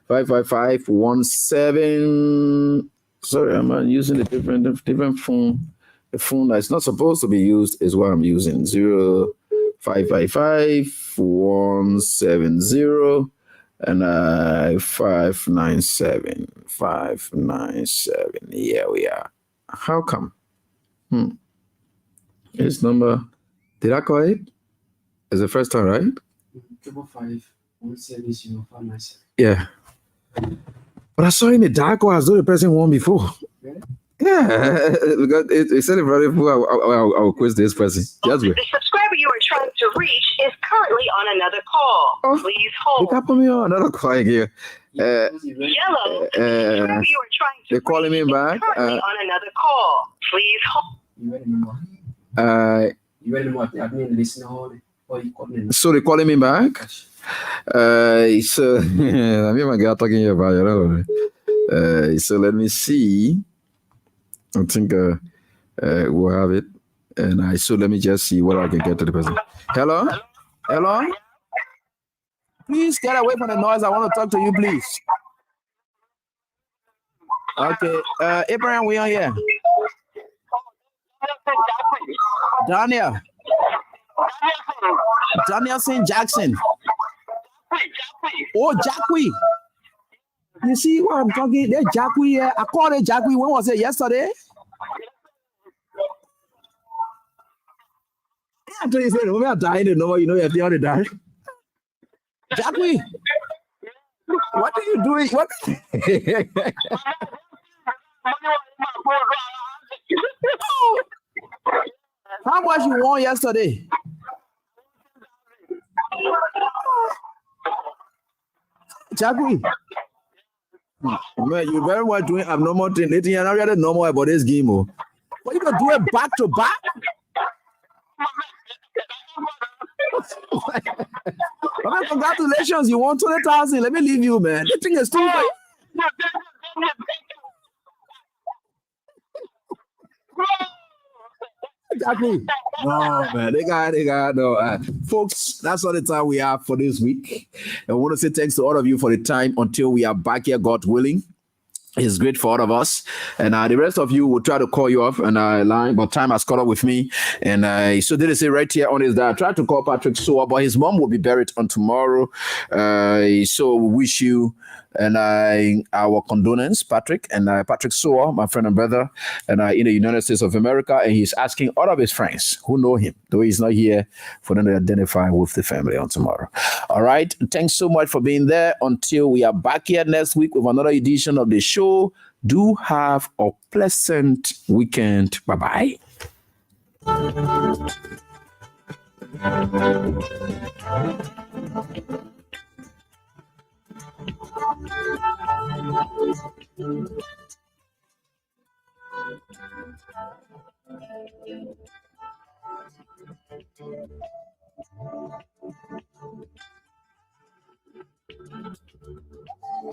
55517. Sorry, I'm using a different phone. The phone that's not supposed to be used is what I'm using. 0555 170 and 597. Here we are. How come? This number. Did I call it? It's the first time, right? 555-170-597. Yeah. But I saw in the dark as though the person won before. Really? Yeah. Because it said very full. I will quiz this person. Just wait. The subscriber you are trying to reach is currently on another call. Please hold. They can't put me on another call here. Yellow. The subscriber you are trying to they're calling me back. is currently on another call. Please hold. You ready what? So they're calling me back. So I mean, my girl talking about so let me see. I think we'll have it, and let me just see what I can get to the person. Hello. Please get away from the noise. I want to talk to you, please. Okay, Abraham, we are here. Danielson Jackson. Oh, Jackie. You see what I'm talking? There's Jackie here. I called it Jackie. When was it? Yesterday? I told you, when we are dying, you know you have to die. Jackie, what are you doing? What? How much you won yesterday? Chakui. Man, you very much doing abnormal thing. You're not really normal about this game. Oh. But you can do it back to back. Okay, congratulations, you won 20,000. Let me leave you, man. The thing is too much. Exactly. No, man, they got no. Folks, that's all the time we have for this week. I want to say thanks to all of you for the time until we are back here, God willing. It's great for all of us, and the rest of you will try to call you off and line, but time has caught up with me. And so did I say right here on his that I tried to call Patrick Soa, but his mom will be buried on tomorrow. So we wish you and our condolence, Patrick and Patrick Soa, my friend and brother, and in the United States of America. And he's asking all of his friends who know him, though he's not here, for them to identify with the family on tomorrow. All right. Thanks so much for being there. Until we are back here next week with another edition of the show. Do have a pleasant weekend. Bye-bye.